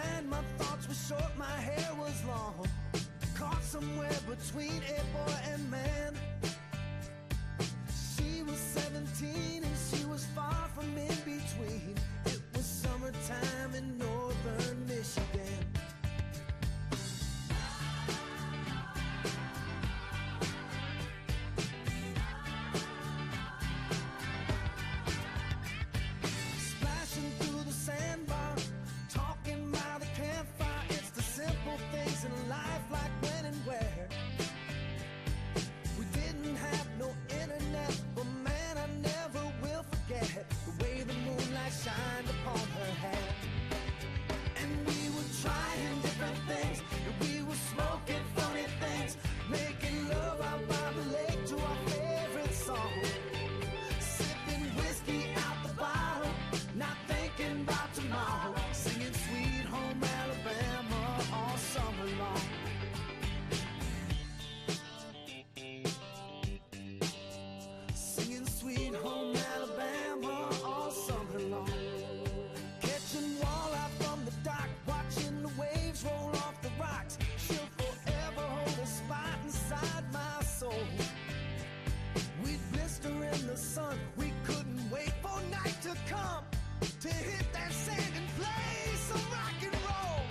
mind, my thoughts were short, my hair was long, caught somewhere between a boy and man. She was 17 and she was far from in between. It was summertime in northern Michigan. Splashing through the sandbar, talking by the campfire. It's the simple things in life, like when and where. We didn't have no internet, but man, I never will forget the way the moonlight shined upon her hair. And we were trying different things, and we were smoking funny things, making love out by the lake to our favorite song, sipping whiskey out the bottle, not thinking about tomorrow, singing Sweet Home Alabama all summer long. Singing Sweet Home Alabama all summer long. Catching walleye from the dock, watching the waves roll off the rocks. She'll forever hold a spot inside my soul. We'd blister in the sun, we couldn't wait for night to come to hit that sand and play some rock and roll.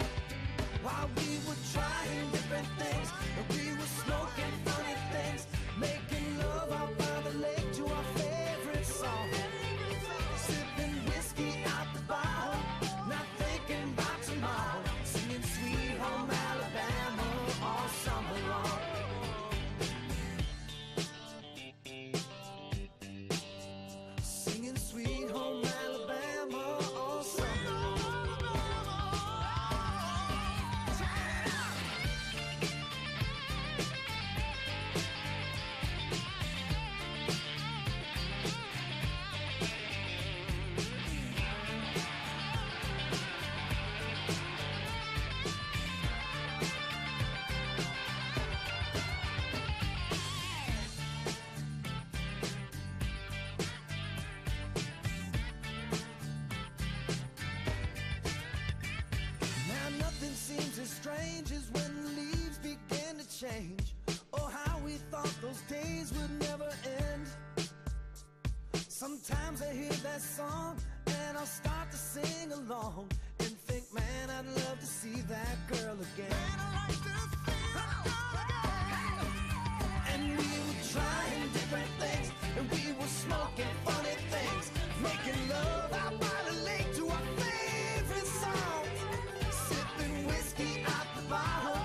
While we were trying different things, and we were smoking funny things, making love out by the lake to our favorite song, sipping whiskey out the bottle, not thinking about tomorrow, singing Sweet Home Alabama all summer long. Singing Sweet Home Alabama all summer long. Now nothing seems as strange as when the leaves begin to change. Oh, how we thought those days would never end. Sometimes I hear that song and I'll start to sing along and think, man, I'd love to see that girl again. Man, I'd like to see that girl again. And we were trying different things, and we were smoking funny things, making love out by the lake to our favorite song, sipping whiskey out the bottle,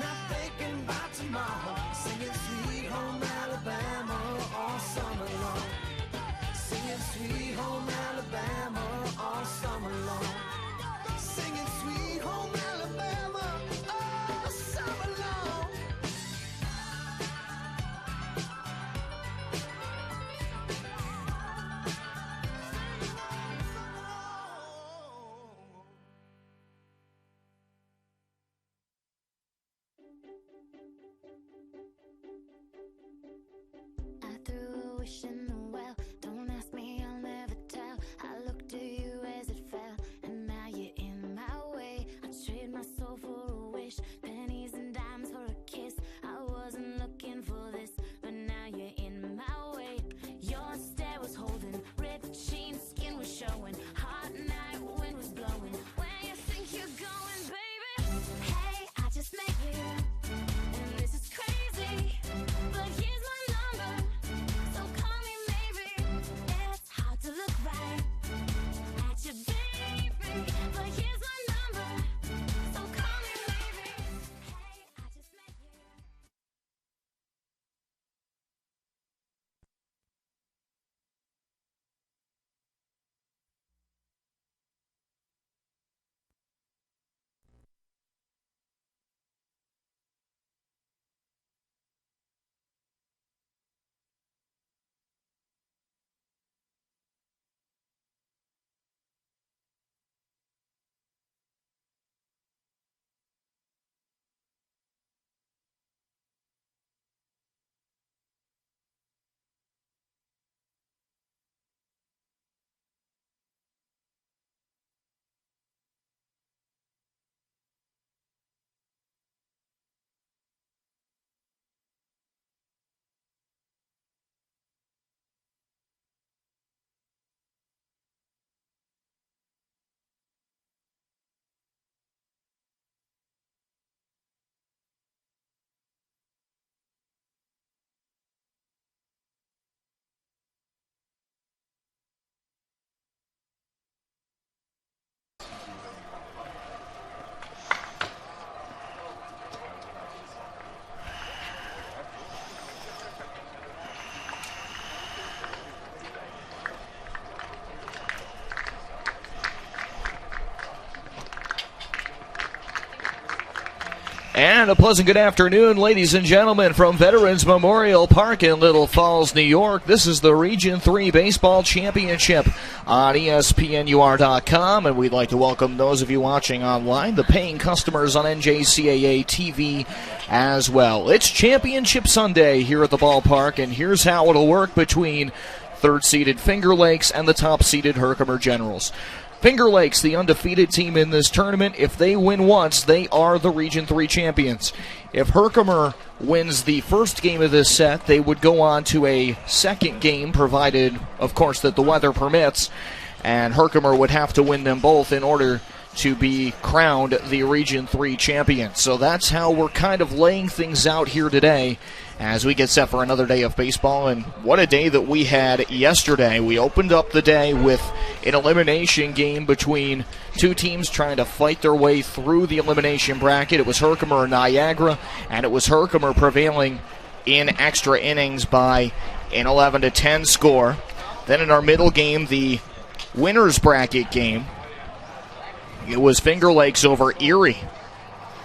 not thinking about tomorrow, singing Sweet Home Alabama all summer long. Singing Sweet Home Alabama all summer long. And a pleasant good afternoon, ladies and gentlemen, from Veterans Memorial Park in Little Falls, New York. This is the Region 3 Baseball Championship on ESPNUR.com, and we'd like to welcome those of you watching online, the paying customers on NJCAA TV as well. It's Championship Sunday here at the ballpark, and here's how it'll work between third-seeded Finger Lakes and the top-seeded Herkimer Generals. Finger Lakes, the undefeated team in this tournament. If they win once, they are the Region 3 champions. If Herkimer wins the first game of this set, they would go on to a second game, provided, of course, that the weather permits. And Herkimer would have to win them both in order to be crowned the Region 3 champion. So that's how we're kind of laying things out here today as we get set for another day of baseball. And what a day that we had yesterday. We opened up the day with an elimination game between two teams trying to fight their way through the elimination bracket. It was Herkimer and Niagara, and it was Herkimer prevailing in extra innings by an 11-10 score. Then in our middle game, the winner's bracket game, it was Finger Lakes over Erie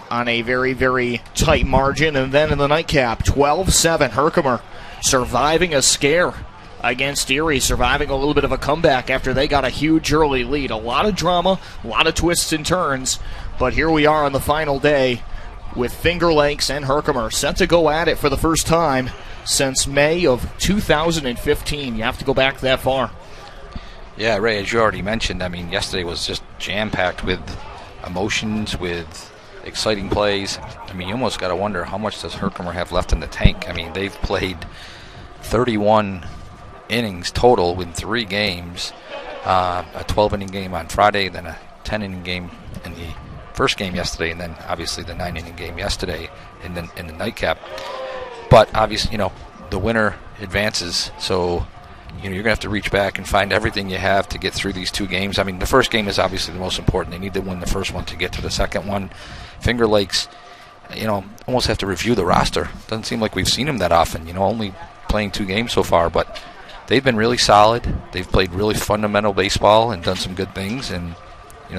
on a very, very tight margin. And then in the nightcap, 12-7, Herkimer surviving a scare against Erie, surviving a little bit of a comeback after they got a huge early lead. A lot of drama, a lot of twists and turns, but here we are on the final day with Finger Lakes and Herkimer set to go at it for the first time since May of 2015. You have to go back that far. Yeah, Ray, as you already mentioned, I mean, yesterday was just jam-packed with emotions, with exciting plays. I mean, you almost got to wonder how much does Herkimer have left in the tank. I mean, they've played 31 innings total in 3 games, a 12-inning game on Friday, then a 10-inning game in the first game yesterday, and then obviously the 9-inning game yesterday in the nightcap. But obviously, the winner advances, so you're going to have to reach back and find everything you have to get through these 2 games. I mean, the first game is obviously the most important. They need to win the first one to get to the second one. Finger Lakes, almost have to review the roster. Doesn't seem like we've seen them that often, only playing 2 games so far. But they've been really solid. They've played really fundamental baseball and done some good things. And,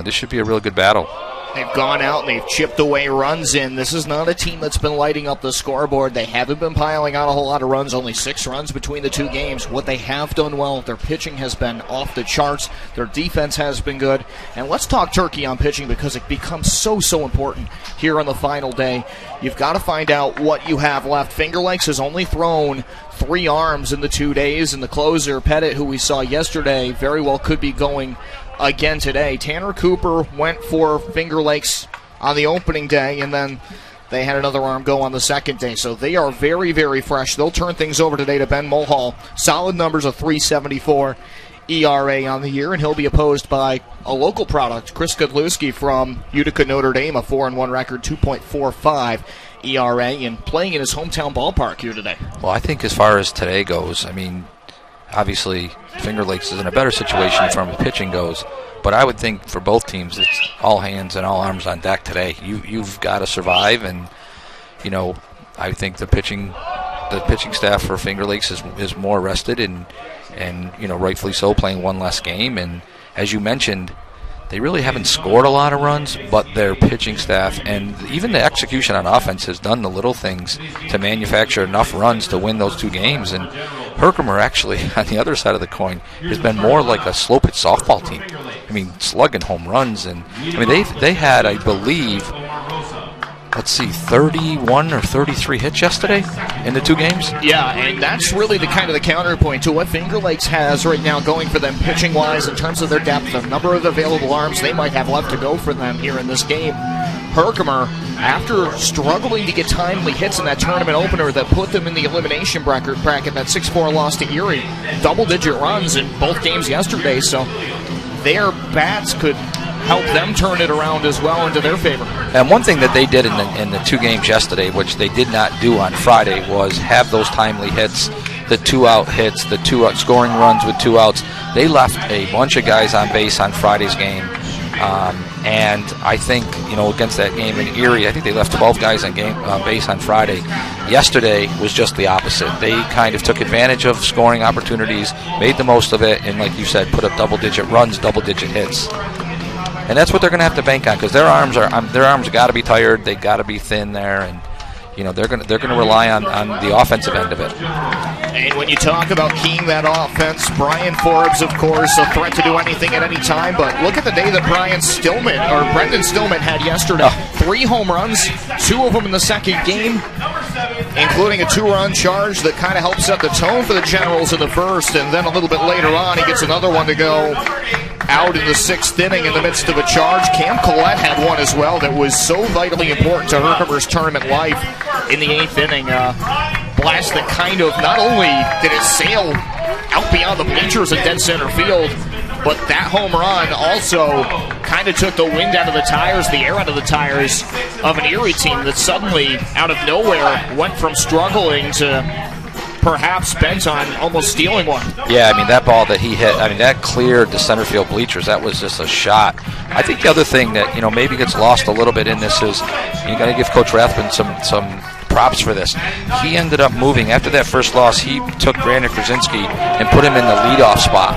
this should be a real good battle. They've gone out and they've chipped away runs in. This is not a team that's been lighting up the scoreboard. They haven't been piling on a whole lot of runs, only 6 runs between the 2 games. What they have done well, their pitching has been off the charts. Their defense has been good. And let's talk turkey on pitching because it becomes so important here on the final day. You've got to find out what you have left. Finger Lakes has only thrown 3 arms in the 2 days, and the closer, Pettit, who we saw yesterday, very well could be going again today. Tanner Cooper went for Finger Lakes on the opening day, and then they had another arm go on the second day. So they are very, very fresh. They'll turn things over today to Ben Mulhall. Solid numbers of 3.74 ERA on the year, and he'll be opposed by a local product, Chris Godlewski from Utica Notre Dame, a 4-1 record, 2.45 ERA, and playing in his hometown ballpark here today. Well, I think as far as today goes, I mean, obviously, Finger Lakes is in a better situation from the pitching goes, but I would think for both teams, it's all hands and all arms on deck today. You've got to survive, and I think the pitching staff for Finger Lakes is more rested and rightfully so, playing 1 less game. And as you mentioned, they really haven't scored a lot of runs, but their pitching staff and even the execution on offense has done the little things to manufacture enough runs to win those 2 games. And Herkimer, actually, on the other side of the coin, has been more like a slow-pitch softball team. I mean, slugging home runs. And I mean, they had, I believe, 31 or 33 hits yesterday in the 2 games? Yeah, and that's really the kind of the counterpoint to what Finger Lakes has right now going for them pitching-wise in terms of their depth, the number of available arms they might have left to go for them here in this game. Herkimer, after struggling to get timely hits in that tournament opener that put them in the elimination bracket, that 6-4 loss to Erie, double-digit runs in both games yesterday, so their bats could help them turn it around as well into their favor. And one thing that they did in the 2 games yesterday, which they did not do on Friday, was have those timely hits, the 2-out hits, the 2-out scoring runs with 2 outs. They left a bunch of guys on base on Friday's game. And I think, against that game in Erie, I think they left 12 guys on base on Friday. Yesterday was just the opposite. They kind of took advantage of scoring opportunities, made the most of it, and like you said, put up double-digit runs, double-digit hits. and that's what they're going to have to bank on, because their arms got to be tired. They got to be thin there, and they're going to rely on the offensive end of it. And when you talk about keying that offense, Brian Forbes, of course, a threat to do anything at any time. But look at the day that Brendan Stillman had yesterday. 3 home runs, 2 of them in the second game, including a 2-run charge that kind of helped set the tone for the Generals in the first. And then a little bit later on, he gets another one to go out in the 6th inning in the midst of a charge. Cam Collette had one as well that was so vitally important to Herkimer's tournament life in the 8th inning. Blast that kind of, not only did it sail out beyond the bleachers in dead center field, but that home run also kind of took the wind out of the tires, the air out of the tires of an Erie team that suddenly, out of nowhere, went from struggling to perhaps bent on almost stealing one. Yeah, I mean, that ball that he hit, that cleared the center field bleachers. That was just a shot. I think the other thing that, maybe gets lost a little bit in this is you got to give Coach Rathbun some props for this. He ended up moving. After that first loss, he took Brandon Krasinski and put him in the leadoff spot.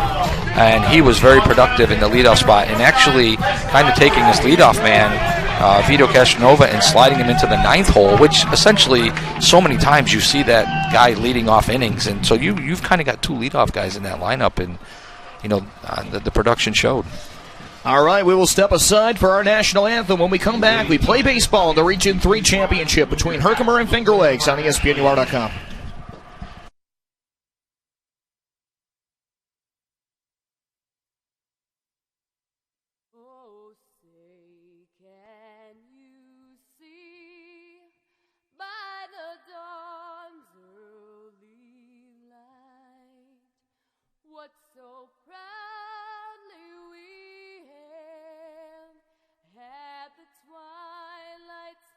And he was very productive in the leadoff spot, and actually kind of taking his leadoff man, Vito Castronova, and sliding him into the 9th hole, which essentially so many times you see that guy leading off innings. And so you've kind of got 2 leadoff guys in that lineup, and the production showed. All right, we will step aside for our national anthem. When we come back, we play baseball in the Region 3 Championship between Herkimer and Finger Lakes on ESPNUR.com. Oh, say, can you see by the dawn's early light what so proudly we hailed at the twilight's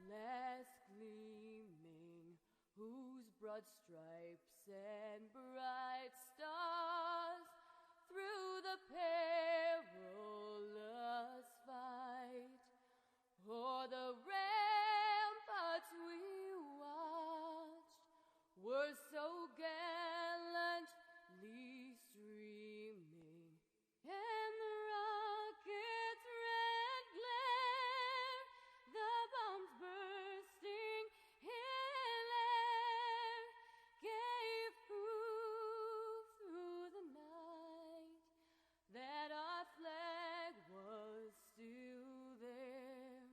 last gleaming, whose broad stripes and bright stars through the perilous fight o'er the ramparts we watched were so gallantly streaming, and the rocket's red glare, the bombs bursting in air, gave proof through the night that our flag was still there.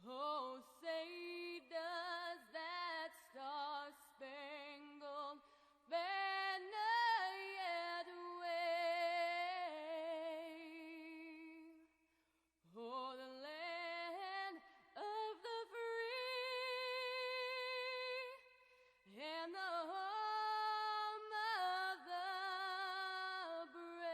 Oh, say does that star-spangled banner yet wave o'er the land of the free and the home of the brave.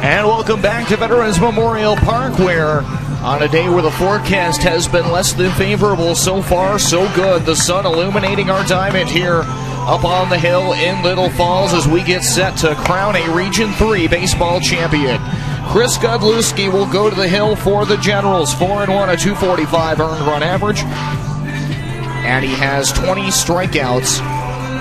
And welcome back to Veterans Memorial Park, where on a day where the forecast has been less than favorable, so far so good. The sun illuminating our diamond here up on the hill in Little Falls as we get set to crown a Region 3 baseball champion. Chris Godlewski will go to the hill for the Generals, 4-1, a 245 earned run average. And he has 20 strikeouts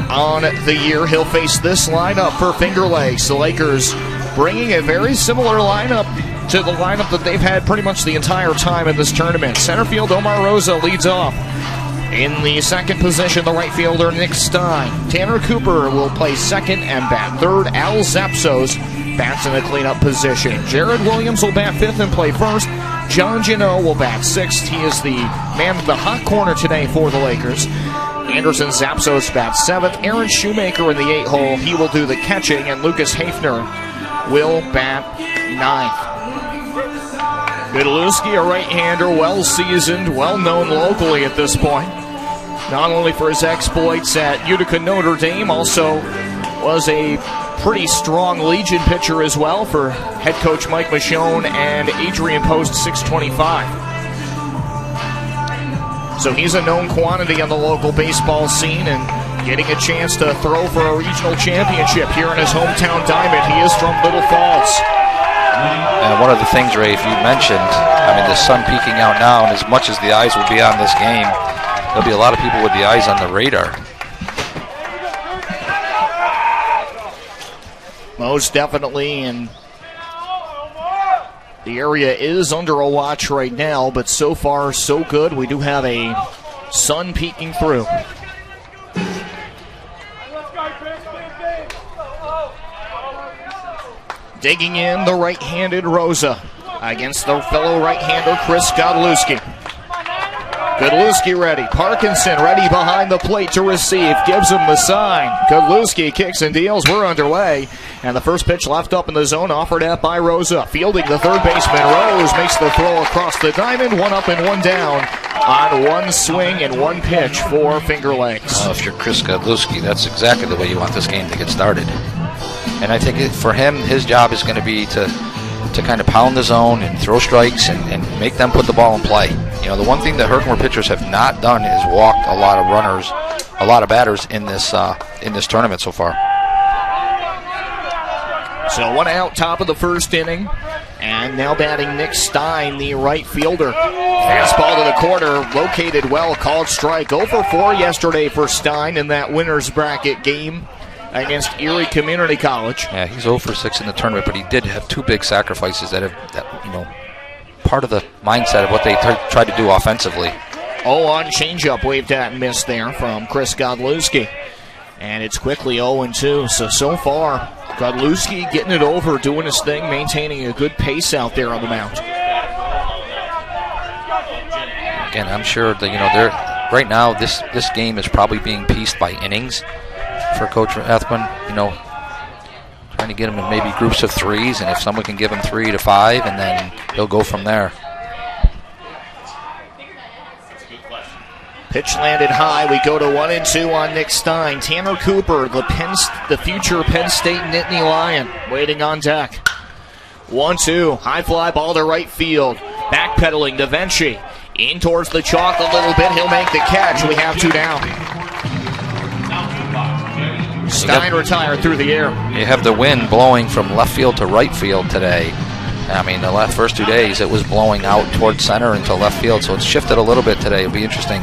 on the year. He'll face this lineup for Finger Lakes. The Lakers bringing a very similar lineup to the lineup that they've had pretty much the entire time in this tournament. Center field, Omar Rosa leads off. In the second position, the right fielder, Nick Stein. Tanner Cooper will play second and bat third. Al Zapsos bats in the cleanup position. Jared Williams will bat fifth and play first. John Janot will bat sixth. He is the man in the hot corner today for the Lakers. Anderson Zapsos bats seventh. Aaron Shoemaker in the 8 hole. He will do the catching, and Lucas Hafner will bat ninth. Godlewski, a right-hander, well-seasoned, well-known locally at this point. Not only for his exploits at Utica Notre Dame, also was a pretty strong Legion pitcher as well for head coach Mike Michonne and Adrian Post 625. So he's a known quantity on the local baseball scene and getting a chance to throw for a regional championship here in his hometown Diamond. He is from Little Falls. And one of the things, Ray, if you mentioned, I mean, the sun peeking out now, and as much as the eyes will be on this game, there'll be a lot of people with the eyes on the radar. Most definitely, and the area is under a watch right now, but so far so good. We do have a sun peeking through. Digging in the right-handed Rosa against the fellow right-hander Chris Godlewski. Godlewski ready. Parkinson ready behind the plate to receive. Gives him the sign. Godlewski kicks and deals. We're underway. And the first pitch left up in the zone, offered at by Rosa. Fielding the third baseman. Rose makes the throw across the diamond. One up and one down on one swing and one pitch for Finger Lakes. If you're Chris Godlewski, that's exactly the way you want this game to get started. And I think for him, his job is going to be to kind of pound the zone and throw strikes and make them put the ball in play. You know, the one thing that Herkimer pitchers have not done is walked a lot of runners, a lot of batters in this tournament so far. So one out, top of the first inning. And now batting Nick Stein, the right fielder. Fastball to the corner, located well, called strike. 0 for 4 yesterday for Stein in that winner's bracket game against Erie Community College. Yeah, he's 0 for 6 in the tournament, but he did have two big sacrifices that part of the mindset of what they tried to do offensively. On changeup, waved at and missed there from Chris Godlewski. And it's quickly 0-2. So far, Godlewski getting it over, doing his thing, maintaining a good pace out there on the mound. Again, I'm sure that they're right now. This game is probably being pieced by innings for Coach Ethman. Trying to get him in maybe groups of threes, and if someone can give him 3 to 5, and then he'll go from there. Pitch landed high. We go to 1-2 on Nick Stein. Tanner Cooper, the future Penn State Nittany Lion, waiting on deck. 1-2, high fly ball to right field. Backpedaling to Vinci. In towards the chalk a little bit. He'll make the catch. We have 2 down. Stein retired through the air. You have the wind blowing from left field to right field today. I mean, the first 2 days it was blowing out towards center into left field, so it's shifted a little bit today. It'll be interesting.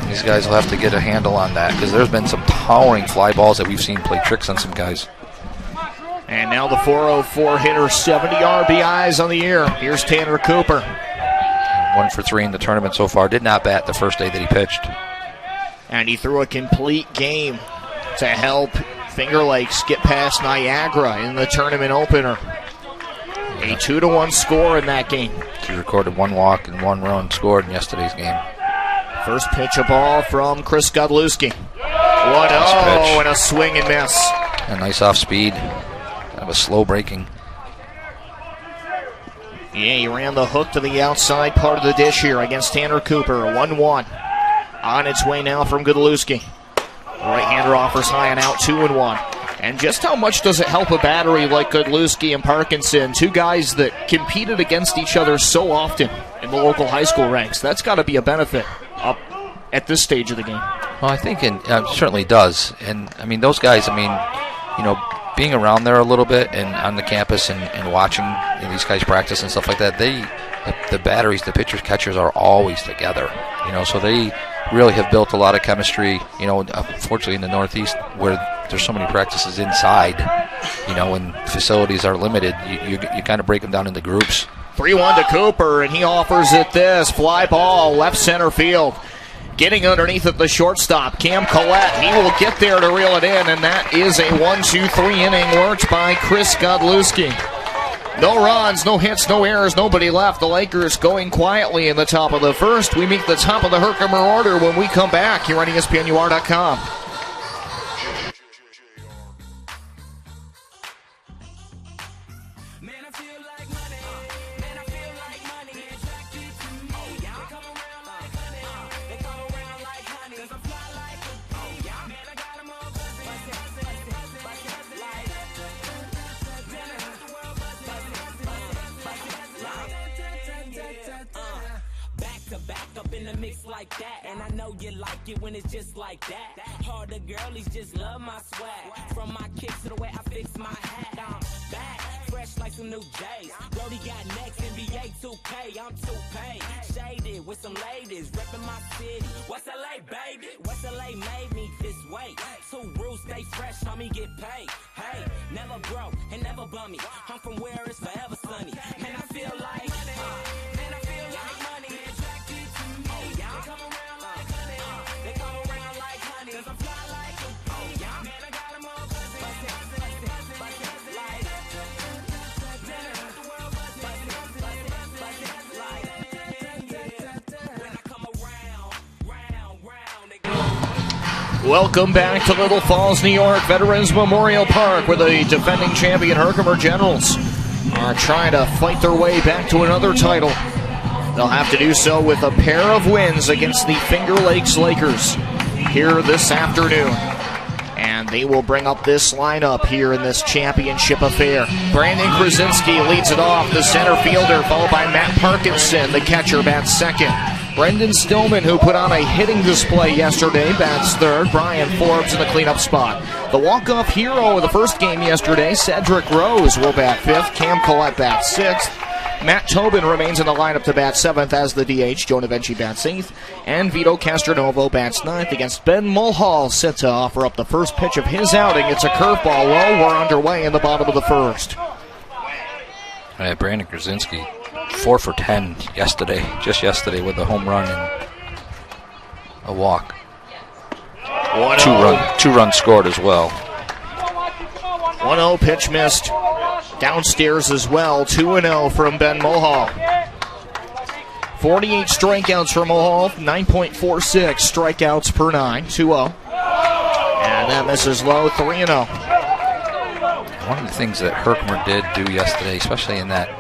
These guys will have to get a handle on that because there's been some towering fly balls that we've seen play tricks on some guys. And now the 404 hitter, 70 RBIs on the year. Here's Tanner Cooper. 1 for 3 in the tournament so far. Did not bat the first day that he pitched. And he threw a complete game to help Finger Lakes get past Niagara in the tournament opener. A 2-1 score in that game. He recorded 1 walk and 1 run scored in yesterday's game. First pitch, a ball from Chris Godlewski. 1-0 and a swing and miss. A nice off speed. Kind of a slow breaking. Yeah, he ran the hook to the outside part of the dish here against Tanner Cooper. 1-1. On its way now from Godlewski. Right-hander offers high and out, 2-1. And just how much does it help a battery like Godlewski and Parkinson, 2 guys that competed against each other so often in the local high school ranks? That's got to be a benefit up at this stage of the game. Well, I think it certainly does. And, I mean, those guys, being around there a little bit and on the campus and watching these guys practice and stuff like that, the batteries, the pitchers, catchers are always together. So they really have built a lot of chemistry, unfortunately in the Northeast where there's so many practices inside, when facilities are limited, you kind of break them down into groups. 3-1 to Cooper, and he offers it this. Fly ball, left center field. Getting underneath at the shortstop, Cam Collette. He will get there to reel it in, and that is a 1-2-3 inning worked by Chris Godlewski. No runs, no hits, no errors, nobody left. The Lakers going quietly in the top of the first. We meet the top of the Herkimer order when we come back here on ESPNUR.com. Man, I feel like money. Man, I in the mix like that. And I know you like it when it's just like that. Harder girlies just love my swag. From my kicks to the way I fix my hat. I'm back, fresh like some new J's. Brody got next, NBA 2K, I'm 2K. Shaded with some ladies, reppin' my city. West LA, baby. West LA made me this way. 2 rules, stay fresh, homie, get paid. Hey, never broke and never bummy. I'm from where it's forever sunny. And I feel like money. Man, I feel like money attracted to me. Oh, yeah. They come around like honey. They come around like honey. 'Cause I'm fly like a bee. Oh, yeah. Man, I got them all buzzing. Welcome back to Little Falls, New York, Veterans Memorial Park, where the defending champion Herkimer Generals are trying to fight their way back to another title. They'll have to do so with a pair of wins against the Finger Lakes Lakers here this afternoon. And they will bring up this lineup here in this championship affair. Brandon Krasinski leads it off, the center fielder, followed by Matt Parkinson, the catcher, bats second. Brendan Stillman, who put on a hitting display yesterday, bats third. Brian Forbes in the cleanup spot. The walk-off hero of the first game yesterday, Cedric Rose, will bat fifth. Cam Collette bats sixth. Matt Tobin remains in the lineup to bat seventh as the DH. Jonah Vinci bats eighth. And Vito Castronovo bats ninth against Ben Mulhall, set to offer up the first pitch of his outing. It's a curveball low. We're underway in the bottom of the first. Brandon Krasinski, 4 for 10 just yesterday with a home run and a walk. 2 runs scored as well. 1-0 pitch missed. Downstairs as well. 2-0 from Ben Mulhall. 48 strikeouts for Mulhall. 9.46 strikeouts per 9. 2-0. And that misses low. 3-0. One of the things that Herkimer did do yesterday, especially in that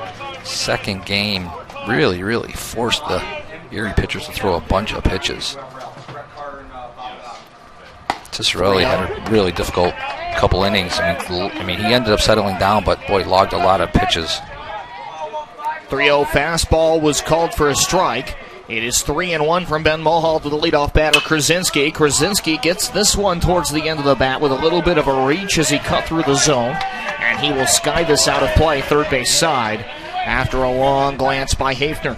second game, really forced the Erie pitchers to throw a bunch of pitches. Cicerelli had a really difficult couple innings. I mean, he ended up settling down, but boy, logged a lot of pitches. 3-0 fastball was called for a strike. It is 3-1 from Ben Mulhall to the leadoff batter, Krasinski. Krasinski gets this one towards the end of the bat with a little bit of a reach as he cut through the zone. And he will sky this out of play, third base side, after a long glance by Hafner.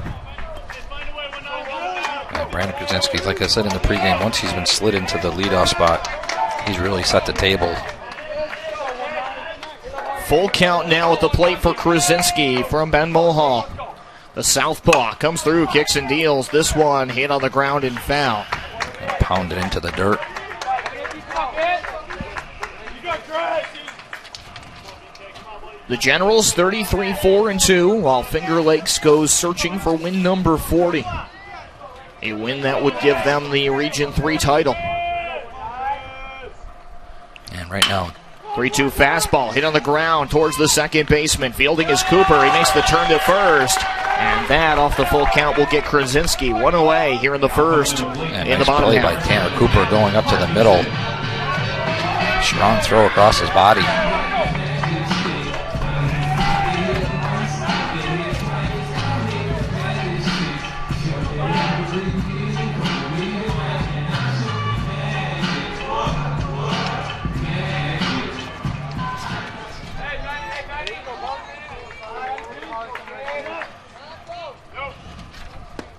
Brandon Krasinski, like I said in the pregame, once he's been slid into the leadoff spot, he's really set the table. Full count now at the plate for Krasinski from Ben Mulhall. The southpaw comes through, kicks and deals. This one hit on the ground and foul. Pounded into the dirt. The Generals 33-4-2, while Finger Lakes goes searching for win number 40. A win that would give them the Region 3 title. And right now, 3-2 fastball hit on the ground towards the second baseman. Fielding is Cooper. He makes the turn to first. And that off the full count will get Krasinski one away here in the first. And in nice the bottom play half. by Tanner Cooper going up to the middle. Strong throw across his body.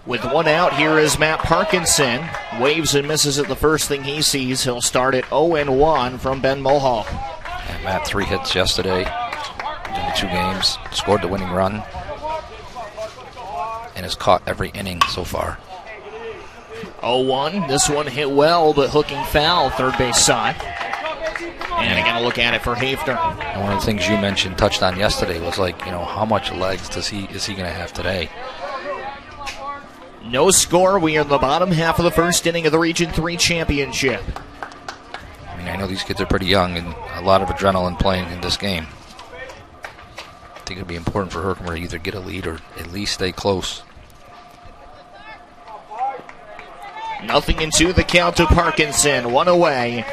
With one out, here is Matt Parkinson. Waves and misses at the first thing he sees. He'll start at 0-1 from Ben Mulhall. And Matt, 3 hits yesterday in the 2 games. Scored the winning run. And has caught every inning so far. 0-1. This one hit well, but hooking foul, third base side. And again, a look at it for Hafner. And one of the things you mentioned, touched on yesterday, was like, how much legs is he going to have today? No score. We are in the bottom half of the first inning of the Region 3 championship. I mean, I know these kids are pretty young and a lot of adrenaline playing in this game. I think it'd be important for Herkimer to either get a lead or at least stay close. Nothing into the count to Parkinson. One away.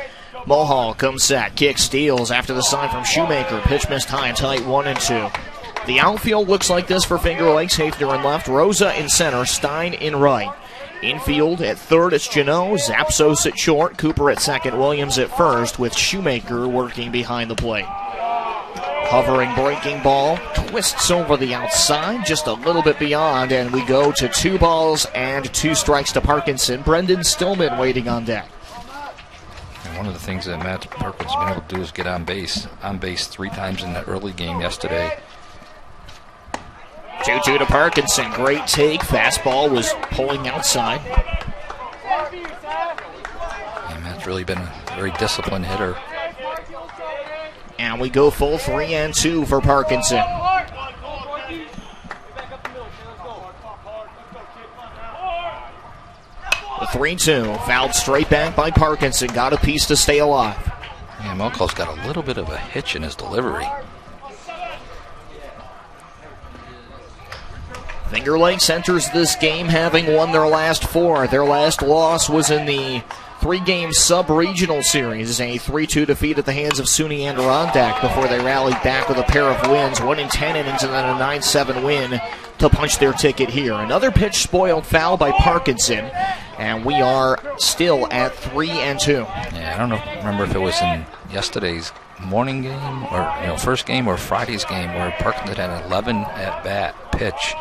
Mulhall comes set. Kick steals after the sign from Shoemaker. Pitch missed high and tight. 1-2. The outfield looks like this for Finger Lakes. Hafner in left, Rosa in center, Stein in right. Infield at third, it's Janot. Zapsos at short. Cooper at second. Williams at first, with Shoemaker working behind the plate. Hovering breaking ball. Twists over the outside, just a little bit beyond, and we go to 2 balls and 2 strikes to Parkinson. Brendan Stillman waiting on deck. And one of the things that Matt Perkins has been able to do is get on base. On base 3 times in the early game yesterday. 2-2 to Parkinson. Great take. Fastball was pulling outside. And Matt's really been a very disciplined hitter. And we go full 3-2 for Parkinson. The 3-2, fouled straight back by Parkinson. Got a piece to stay alive. Yeah, Melko's got a little bit of a hitch in his delivery. Finger Lakes enters this game having won their last 4. Their last loss was in the 3-game sub-regional series, a 3-2 defeat at the hands of SUNY Adirondack before they rallied back with a pair of wins, 1 in 10 innings and then a 9-7 win to punch their ticket here. Another pitch spoiled foul by Parkinson, and we are still at 3-2. Yeah, I don't remember if it was in yesterday's morning game or first game or Friday's game where Parkinson had an 11 at-bat pitch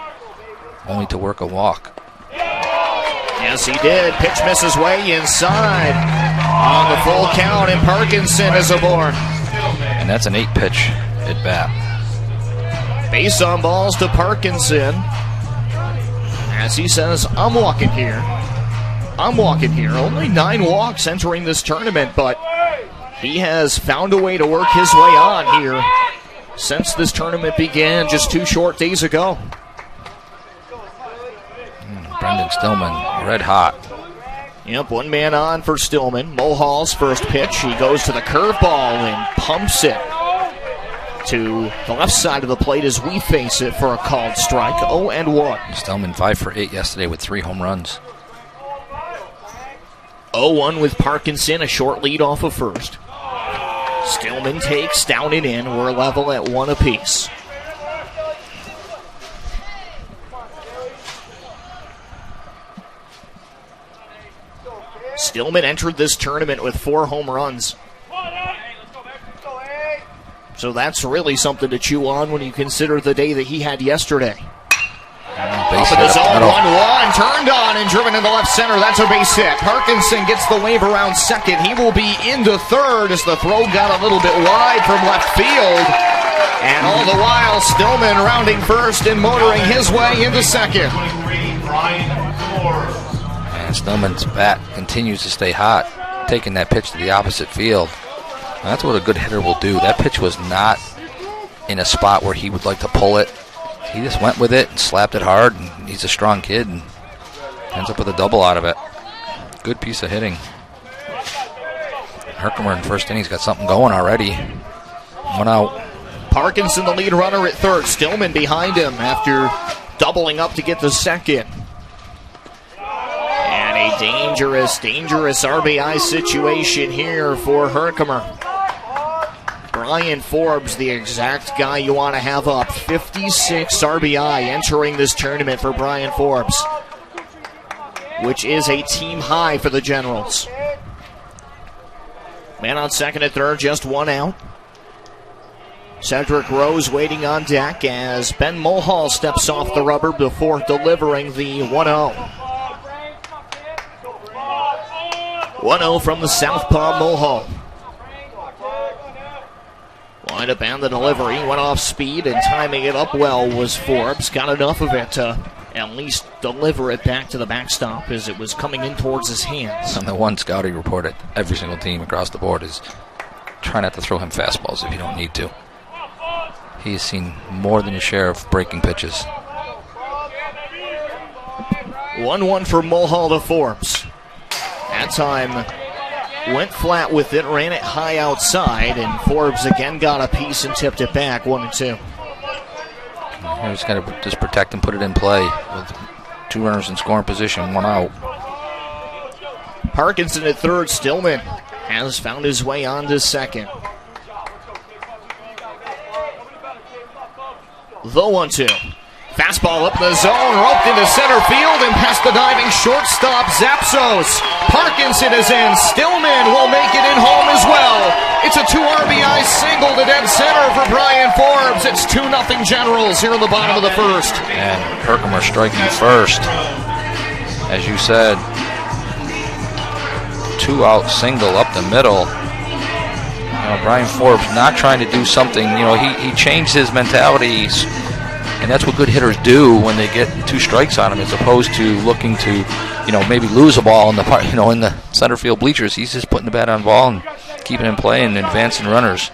only to work a walk. Yes, he did. Pitch misses way inside on the full count, and Parkinson is aboard. And that's an 8-pitch at bat. Base on balls to Parkinson. As he says, I'm walking here. I'm walking here. Only 9 walks entering this tournament, but he has found a way to work his way on here since this tournament began just 2 short days ago. Brendan Stillman, red hot. Yep, 1 man on for Stillman. Mulhall's first pitch. He goes to the curveball and pumps it to the left side of the plate as we face it for a called strike. 0-1. Stillman 5 for 8 yesterday with 3 home runs. 0-1 with Parkinson, a short lead off of first. Stillman takes down and in. We're level at 1 apiece. Stillman entered this tournament with 4 home runs. So that's really something to chew on when you consider the day that he had yesterday. Off of the zone, 1-1, turned on and driven into left center. That's a base hit. Parkinson gets the wave around second. He will be into third as the throw got a little bit wide from left field. And all the while, Stillman rounding first and motoring his way into second. And Stillman's bat continues to stay hot, taking that pitch to the opposite field. And that's what a good hitter will do. That pitch was not in a spot where he would like to pull it. He just went with it and slapped it hard, and he's a strong kid and ends up with a double out of it. Good piece of hitting. Herkimer in first inning's got something going already. 1 out. Parkinson the lead runner at third. Stillman behind him after doubling up to get the second. And a dangerous RBI situation here for Herkimer. Brian Forbes, the exact guy you want to have up. 56 RBI entering this tournament for Brian Forbes, which is a team high for the Generals. Man on second and third, just 1 out. Cedric Rose waiting on deck as Ben Mulhall steps off the rubber before delivering the 1-0. 1-0 from the southpaw Mulhall. Wind up and the delivery, went off speed, and timing it up well was Forbes. Got enough of it to at least deliver it back to the backstop as it was coming in towards his hands. And the one scouting report at every single team across the board is try not to throw him fastballs if you don't need to. He's seen more than his share of breaking pitches. 1-1 for Mulhall to Forbes. That time went flat with it, ran it high outside, and Forbes again got a piece and tipped it back, 1-2. He's got to just protect and put it in play with 2 runners in scoring position, 1 out. Parkinson at third. Stillman has found his way on to second. The 1-2. Fastball up the zone, roped into center field and past the diving shortstop Zapsos. Parkinson is in. Stillman will make it in home as well. It's a 2 RBI single to dead center for Brian Forbes. It's 2-0 Generals here in the bottom of the first. And Herkimer striking first. As you said, 2-out single up the middle. Brian Forbes not trying to do something. He changed his mentality. And that's what good hitters do when they get 2 strikes on them, as opposed to looking to, maybe lose a ball in the in the center field bleachers. He's just putting the bat on the ball and keeping it in play and advancing runners.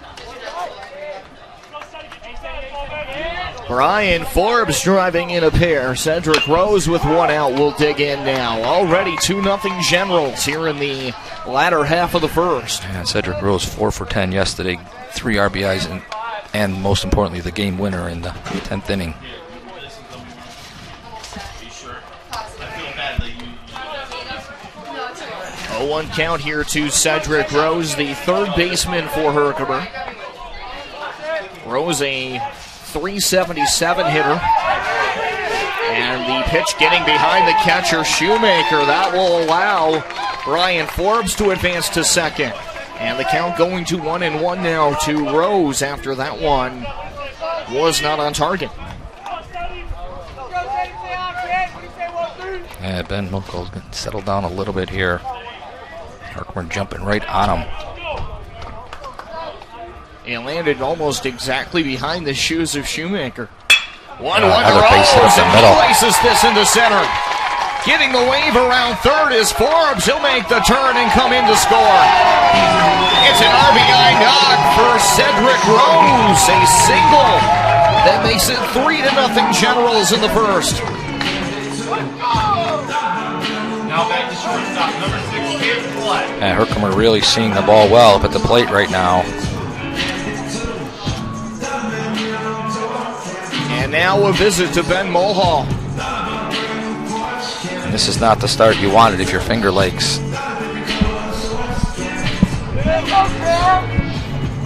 Brian Forbes driving in a pair. Cedric Rose with 1 out will dig in now. Already 2-0 Generals here in the latter half of the first. And Cedric Rose 4 for 10 yesterday, 3 RBIs and most importantly, the game winner in the 10th inning. Oh, 1 count here to Cedric Rose, the third baseman for Herkimer. Rose a .377 hitter. And the pitch getting behind the catcher, Shoemaker. That will allow Brian Forbes to advance to second. And the count going to 1-1 now to Rose after that one was not on target. Yeah, Ben Munkel's going to settle down a little bit here. Herkimer jumping right on him. And landed almost exactly behind the shoes of Shoemaker. 1-1 another Rose, base hit up the and middle. he places this into center. Getting the wave around third is Forbes. He'll make the turn and come in to score. It's an RBI knock for Cedric Rose. A single that makes it 3-0 Generals in the first. Now back to shortstop, number 6, Cam Collette. And Herkimer really seeing the ball well up at the plate right now. And now a visit to Ben Mulhall. And this is not the start you wanted if your Finger Lakes.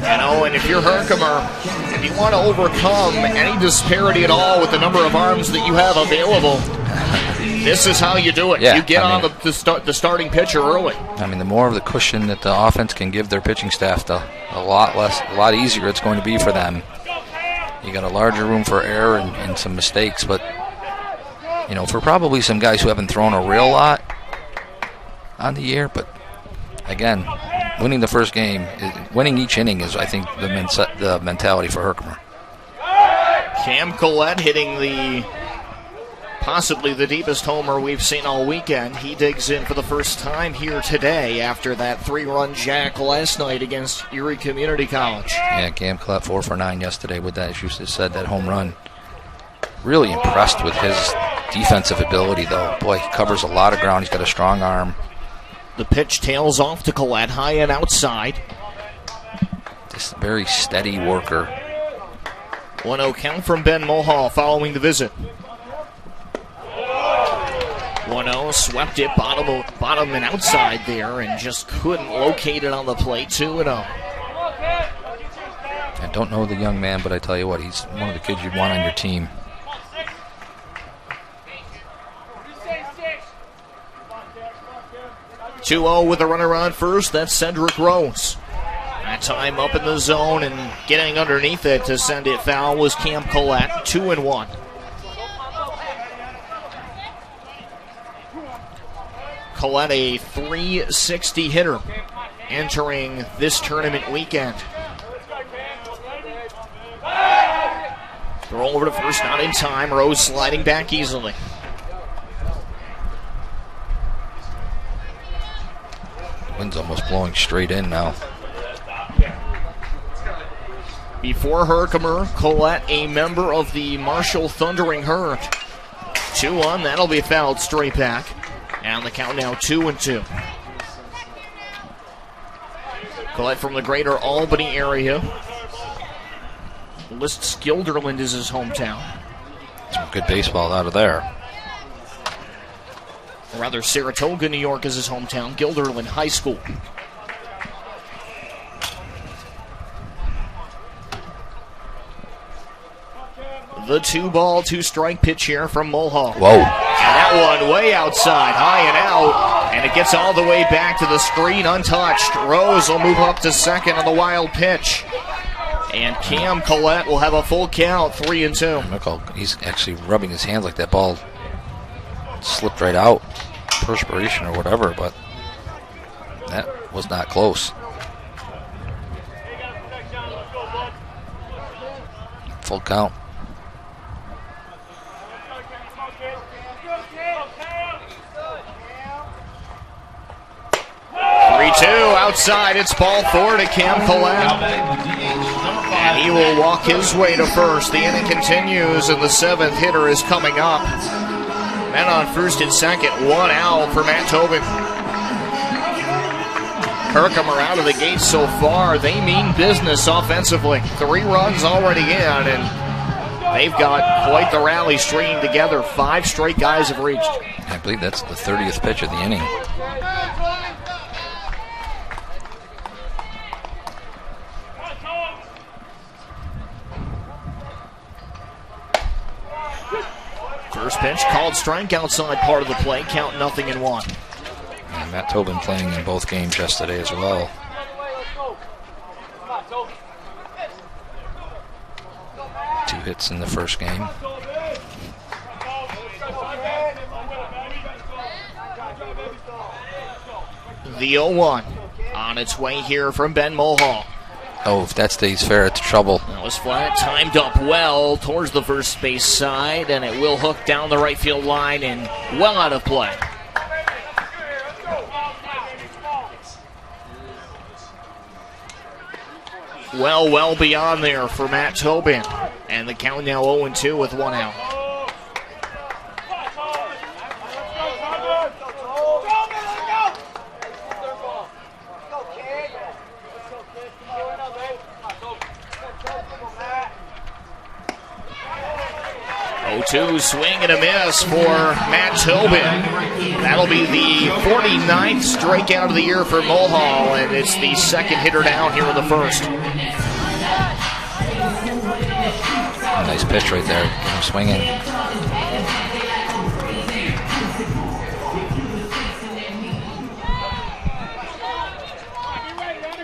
And if you're Herkimer, if you want to overcome any disparity at all with the number of arms that you have available, this is how you do it. Yeah, you get on the starting pitcher early. I mean, the more of the cushion that the offense can give their pitching staff, a lot easier it's going to be for them. You got a larger room for error and some mistakes, but for probably some guys who haven't thrown a real lot on the year, but again, winning the first game, winning each inning is, I think, the mentality for Herkimer. Cam Collette hitting possibly the deepest homer we've seen all weekend. He digs in for the first time here today after that 3-run jack last night against Erie Community College. Yeah, Cam Collette 4 for 9 yesterday with that, as you said, that home run. Really impressed with his defensive ability, though. Boy, he covers a lot of ground. He's got a strong arm. The pitch tails off to Collette, high and outside. Just a very steady worker. 1-0 count from Ben Mulhall following the visit. 1-0, swept it bottom and outside there and just couldn't locate it on the plate. 2-0. I don't know the young man, but I tell you what, he's one of the kids you'd want on your team. .2-0 with a runner on first. That's Cedric Rose. That time up in the zone and getting underneath it to send it foul was Cam Collette. 2-1. Collette, a .360 hitter, entering this tournament weekend. Throw over to first, not in time. Rose sliding back easily. Wind's almost blowing straight in now. Before Herkimer, Collette, a member of the Marshall Thundering Herd. 2-1, that'll be fouled straight back. And the count now 2-2. Collette from the greater Albany area. Lists Guilderland is his hometown. Some good baseball out of there. Or rather, Saratoga, New York is his hometown. Guilderland High School. The 2-ball, 2-strike pitch here from Mulhall. Whoa. And that one way outside, high and out. And it gets all the way back to the screen untouched. Rose will move up to second on the wild pitch. And Cam Collette will have a full count, 3-2. Look how he's actually rubbing his hands like that ball slipped right out. Perspiration or whatever, but that was not close. Full count. Outside, it's ball 4 to Cam Collette. And he will walk his way to first. The inning continues, and the 7th hitter is coming up. Men on first and second, 1 out for Matt Tobin. Herkimer out of the gate so far. They mean business offensively. 3 runs already in, and they've got quite the rally stringing together. 5 straight guys have reached. I believe that's the 30th pitch of the inning. First pitch called strike outside part of the play. Count 0-1. And Matt Tobin playing in both games yesterday as well. Two hits in the first game. The 0-1 on its way here from Ben Mulhall. Oh, if that stays fair, it's trouble. That was flat, timed up well towards the first base side, and it will hook down the right field line and well out of play. Well beyond there for Matt Tobin. And the count now 0-2 with 1 out. Swing and a miss for Matt Tobin. That'll be the 49th strikeout of the year for Mulhall, and it's the 2nd hitter down here in the first. Nice pitch right there. Get him swinging.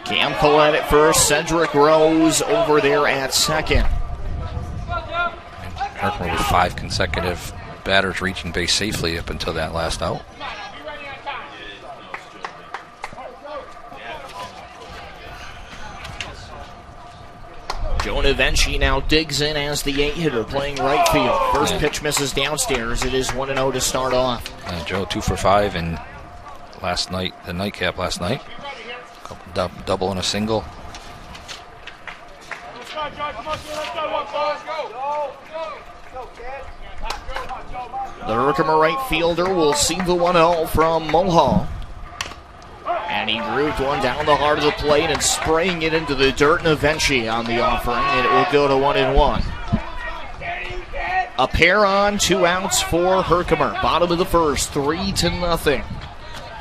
Cam Collette at first, Cedric Rose over there at second. Herkimer with 5 consecutive batters reaching base safely up until that last out. Jonah Vinci now digs in as the 8-hitter playing right field. First pitch misses downstairs. It is 1-0 to start off. Joe 2 for 5 in last night, the nightcap last night. Double and a single. The Herkimer right fielder will see the 1-0 from Mulhall. And he grooved one down the heart of the plate and spraying it into the dirt. Navenchi on the offering, and it will go to 1-1. A pair on, 2 outs for Herkimer. Bottom of the first, 3-0.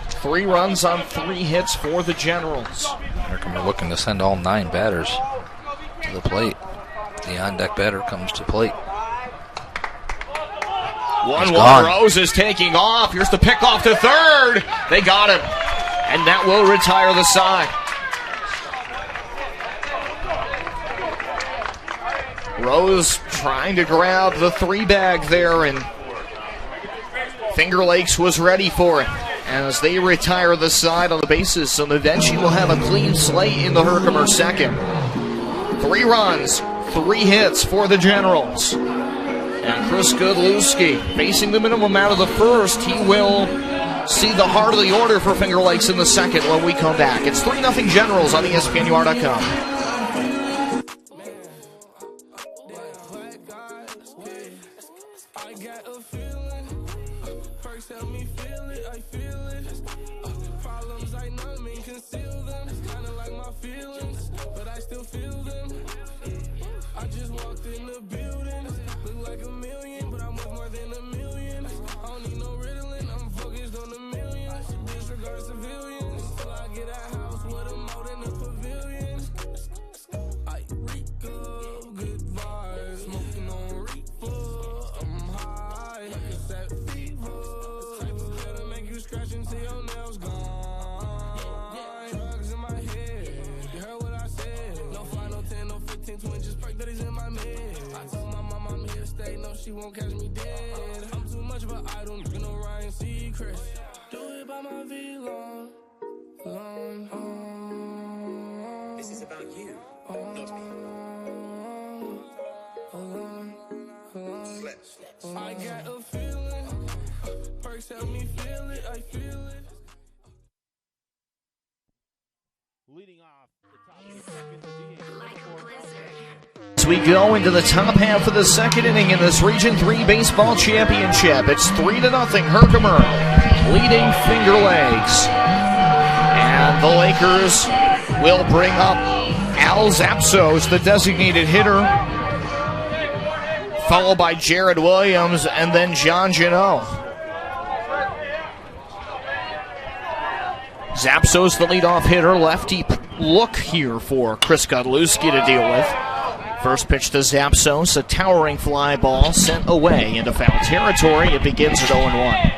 3 runs on 3 hits for the Generals. Herkimer looking to send all 9 batters to the plate. The on-deck batter comes to plate. 1-1. Rose is taking off. Here's the pick off to third. They got him. And that will retire the side. Rose trying to grab the 3-bag there, and Finger Lakes was ready for it as they retire the side on the bases. So Navenchi will have a clean slate in the Herkimer second. 3 runs, 3 hits for the Generals. And Chris Godlewski facing the minimum out of the first. He will see the heart of the order for Finger Lakes in the second when we come back. It's 3-0 Generals on ESPNUR.com. that he's in my mid. I told my mom I'm here to stay, no, she won't catch me dead. I'm too much of an idol, you know Ryan Seacrest. Do it by my V long. This is about you, not me. I got a feeling, perks help me feel it, I feel it. Leading off the top of the second, the As we go into the top half of the second inning in this Region 3 Baseball Championship, it's 3-0 Herkimer leading Finger Lakes. And the Lakers will bring up Al Zapsos, the designated hitter, followed by Jared Williams and then John Janot. Zapsos, the leadoff hitter, lefty look here for Chris Godlewski to deal with. First pitch to Zapsos, a towering fly ball sent away into foul territory. It begins at 0-1.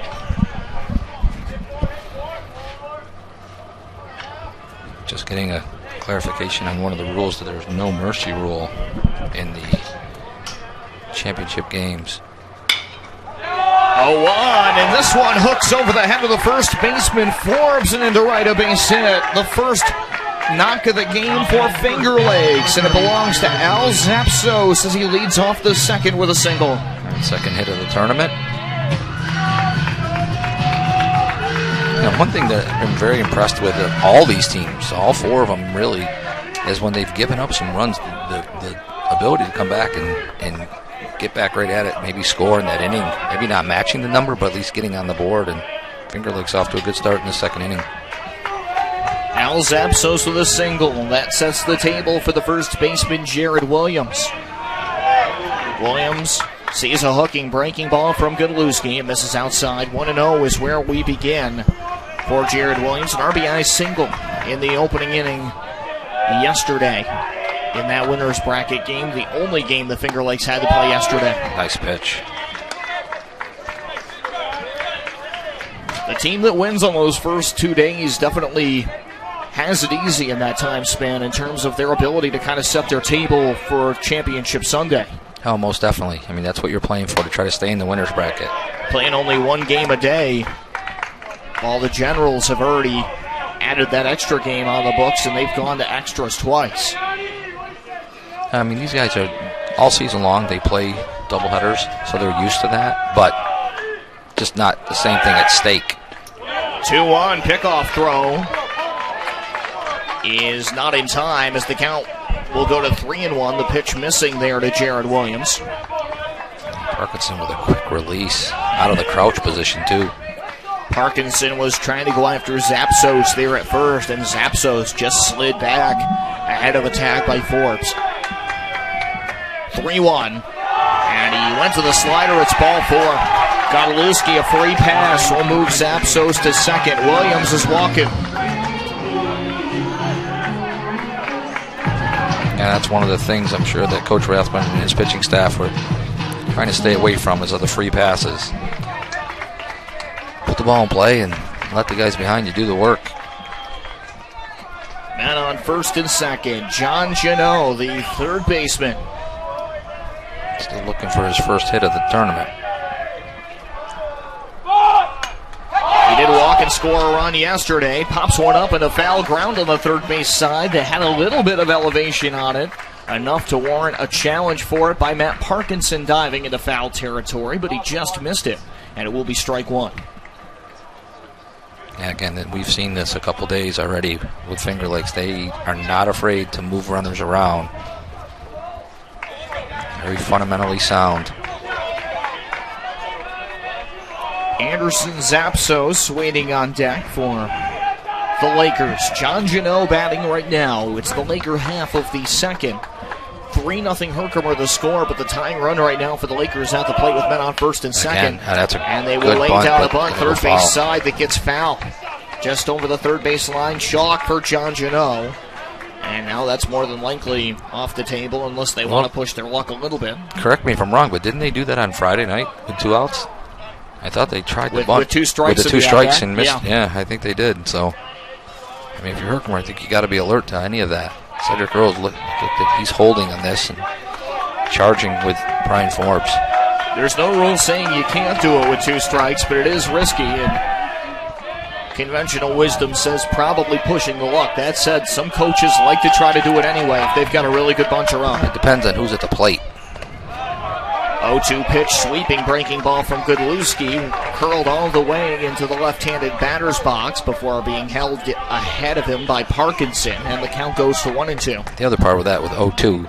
Just getting a clarification on one of the rules that there's no mercy rule in the championship games. 0-1, and this one hooks over the head of the first baseman Forbes and into right, a base hit. The first knock of the game for Finger Lakes, and it belongs to Al Zapsos as he leads off the second with a single. Second hit of the tournament. Now, one thing that I've been very impressed with all these teams, all four of them really, is when they've given up some runs, the ability to come back and get back right at it, maybe score in that inning, maybe not matching the number, but at least getting on the board. And Finger Lakes off to a good start in the second inning. Al Zapsos with a single. That sets the table for the first baseman, Jared Williams. Williams sees a hooking, breaking ball from Godlewski, and misses outside. 1-0 is where we begin for Jared Williams. An RBI single in the opening inning yesterday in that winner's bracket game, the only game the Finger Lakes had to play yesterday. Nice pitch. The team that wins on those first 2 days definitely has it easy in that time span in terms of their ability to kind of set their table for Championship Sunday. Oh, most definitely. I mean, that's what you're playing for, to try to stay in the winner's bracket. Playing only one game a day. All the Generals have already added that extra game on the books, and they've gone to extras twice. I mean, these guys are, all season long, they play doubleheaders, so they're used to that, but just not the same thing at stake. 2-1 pickoff throw is not in time as the count will go to 3-1. The pitch missing there to Jared Williams. Parkinson with a quick release out of the crouch position, too. Parkinson was trying to go after Zapsos there at first, and Zapsos just slid back ahead of attack by Forbes. 3-1, and he went to the slider. It's ball four. Godlewski, a free pass, will move Zapsos to second. Williams is walking. Yeah, that's one of the things I'm sure that Coach Rathman and his pitching staff were trying to stay away from, is other free passes. Put the ball in play and let the guys behind you do the work. Man on first and second, John Janot, the third baseman. Still looking for his first hit of the tournament. He did walk and score a run yesterday. Pops one up and a foul ground on the third base side that had a little bit of elevation on it, enough to warrant a challenge for it by Matt Parkinson diving into foul territory, but he just missed it, and it will be strike one. And again, we've seen this a couple days already with Finger Lakes. They are not afraid to move runners around. Very fundamentally sound. Anderson Zapsos waiting on deck for the Lakers. John Janot batting right now. It's the Laker half of the second. 3-0 Herkimer the score, but the tying run right now for the Lakers at the plate with men on first and second. Again, and they will lay down a bunt, third base side that gets foul. Just over the third base line, chalk for John Janot. And now that's more than likely off the table unless they want to push their luck a little bit. Correct me if I'm wrong, but didn't they do that on Friday night with 2 outs? I thought they tried the bunt with 2 strikes. With the 2 strikes and missed. Yeah, I think they did. So, I mean, if you're Herkimer, I think you got to be alert to any of that. Cedric Rose, look, he's holding on this, and charging with Brian Forbes. There's no rule saying you can't do it with 2 strikes, but it is risky, and conventional wisdom says probably pushing the luck. That said, some coaches like to try to do it anyway if they've got a really good buncher on. It depends on who's at the plate. 0-2 pitch, sweeping breaking ball from Godlewski, curled all the way into the left-handed batter's box before being held ahead of him by Parkinson, and the count goes to 1-2. The other part with that, with 0-2,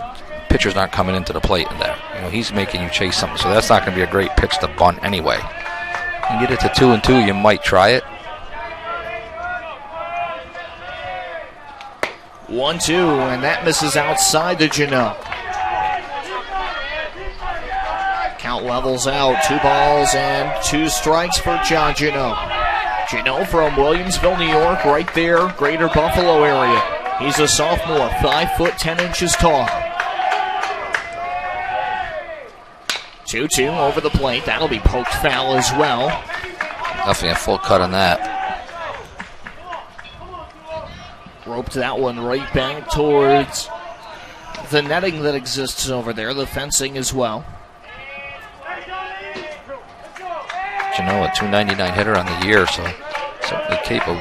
pitcher's not coming into the plate in there. He's making you chase something, so that's not going to be a great pitch to bunt anyway. You get it to 2-2, you might try it. 1-2, and that misses outside to Janot. Count levels out. 2 balls and 2 strikes for John Janot. Janot from Williamsville, New York, right there, greater Buffalo area. He's a sophomore, 5 foot 10 inches tall. 2-2 over the plate. That'll be poked foul as well. Definitely a full cut on that. Roped that one right back towards the netting that exists over there, the fencing as well. Janot, a .299 hitter on the year, so certainly capable.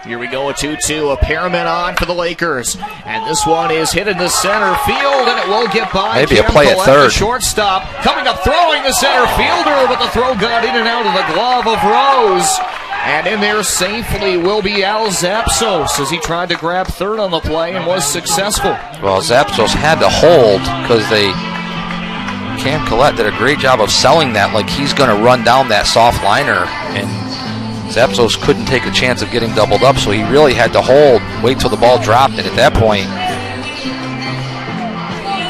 Here we go, a 2-2, a pairman on for the Lakers. And this one is hit into center field, and it will get by. Maybe a play at third. The shortstop coming up, throwing the center fielder, but the throw got in and out of the glove of Rose. And in there safely will be Al Zapsos as he tried to grab third on the play and was successful. Well, Zapsos had to hold because Cam Collette did a great job of selling that like he's going to run down that soft liner, and Zapsos couldn't take a chance of getting doubled up, so he really had to hold, wait till the ball dropped, and at that point,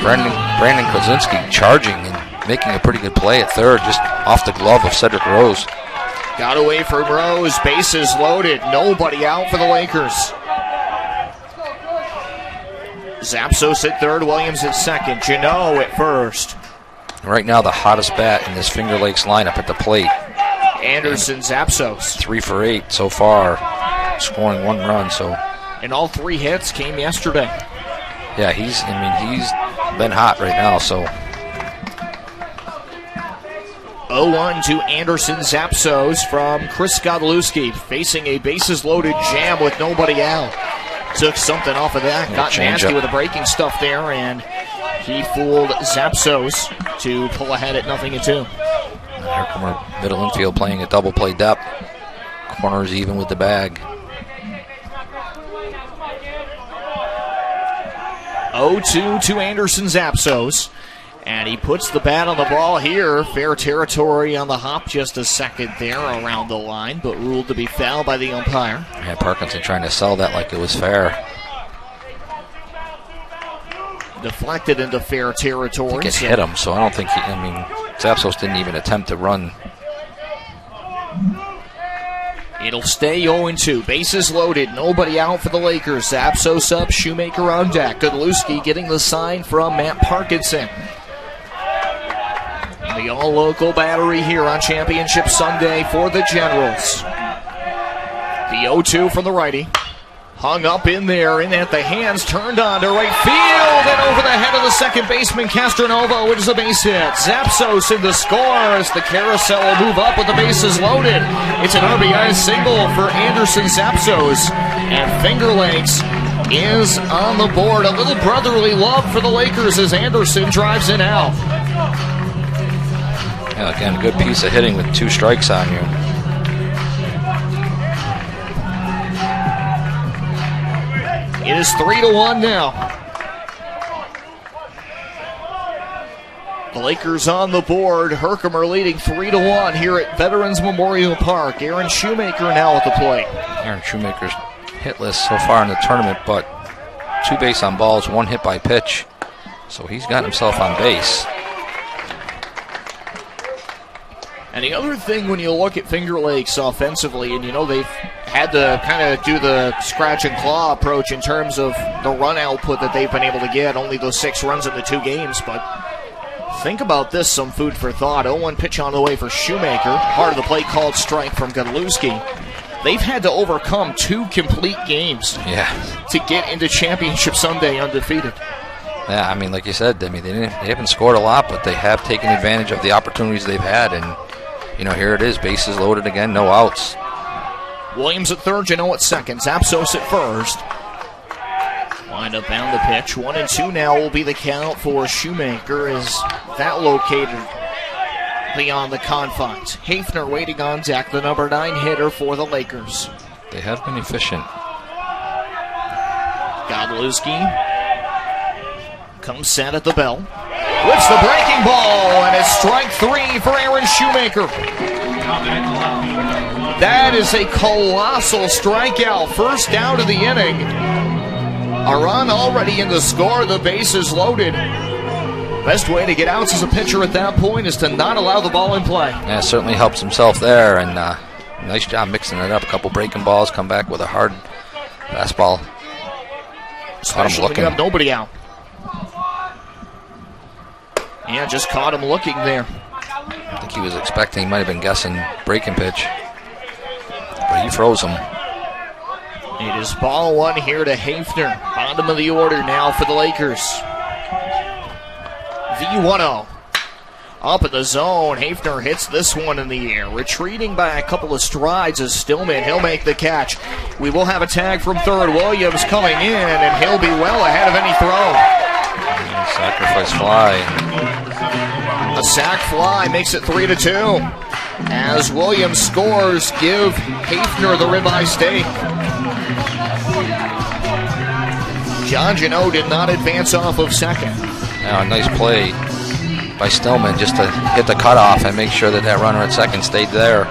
Brandon Kozinski charging and making a pretty good play at third, just off the glove of Cedric Rose. Got away from Rose, bases loaded, nobody out for the Lakers. Zapsos at third, Williams at second, Janot at first. Right now, the hottest bat in this Finger Lakes lineup at the plate. Anderson Zapsos. 3 for 8 so far, scoring 1 run. So, and all 3 hits came yesterday. Yeah, he's been hot right now. So, 0-1 to Anderson Zapsos from Chris Godlewski, facing a bases-loaded jam with nobody out. Took something off of that, got nasty with the breaking stuff there, and he fooled Zapsos to pull ahead at 0-2. Herkimer middle infield playing a double play depth. Corners even with the bag. 0-2 to Anderson Zapsos. And he puts the bat on the ball here. Fair territory on the hop, just a second there around the line, but ruled to be foul by the umpire. Yeah, Parkinson trying to sell that like it was fair. Deflected into fair territory. I think it hit him, so I don't think Zapsos didn't even attempt to run. It'll stay 0-2. Bases loaded. Nobody out for the Lakers. Zapsos up. Shoemaker on deck. Godlewski getting the sign from Matt Parkinson. The all-local battery here on Championship Sunday for the Generals. The 0-2 from the righty. Hung up in there, in at the hands, turned on to right field, and over the head of the second baseman, Castronova, which is a base hit. Zapsos in the score as the carousel will move up with the bases loaded. It's an RBI single for Anderson Zapsos, and Finger Lakes is on the board. A little brotherly love for the Lakers as Anderson drives it out. Yeah, again, a good piece of hitting with 2 strikes on you. It is 3-1 now. The Lakers on the board. Herkimer leading 3-1 here at Veterans Memorial Park. Aaron Shoemaker now at the plate. Aaron Shoemaker's hitless so far in the tournament, but 2 base on balls, 1 hit by pitch. So he's got himself on base. And the other thing when you look at Finger Lakes offensively, and they've had to kind of do the scratch and claw approach in terms of the run output that they've been able to get, only those 6 runs in the 2 games, but think about this, some food for thought. 0-1 pitch on the way for Shoemaker. Part of the play called strike from Godlewski. They've had to overcome 2 complete games to get into Championship Sunday undefeated. Yeah, I mean, like you said, I mean, they haven't scored a lot, but they have taken advantage of the opportunities they've had. And, you know, here it is, bases loaded again, no outs. Williams at third, Janot at second, Zapsos at first. Wind up down the pitch. 1-2 now will be the count for Shoemaker as that located beyond the confines. Hafner waiting on deck, the number 9 hitter for the Lakers. They have been efficient. Godlewski comes set at the bell. Whips the breaking ball, and it's strike 3 for Aaron Shoemaker. That is a colossal strikeout. First down of the inning. A run already in the score. The bases loaded. Best way to get outs as a pitcher at that point is to not allow the ball in play. Yeah, certainly helps himself there, and nice job mixing it up. A couple breaking balls, come back with a hard fastball. Especially when you have nobody out. Yeah, just caught him looking there. I think he was expecting, he might have been guessing breaking pitch, but he froze him. It is ball 1 here to Hafner. Bottom of the order now for the Lakers. The 1-0. Up in the zone, Hafner hits this one in the air. Retreating by a couple of strides is Stillman. He'll make the catch. We will have a tag from third. Williams coming in, and he'll be well ahead of any throw. Sacrifice fly. A sac fly makes it 3-2. As Williams scores, give Hafner the ribeye steak. John Janot did not advance off of second. Now a nice play by Stillman just to hit the cutoff and make sure that that runner at second stayed there.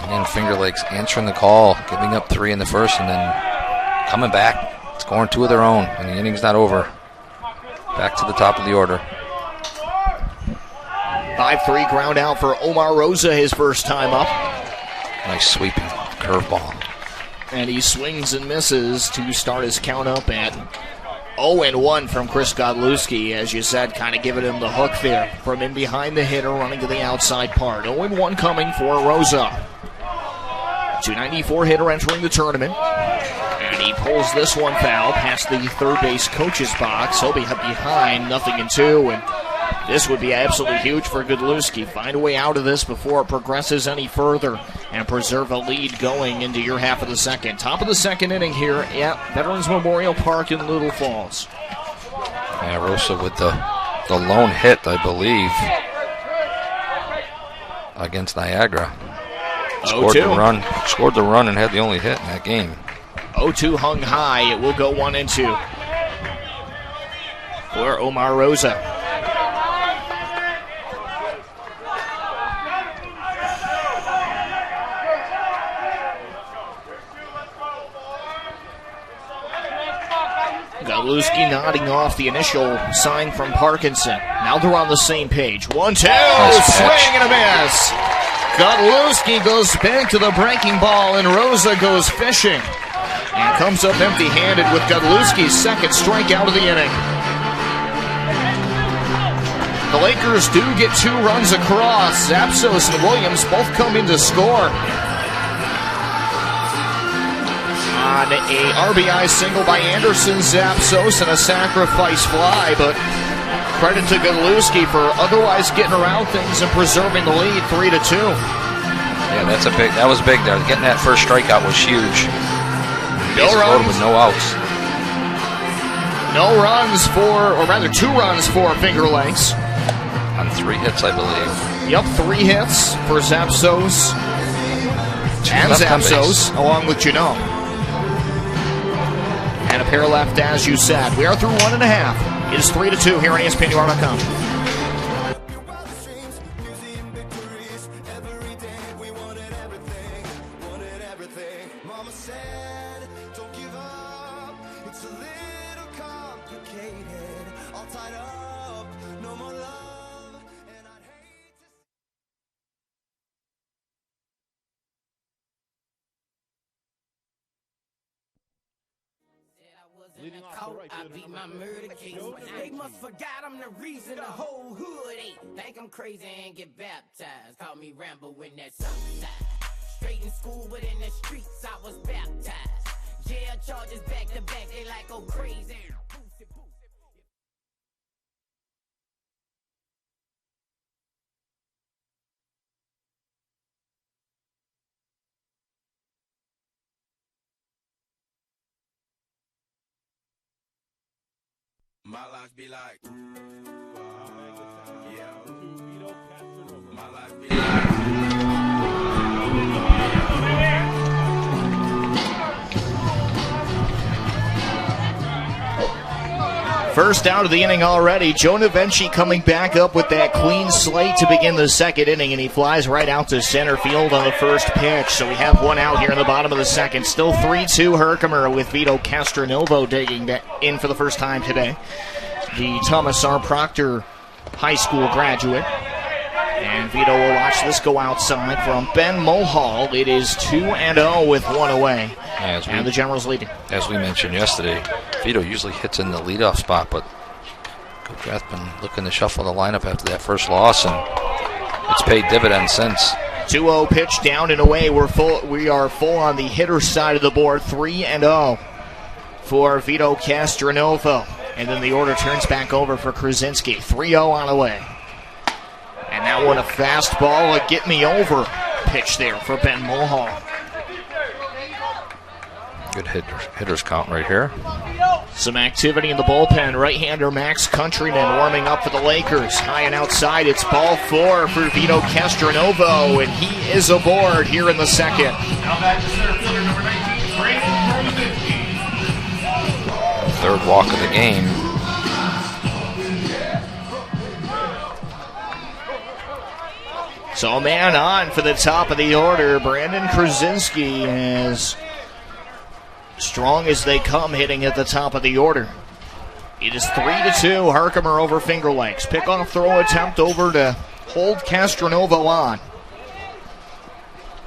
And Finger Lakes answering the call, giving up 3 in the first and then coming back, scoring 2 of their own, and the inning's not over. Back to the top of the order. 5-3 ground out for Omar Rosa, his first time up. Nice sweeping curveball. And he swings and misses to start his count up at 0-1 from Chris Godlewski, as you said, kind of giving him the hook there from in behind the hitter, running to the outside part. 0-1 coming for Rosa. 294 hitter entering the tournament. And he pulls this one foul past the third base coach's box. He'll be behind 0-2, and this would be absolutely huge for Godlewski. Find a way out of this before it progresses any further and preserve a lead going into your half of the second. Top of the second inning here at Veterans Memorial Park in Little Falls. Yeah, Rosa with the lone hit, I believe, against Niagara. Scored the run and had the only hit in that game. 0-2 hung high. It will go 1-2 for Omar Rosa. Godlewski nodding off the initial sign from Parkinson. Now they're on the same page. 1-2, nice swing and a miss. Godlewski goes back to the breaking ball, and Rosa goes fishing. And comes up empty-handed with Godlewski's second strikeout of the inning. The Lakers do get 2 runs across. Zapsos and Williams both come in to score. On a RBI single by Anderson, Zapsos, and a sacrifice fly, but credit to Godlewski for otherwise getting around things and preserving the lead, 3-2. Yeah, that was big there. Getting that first strikeout was huge. No runs with no outs. No runs for, or rather 2 runs for Finger Lakes. On 3 hits, I believe. Yep, 3 hits for Zapsos and Zapsos, along with Janot. And a pair left, as you said. We are through 1.5. It is 3-2 here on ESPNUR.com. I beat my murder case. They must forgot I'm the reason the whole hood ain't. Think I'm crazy and get baptized. Call me Rambo in that side. Straight in school, but in the streets I was baptized. Jail charges back to back, they like go crazy. My life be like, yeah. My life be First out of the inning already. Jonah Vinci coming back up with that clean slate to begin the second inning, and he flies right out to center field on the first pitch. So we have one out here in the bottom of the second. Still 3-2 Herkimer with Vito Castronovo digging in for the first time today. The Thomas R. Proctor High School graduate. And Vito will watch this go outside from Ben Mulhall. It is 2-0 with one away. And the Generals leading. As we mentioned yesterday, Vito usually hits in the leadoff spot, but Coach been looking to shuffle the lineup after that first loss, and it's paid dividends since. 2-0 pitch down and away. We are full on the hitter side of the board. 3-0 for Vito Castronovo. And then the order turns back over for Krasinski. 3-0 on the way. And that one a fastball, a get me over pitch there for Ben Mulhall. Good hitters count right here. Some activity in the bullpen. Right-hander Max Countryman warming up for the Lakers. High and outside, it's ball 4 for Vito Castronovo, and he is aboard here in the second. Now back to center fielder number 19, Brandon Krasinski. Third walk of the game. So a man on for the top of the order. Brandon Krasinski is strong as they come, hitting at the top of the order. It is 3-2, Herkimer over Finger Lakes. Pickoff throw attempt over to hold Castronovo on.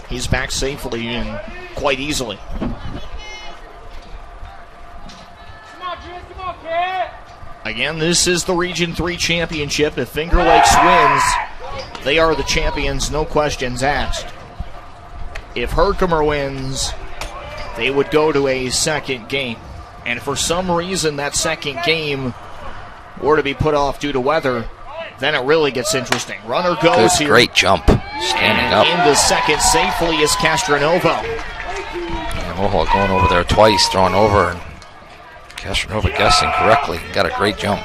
He's back safely and quite easily. Again, this is the Region 3 championship. If Finger Lakes wins, they are the champions, no questions asked. If Herkimer wins, they would go to a second game. And if for some reason that second game were to be put off due to weather, then it really gets interesting. Runner goes here. Great jump. Standing up. Into second safely is Castronovo. And Mulhall going over there twice, throwing over, and Castronovo guessing correctly. Got a great jump.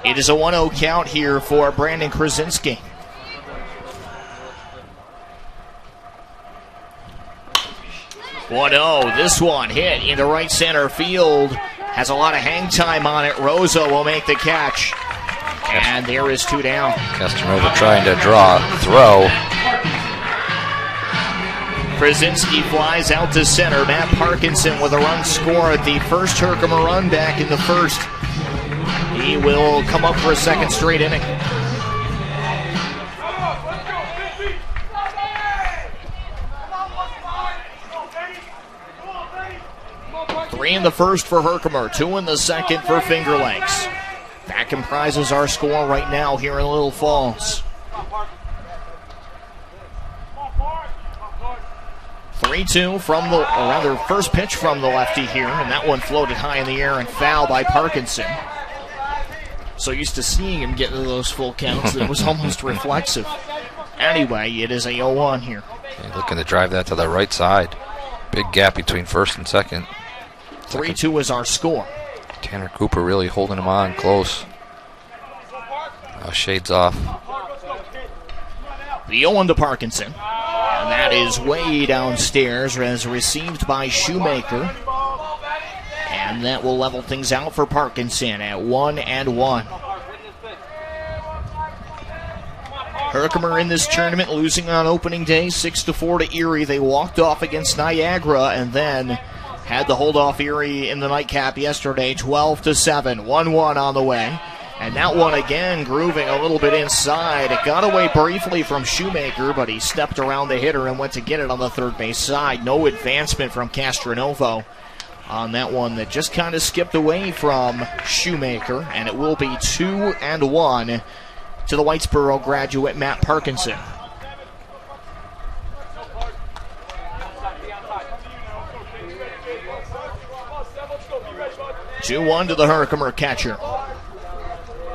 It is a 1-0 count here for Brandon Krasinski. This one hit into right center field. Has a lot of hang time on it. Rosa will make the catch. And there is 2 down. Castronovo trying to throw. Krasinski flies out to center. Matt Parkinson with a run scored. The first Herkimer run back in the first. He will come up for a second straight inning. Three in the first for Herkimer, 2 in the second for Finger Lakes. That comprises our score right now here in Little Falls. 3-2 from the, or rather, first pitch from the lefty here, and that one floated high in the air and foul by Parkinson. So used to seeing him get into those full counts that it was almost reflexive. Anyway, it is a 0-1 here. Looking to drive that to the right side. Big gap between first and second. 3-2 is our score. Tanner Cooper really holding him on close. Shades off. The 0-1 to Parkinson. And that is way downstairs as received by Shoemaker. And that will level things out for Parkinson at 1-1. Herkimer in this tournament losing on opening day 6-4 to Erie. They walked off against Niagara and then had the hold off Erie in the nightcap yesterday 12-7. 1-1 on the way. And that one again grooving a little bit inside. It got away briefly from Shoemaker, but he stepped around the hitter and went to get it on the third base side. No advancement from Castronovo on that one that just kind of skipped away from Shoemaker. And it will be 2-1 to the Whitesboro graduate Matt Parkinson. 2-1 to the Herkimer catcher.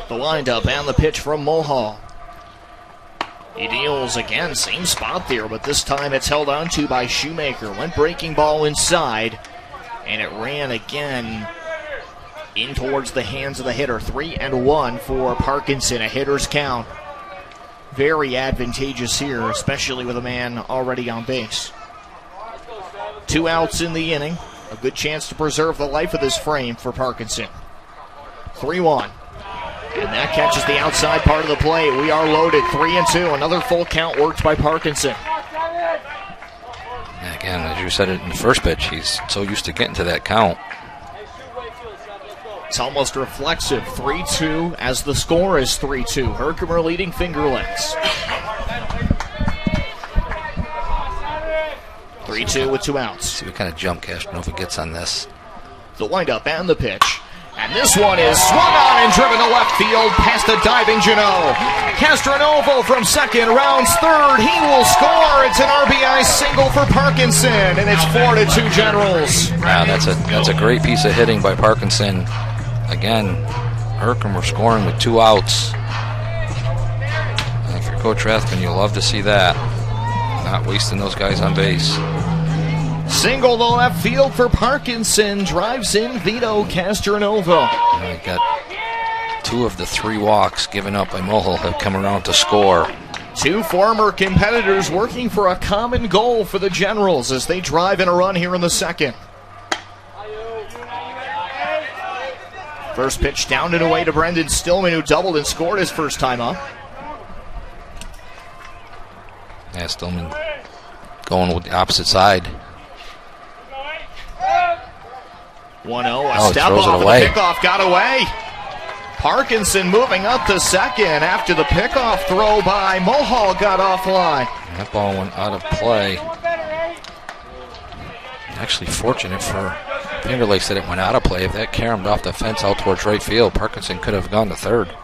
The windup and the pitch from Mulhall. He deals again, same spot there, but this time it's held on to by Shoemaker. Went breaking ball inside, and it ran again in towards the hands of the hitter. 3-1 for Parkinson, a hitter's count. Very advantageous here, especially with a man already on base. 2 outs in the inning. A good chance to preserve the life of this frame for Parkinson. 3-1. And that catches the outside part of the plate. We are loaded. 3-2. Another full count worked by Parkinson. Again, as you said it in the first pitch, he's so used to getting to that count. It's almost reflexive. 3-2 as the score is 3-2. Herkimer leading Finger Lakes. 3-2 with 2 outs. See what kind of jump Castronova gets on this. The windup and the pitch. And this one is swung on and driven to left field past the diving Janot. Castronovo from second, rounds third. He will score. It's an RBI single for Parkinson, and it's 4-2 Generals. Wow, that's a great piece of hitting by Parkinson. Again, Herkimer scoring with 2 outs. And if you're Coach Rathman, you'll love to see that. Not wasting those guys on base. Single to left field for Parkinson. Drives in Vito Castronovo. And got 2 of the 3 walks given up by Mulhall have come around to score. 2 former competitors working for a common goal for the Generals as they drive in a run here in the second. First pitch down and away to Brendan Stillman, who doubled and scored his first time up. Yeah, Stillman going with the opposite side. 1-0, a step off, and the pickoff got away. Parkinson moving up to second after the pickoff throw by Mulhall got offline. That ball went out of play. Actually fortunate for Finger Lakes that it went out of play. If that caromed off the fence out towards right field, Parkinson could have gone to third.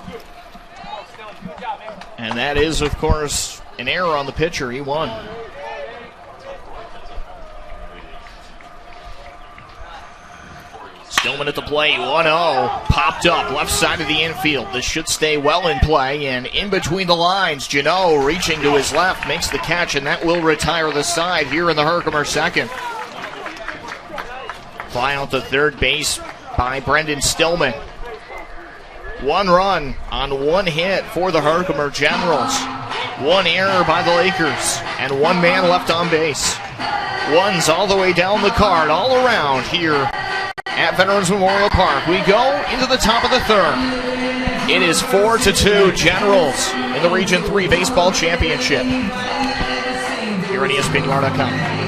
And that is, of course, an error on the pitcher. He won. Stillman at the plate, 1-0. Popped up, left side of the infield. This should stay well in play, and in between the lines, Janot reaching to his left, makes the catch, and that will retire the side here in the Herkimer second. Fly out to third base by Brendan Stillman. 1 run on 1 hit for the Herkimer Generals. 1 error by the Lakers, and 1 man left on base. Ones all the way down the card, all around here at Veterans Memorial Park. We go into the top of the third. It is 4-2 Generals in the Region 3 Baseball Championship. Here at ESPNUR.com.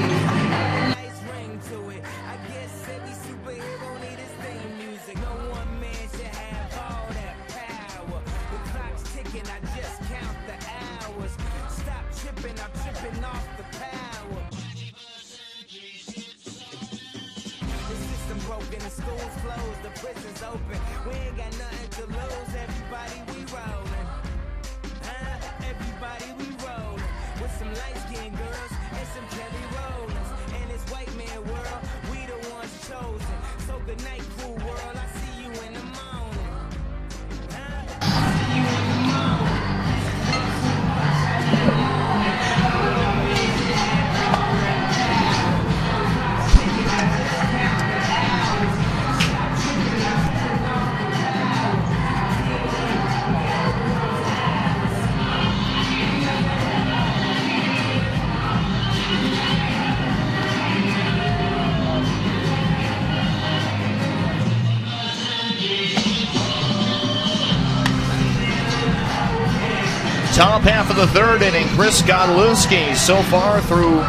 Top half of the third inning, Chris Godlewski so far through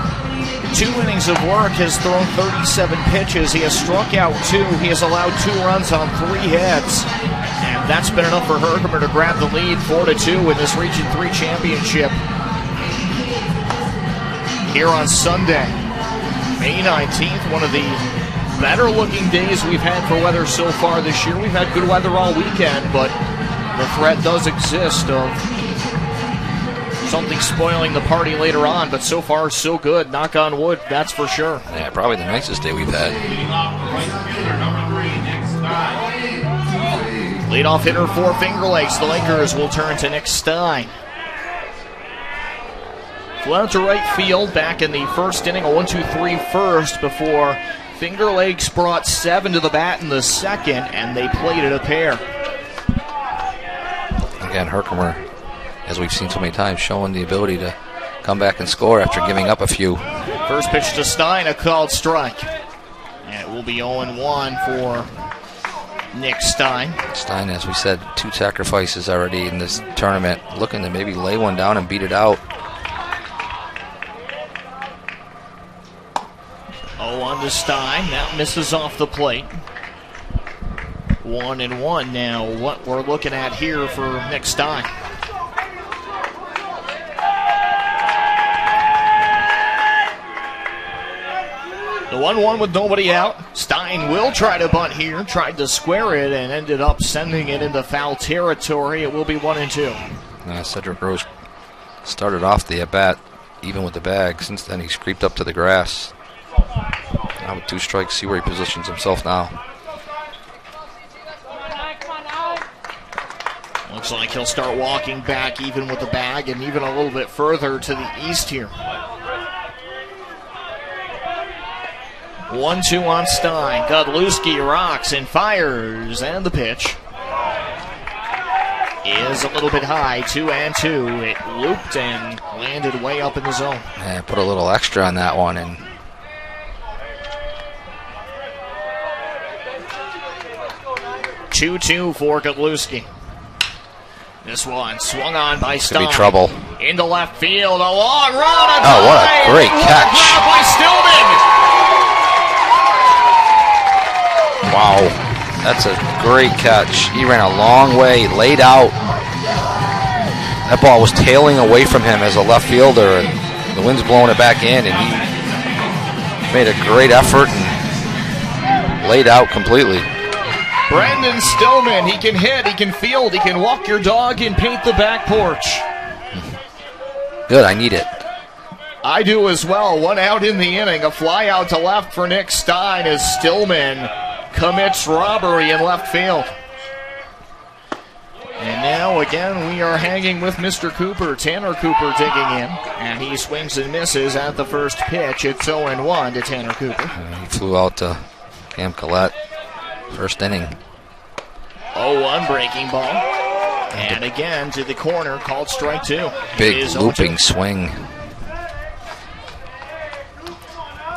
2 innings of work has thrown 37 pitches. He has struck out 2. He has allowed 2 runs on 3 hits. And that's been enough for Herkimer to grab the lead 4-2 in this Region 3 championship here on Sunday, May 19th. One of the better looking days we've had for weather so far this year. We've had good weather all weekend, but the threat does exist of something spoiling the party later on, but so far so good. Knock on wood, that's for sure. Yeah, probably the nicest day we've had. Leading off the right fielder, number 3, Nick Stein. Leadoff hitter for Finger Lakes. The Lakers will turn to Nick Stein. Flew out to right field back in the first inning, a 1-2-3 first before Finger Lakes brought 7 to the bat in the second, and they played it a pair. Again, Herkimer, as we've seen so many times, showing the ability to come back and score after giving up a few. First pitch to Stein, a called strike. And it will be 0-1 for Nick Stein. Stein, as we said, 2 sacrifices already in this tournament, looking to maybe lay one down and beat it out. 0-1 to Stein. That misses off the plate. 1-1 now. What we're looking at here for Nick Stein. The 1-1 with nobody out. Stein will try to bunt here. Tried to square it and ended up sending it into foul territory. It will be 1-2. Cedric Rose started off the at-bat even with the bag. Since then, he's creeped up to the grass. Now with 2 strikes, see where he positions himself now. Looks like he'll start walking back even with the bag and even a little bit further to the east here. 1-2 on Stein. Godlewski rocks and fires, and the pitch is a little bit high. 2-2. It looped and landed way up in the zone. Yeah, put a little extra on that one. And 2-2 for Godlewski. This one swung on by Stein. Could be trouble. Into left field, a long run. Oh, what a great catch. By Stillman. Wow, that's a great catch. He ran a long way, laid out. That ball was tailing away from him as a left fielder, and the wind's blowing it back in, and he made a great effort and laid out completely. Brandon Stillman, he can hit, he can field, he can walk your dog and paint the back porch. Good, I need it. I do as well. 1 out in the inning. A fly out to left for Nick Stein as Stillman commits robbery in left field. And now again we are hanging with Mr. Cooper. Tanner Cooper digging in, and he swings and misses at the first pitch. It's 0-1 to Tanner Cooper. He flew out to Cam Collette first inning. 0-1 breaking ball. And again to the corner, called strike 2. Big looping swing.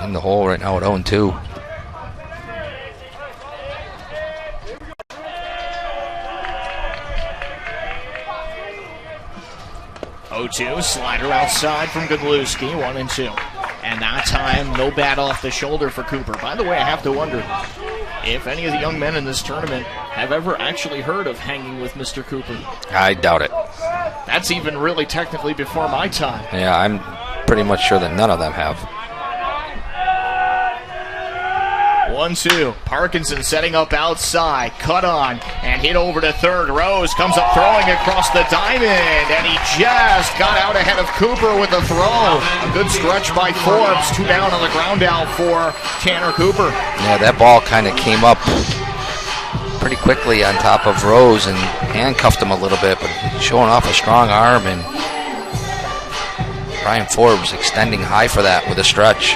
In the hole right now at 0-2. Slider outside from Godlewski, 1-2. And that time, no bat off the shoulder for Cooper. By the way, I have to wonder if any of the young men in this tournament have ever actually heard of hanging with Mr. Cooper. I doubt it. That's even really technically before my time. Yeah, I'm pretty much sure that none of them have. 1-2. Parkinson setting up outside. Cut on and hit over to third. Rose comes up throwing across the diamond, and he just got out ahead of Cooper with a throw. A good stretch by Forbes. 2 down on the ground out for Tanner Cooper. Yeah, that ball kind of came up pretty quickly on top of Rose and handcuffed him a little bit, but showing off a strong arm, and Brian Forbes extending high for that with a stretch.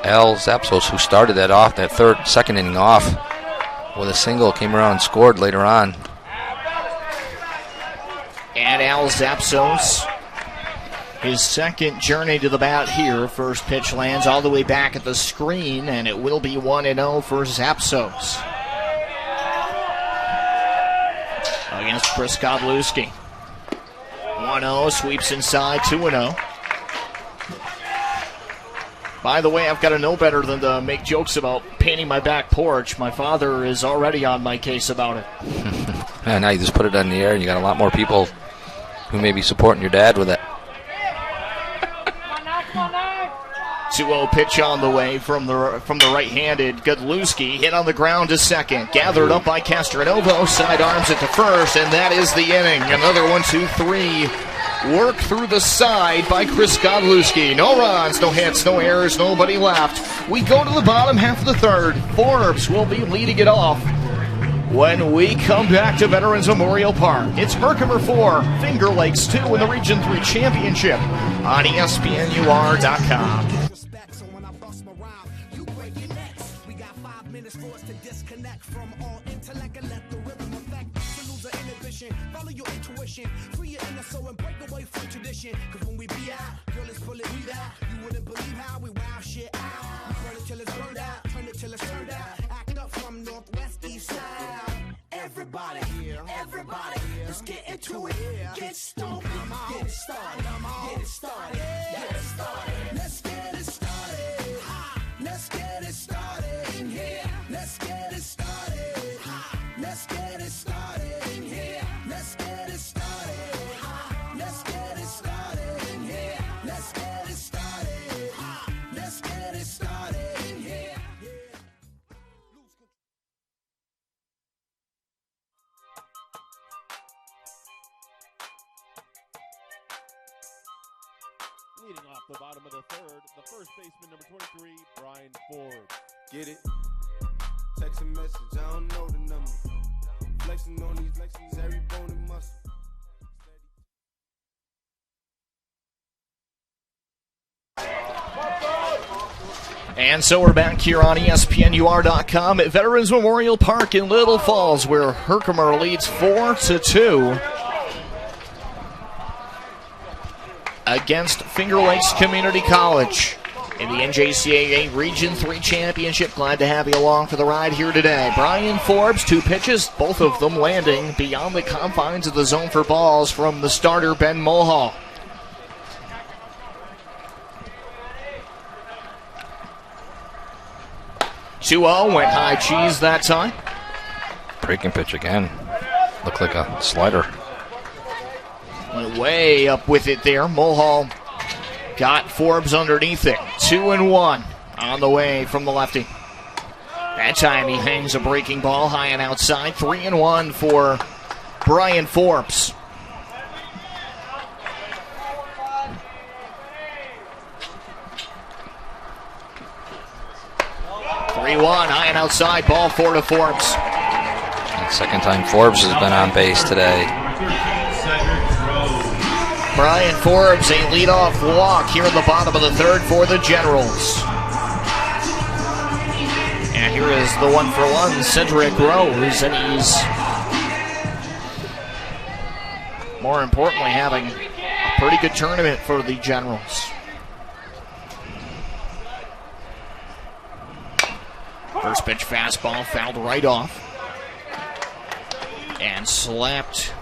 Al Zapsos, who started that off, that second inning off with a single, came around and scored later on. And Al Zapsos, his second journey to the bat here. First pitch lands all the way back at the screen, and it will be 1-0 for Zapsos against Chris Godlewski. 1-0, sweeps inside, 2-0. By the way, I've got to know better than to make jokes about painting my back porch. My father is already on my case about it. And now you just put it in the air, and you got a lot more people who may be supporting your dad with it. 2-0 pitch on the way from the right-handed Godlewski. Hit on the ground to second. Gathered up by Castranovo. Sidearms it to first, and that is the inning. Another 1-2-3 Work through the side by Chris Godlewski. No runs, no hits, no errors, nobody left. We go to the bottom half of the third. Forbes will be leading it off when we come back to Veterans Memorial Park. It's Herkimer 4, Finger Lakes 2 in the Region 3 Championship on ESPNUR.com. So when I bust my rhyme, you break your necks. We got 5 minutes for us to disconnect from all intellect and let the rhythm affect. To lose the inhibition, follow your intuition, free your inner soul and break away from tradition. Cause when we be out, girl, it's pulling me out. You wouldn't believe how we wow shit out. We burn it till it's burned out, turn it till it's turned out. Act up from northwest, east side. Everybody, let's get into it. Get stoked, get it started, get it started, get it started. Let's get it started. Let's get it started in here. Let's get it started. Let's get it started in here. Let's get it started. Let's get it started in here. Let's get it started. Let's get it started in here. Leading off the bottom of the third, the first baseman, number 23, Brian Forbes. Get it? Text a message, I don't know the number. Flexing on these flexes, every bone and muscle. And so we're back here on ESPNUR.com at Veterans Memorial Park in Little Falls, where Herkimer leads 4-2 against Finger Lakes Community College in the NJCAA Region 3 Championship. Glad to have you along for the ride here today. Brian Forbes, 2 pitches, both of them landing beyond the confines of the zone for balls from the starter, Ben Mulhall. Went high cheese that time. Breaking pitch again. Looked like a slider. Went way up with it there. Mulhall got Forbes underneath it. 2-1 on the way from the lefty. That time he hangs a breaking ball high and outside. 3-1 for Brian Forbes. High and outside, ball 4 to Forbes. And second time Forbes has been on base today. Brian Forbes, a leadoff walk here in the bottom of the third for the Generals. And here is the 1-for-1, Cedric Rose, and he's more importantly having a pretty good tournament for the Generals. First pitch fastball fouled right off and slapped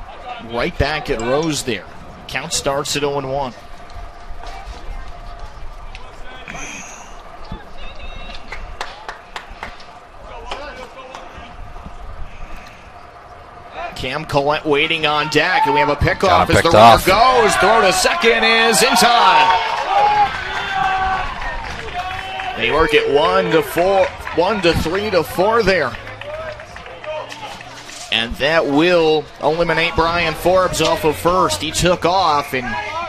right back at Rose there. Count starts at 0-1. Cam Collette waiting on deck, and we have a pickoff as the runner goes. Throw to second is in time. They work it 1 to 3 to 4 there. And that will eliminate Brian Forbes off of first. He took off, and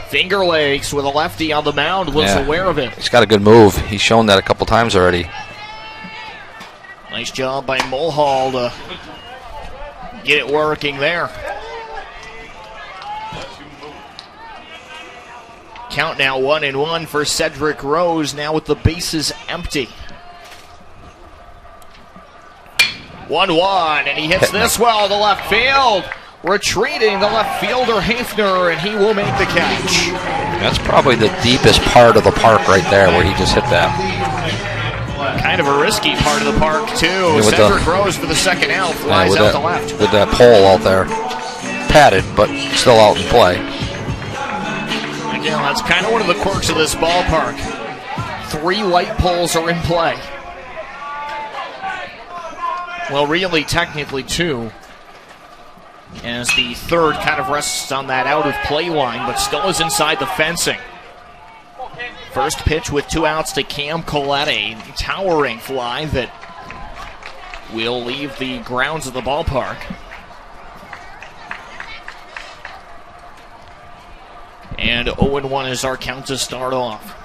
Finger Lakes with a lefty on the mound was aware of it. He's got a good move. He's shown that a couple times already. Nice job by Mulhall to get it working there. Count now 1-1 for Cedric Rose, now with the bases empty. 1-1, and he hits this well to left field. Retreating the left fielder, Hafner, and he will make the catch. That's probably the deepest part of the park right there where he just hit that. Kind of a risky part of the park, too. Cedric Rose for the second out, flies out to left. With that pole out there. Padded, but still out in play. Again, that's kind of one of the quirks of this ballpark. 3 light poles are in play. Well, really, technically 2. As the third kind of rests on that out-of-play line, but still is inside the fencing. First pitch with 2 outs to Cam Collette, a towering fly that will leave the grounds of the ballpark. And 0-1 is our count to start off.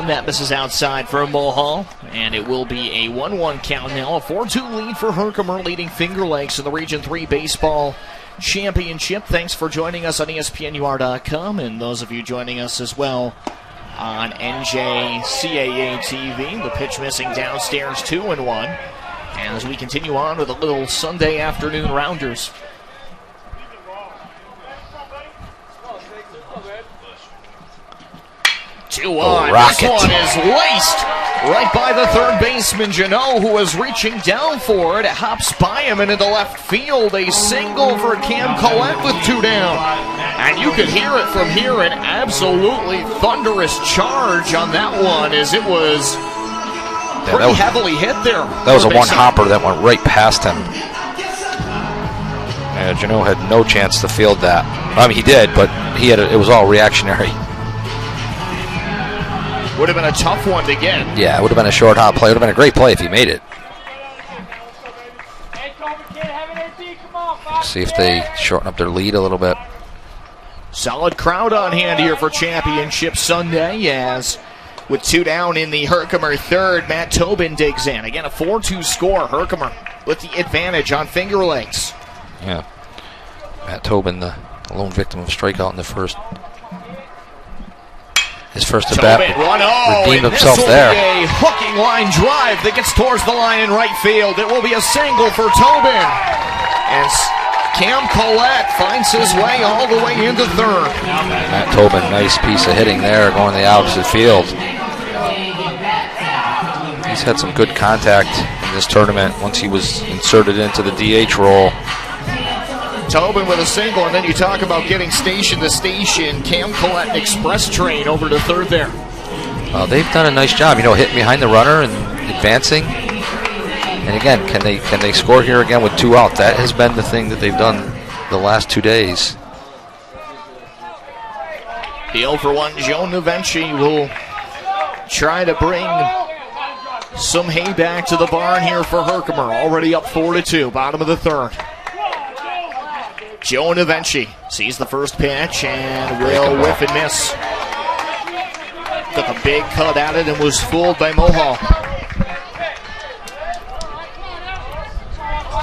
That misses outside for Mulhall, and it will be a 1-1 count now. A 4-2 lead for Herkimer, leading Finger Lakes in the Region 3 Baseball Championship. Thanks for joining us on ESPNUR.com, and those of you joining us as well on NJCAA TV. The pitch missing downstairs, 2-1. And as we continue on with a little Sunday afternoon rounders. 2-1. This one is laced right by the third baseman, Janot, who is reaching down for it. It hops by him into the left field. A single for Cam Collette with 2 down. And you could hear it from here, an absolutely thunderous charge on that one, as it was pretty heavily hit there. That was a one-hopper that went right past him. Janot had no chance to field that. I mean, he did, but it was all reactionary. Would have been a tough one to get. Yeah, it would have been a short hop play. It would have been a great play if he made it. See if they shorten up their lead a little bit. Solid crowd on hand here for Championship Sunday, as with 2 down in the Herkimer third, Matt Tobin digs in. Again, a 4-2 score. Herkimer with the advantage on Finger Lakes. Yeah. Matt Tobin, the lone victim of strikeout in the first. His first at bat, redeemed himself there. A hooking line drive that gets towards the line in right field. It will be a single for Tobin. And Cam Collette finds his way all the way into third. Matt Tobin, nice piece of hitting there, going to the opposite field. He's had some good contact in this tournament once he was inserted into the DH role. Tobin with a single, and then you talk about getting station to station. Cam Collette express train over to third there. They've done a nice job, hitting behind the runner and advancing. And again, can they score here again with 2 out? That has been the thing that they've done the last 2 days. The 0-1 Joe Novenci will try to bring some hay back to the barn here for Herkimer. Already up 4-2, bottom of the third. Joe Novenci sees the first pitch and will whiff and miss. Took a big cut at it and was fooled by Mulhall.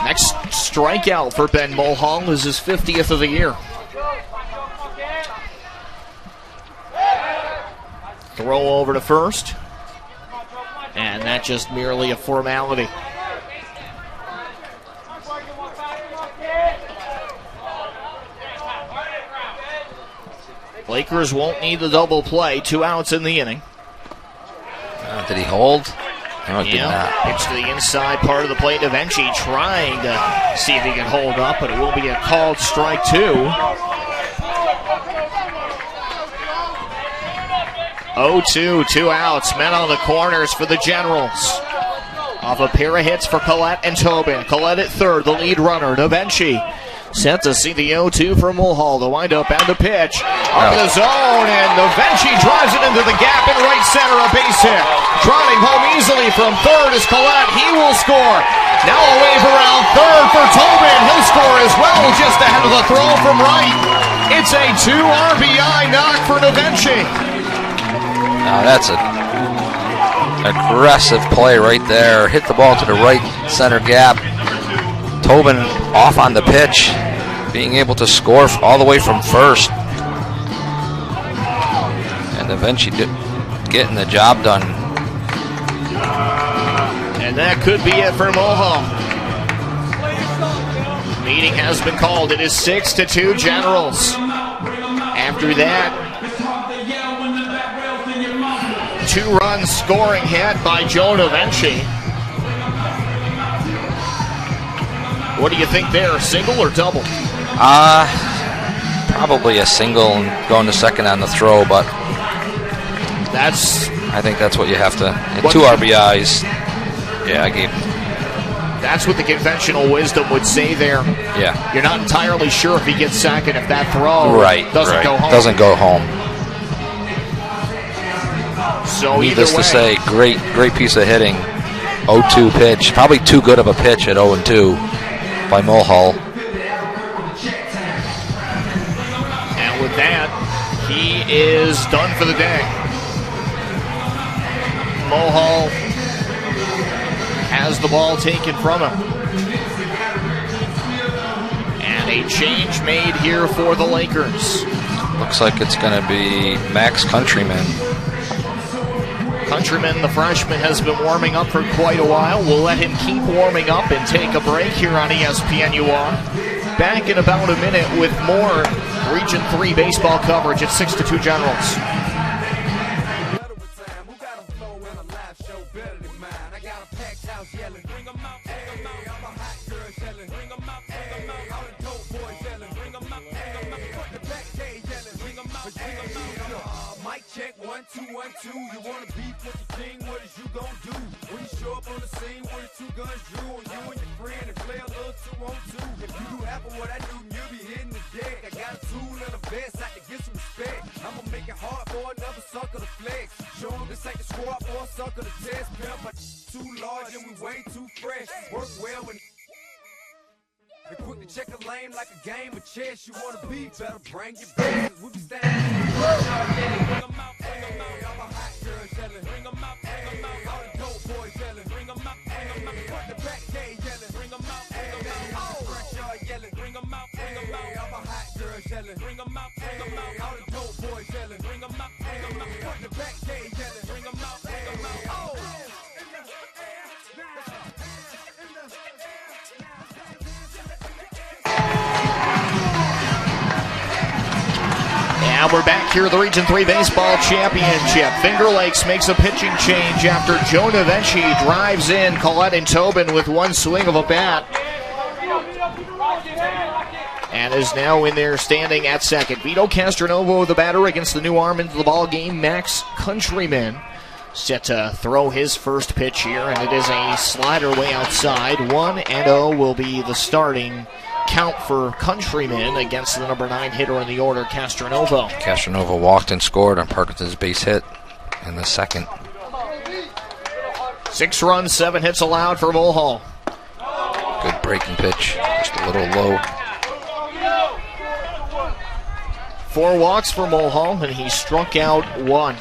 Next strikeout for Ben Mulhall is his 50th of the year. Throw over to first. And that's just merely a formality. Lakers won't need the double play. 2 outs in the inning. Did he hold? No, he did not. Pitch to the inside part of the plate. Eventually trying to see if he can hold up, but it will be a called strike 2. 0-2, 2 outs. Men on the corners for the Generals. Off a pair of hits for Collette and Tobin. Collette at third, the lead runner. Novenci set to see the 0-2 from Mulhall. The windup and the pitch. Up in the zone, and Novenci drives it into the gap in right center. A base hit. Trotting home easily from third is Collette. He will score. Now a wave around third for Tobin. He'll score as well, just ahead of the throw from right. It's a 2 RBI knock for Novenci. Now that's an aggressive play right there. Hit the ball to the right center gap. Tobin off on the pitch, being able to score all the way from first. And eventually getting the job done. And that could be it for Mulhall. Meeting has been called. It is 6-2 Generals. After that, 2-run scoring hit by Joe Novenci. What do you think there, single or double? Probably a single and going to second on the throw, but I think that's what you have to. And 2 RBIs. Yeah, I gave. That's what the conventional wisdom would say there. Yeah. You're not entirely sure if he gets second if that throw doesn't go home. Doesn't go home. So needless to say, great piece of hitting. 0-2 pitch. Probably too good of a pitch at 0-2. by Mulhall. And with that, he is done for the day. Mulhall has the ball taken from him. And a change made here for the Lakers. Looks like it's going to be Max Countryman. Countryman, the freshman, has been warming up for quite a while. We'll let him keep warming up and take a break here on ESPN UR. Back in about a minute with more Region 3 baseball coverage at 6 to 2 Generals. Check 1 2 1 2. You wanna beef with the king? What is you gonna do when you show up on the scene with the 2 guns drew on you and your friend and play a little 2 on 2? If you do half of what I do, you'll be hitting the deck. I got a tool and a vest, I can get some respect. I'ma make it hard for another sucker to flex. Show 'em this ain't the squad for a sucker to test. Pimp, my too large and we way too fresh. Work well when they quick to check a lane like a game of chess. You wanna be better, bring your best. We be standing. Bring 'em out, I'm a hot girl yelling. Bring 'em out, all the dope boys yelling. Bring 'em out, put the back gate yelling. Bring 'em out, front yard yelling. Bring 'em out, I'm a hot girl yelling. Bring 'em out, all the dope boys yelling. Bring 'em out, put the back gate yelling. Bring 'em out, oh. And we're back here at the Region 3 Baseball Championship. Finger Lakes makes a pitching change after Jonah Venci drives in Collette and Tobin with one swing of a bat. And is now in there standing at second. Vito Castronovo, the batter, against the new arm into the ball game, Max Countryman. Set to throw his first pitch here, and it is a slider way outside. 1-0 will be the starting count for Countryman against the number 9 hitter in the order, Castronovo. Castronovo walked and scored on Parkinson's base hit in the second. 6 runs, 7 hits allowed for Mulhall. Good breaking pitch, just a little low. 4 walks for Mulhall, and he struck out 1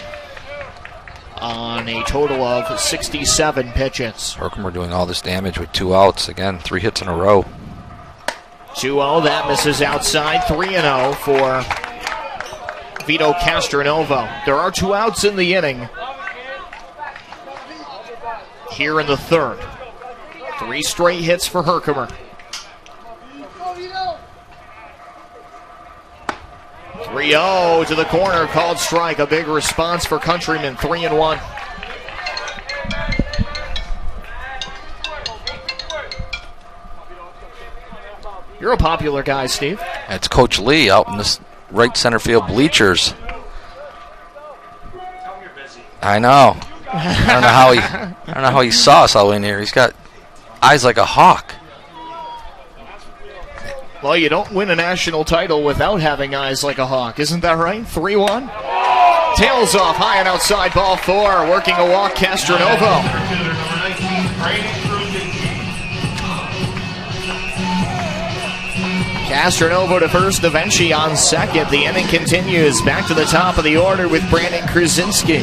on a total of 67 pitches. Herkimer doing all this damage with 2 outs. Again, 3 hits in a row. 2-0, that misses outside. 3-0 for Vito Castronovo. There are 2 outs in the inning here in the third. 3 straight hits for Herkimer. 3-0 to the corner, called strike. A big response for Countryman, 3-1. You're a popular guy, Steve. It's Coach Lee out in the right center field bleachers. I know. I don't know how he saw us all in here. He's got eyes like a hawk. Well, you don't win a national title without having eyes like a hawk, isn't that right? 3-1. Tails off, high and outside, ball 4. Working a walk, Castronovo. Castronovo to first, Vinci on second. The inning continues. Back to the top of the order with Brandon Krasinski.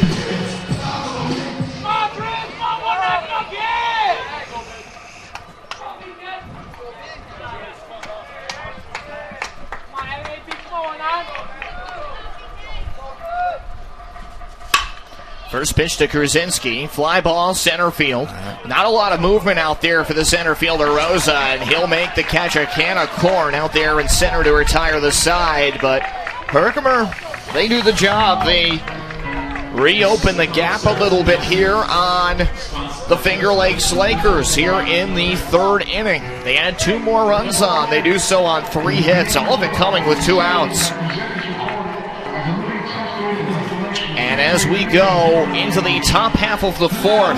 First pitch to Krasinski, fly ball, center field. Not a lot of movement out there for the center fielder, Rosa, and he'll make the catch. A can of corn out there in center to retire the side, but Herkimer, they do the job. They reopen the gap a little bit here on the Finger Lakes Lakers here in the third inning. They add 2 more runs on. They do so on 3 hits, all of it coming with 2 outs. And as we go into the top half of the fourth,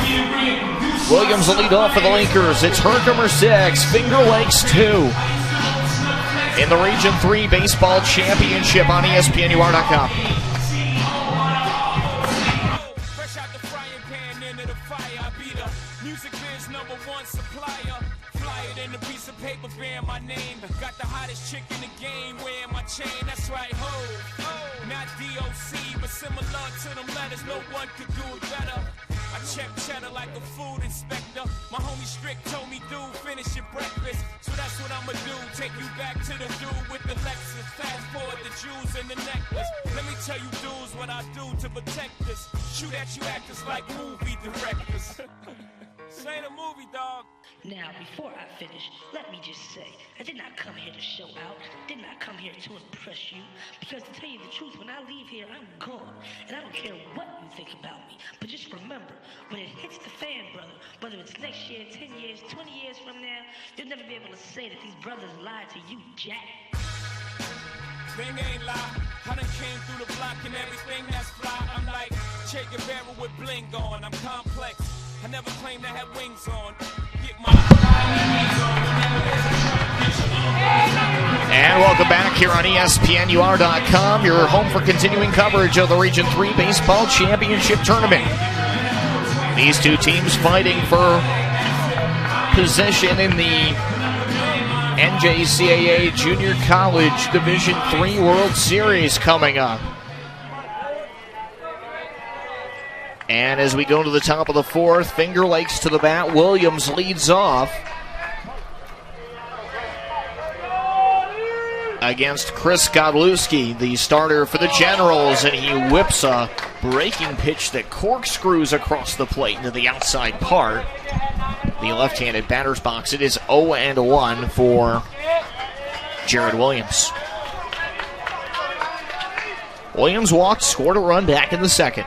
Williams will lead off for the Lakers. It's Herkimer 6, Finger Lakes 2 in the Region 3 Baseball Championship on ESPNUR.com. Fresh out the frying pan into the the fire. I be the music biz #1 supplier. Flyer than a piece of paper bearing my name. Got the hottest chick in the game wearing my chain. That's right, ho. Not DOC, but similar to them letters. No one could do it better. I check cheddar like a food inspector. My homie Strick told me, dude, finish your breakfast. So that's what I'ma do. Take you back to the dude with the Lexus. Fast forward the jewels and the necklace. Let me tell you dudes what I do to protect this. Shoot at you actors like movie directors. This ain't a movie, dog. Now, before I finish, let me just say, I did not come here to show out, did not come here to impress you, because to tell you the truth, when I leave here, I'm gone, and I don't care what you think about me, but just remember, when it hits the fan, brother, whether it's next year, 10 years, 20 years from now, you'll never be able to say that these brothers lied to you, Jack. Thing ain't lie, I done came through the block and everything that's fly. I'm like Che Guevara with bling on, I'm complex. I never claimed I had wings on. Get my And welcome back here on ESPNUR.com, your home for continuing coverage of the Region 3 Baseball Championship Tournament. These two teams fighting for position in the NJCAA Junior College Division III World Series coming up. And as we go to the top of the fourth, Finger Lakes to the bat. Williams leads off against Chris Godlewski, the starter for the Generals, and he whips a breaking pitch that corkscrews across the plate into the outside part. The left-handed batter's box. It is 0-1 for Jared Williams. Williams walked, scored a run back in the second.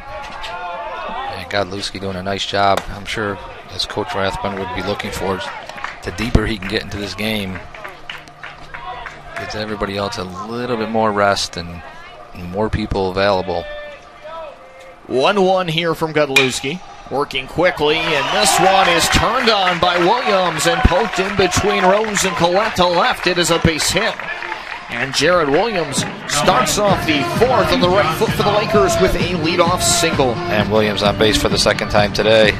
Godlewski doing a nice job. I'm sure, as Coach Rathbun would be looking for, the deeper he can get into this game, gives everybody else a little bit more rest and more people available. 1-1 here from Godlewski. Working quickly, and this one is turned on by Williams and poked in between Rose and Collette to left. It is a base hit. And Jared Williams starts off the fourth on the right foot for the Lakers with a leadoff single. And Williams on base for the second time today.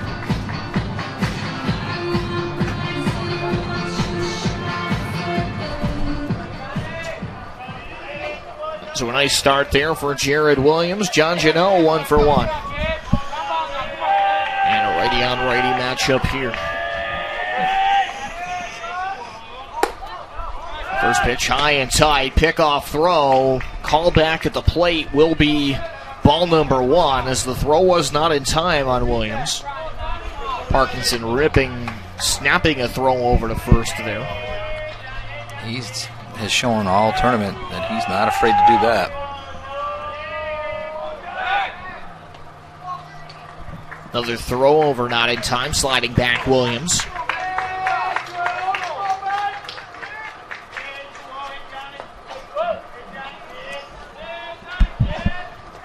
So a nice start there for Jared Williams. John Janot 1 for 1. And a righty-on-righty matchup here. First pitch high and tight, pickoff throw. Call back at the plate will be ball number 1 as the throw was not in time on Williams. Parkinson snapping a throw over to first there. He has shown all tournament that he's not afraid to do that. Another throw over not in time, sliding back Williams.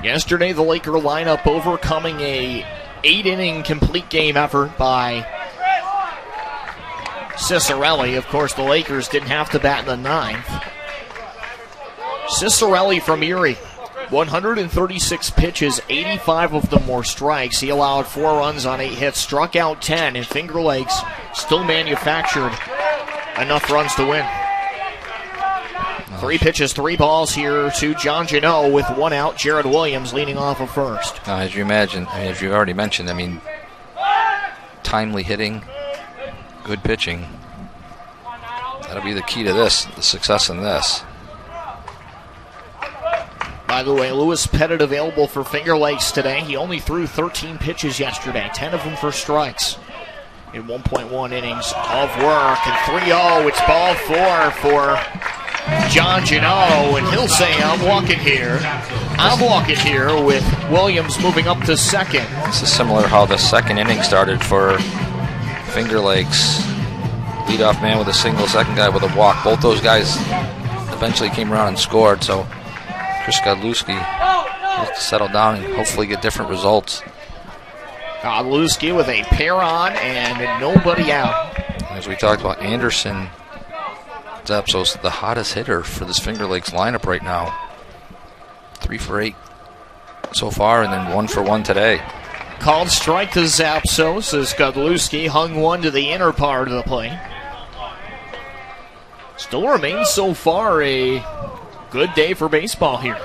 Yesterday, the Laker lineup overcoming a 8-inning complete game effort by Cicerelli. Of course, the Lakers didn't have to bat in the ninth. Cicerelli from Erie, 136 pitches, 85 of them were strikes. He allowed 4 runs on 8 hits, struck out 10, and Finger Lakes still manufactured enough runs to win. 3 pitches, 3 balls here to John Janot with 1 out. Jared Williams leading off of first. As you already mentioned, timely hitting, good pitching. That'll be the key to this, the success in this. By the way, Lewis Pettit available for Finger Lakes today. He only threw 13 pitches yesterday, 10 of them for strikes in 1.1 innings of work. And 3-0, it's ball 4 for John Janot, and he'll say, I'm walking here with Williams moving up to second. This is similar how the second inning started for Finger Lakes. Leadoff man with a single, second guy with a walk. Both those guys eventually came around and scored, so Chris Godlewski has to settle down and hopefully get different results. Godlewski with a pair on and nobody out. As we talked about, Anderson Zepso's the hottest hitter for this Finger Lakes lineup right now. 3 for 8 so far, and then 1 for 1 today. called strike to Zapsos as Godlewski hung one to the inner part of the plate. Still remains so far a good day for baseball here.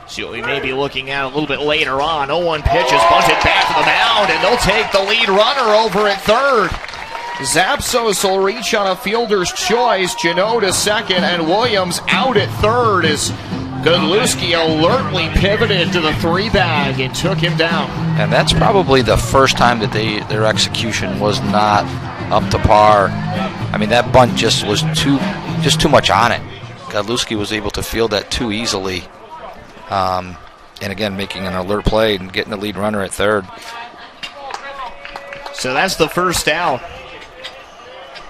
So we may be looking at a little bit later on. 0-1 pitch is bunted back to the mound, and they'll take the lead runner over at third. Zapsos will reach on a fielder's choice. Janot to second, and Williams out at third as Godlewski alertly pivoted to the three bag and took him down. And that's probably the first time that their execution was not up to par. I mean, that bunt just was too much on it. Godlewski was able to field that too easily. And again, making an alert play and getting the lead runner at third. So that's the first out.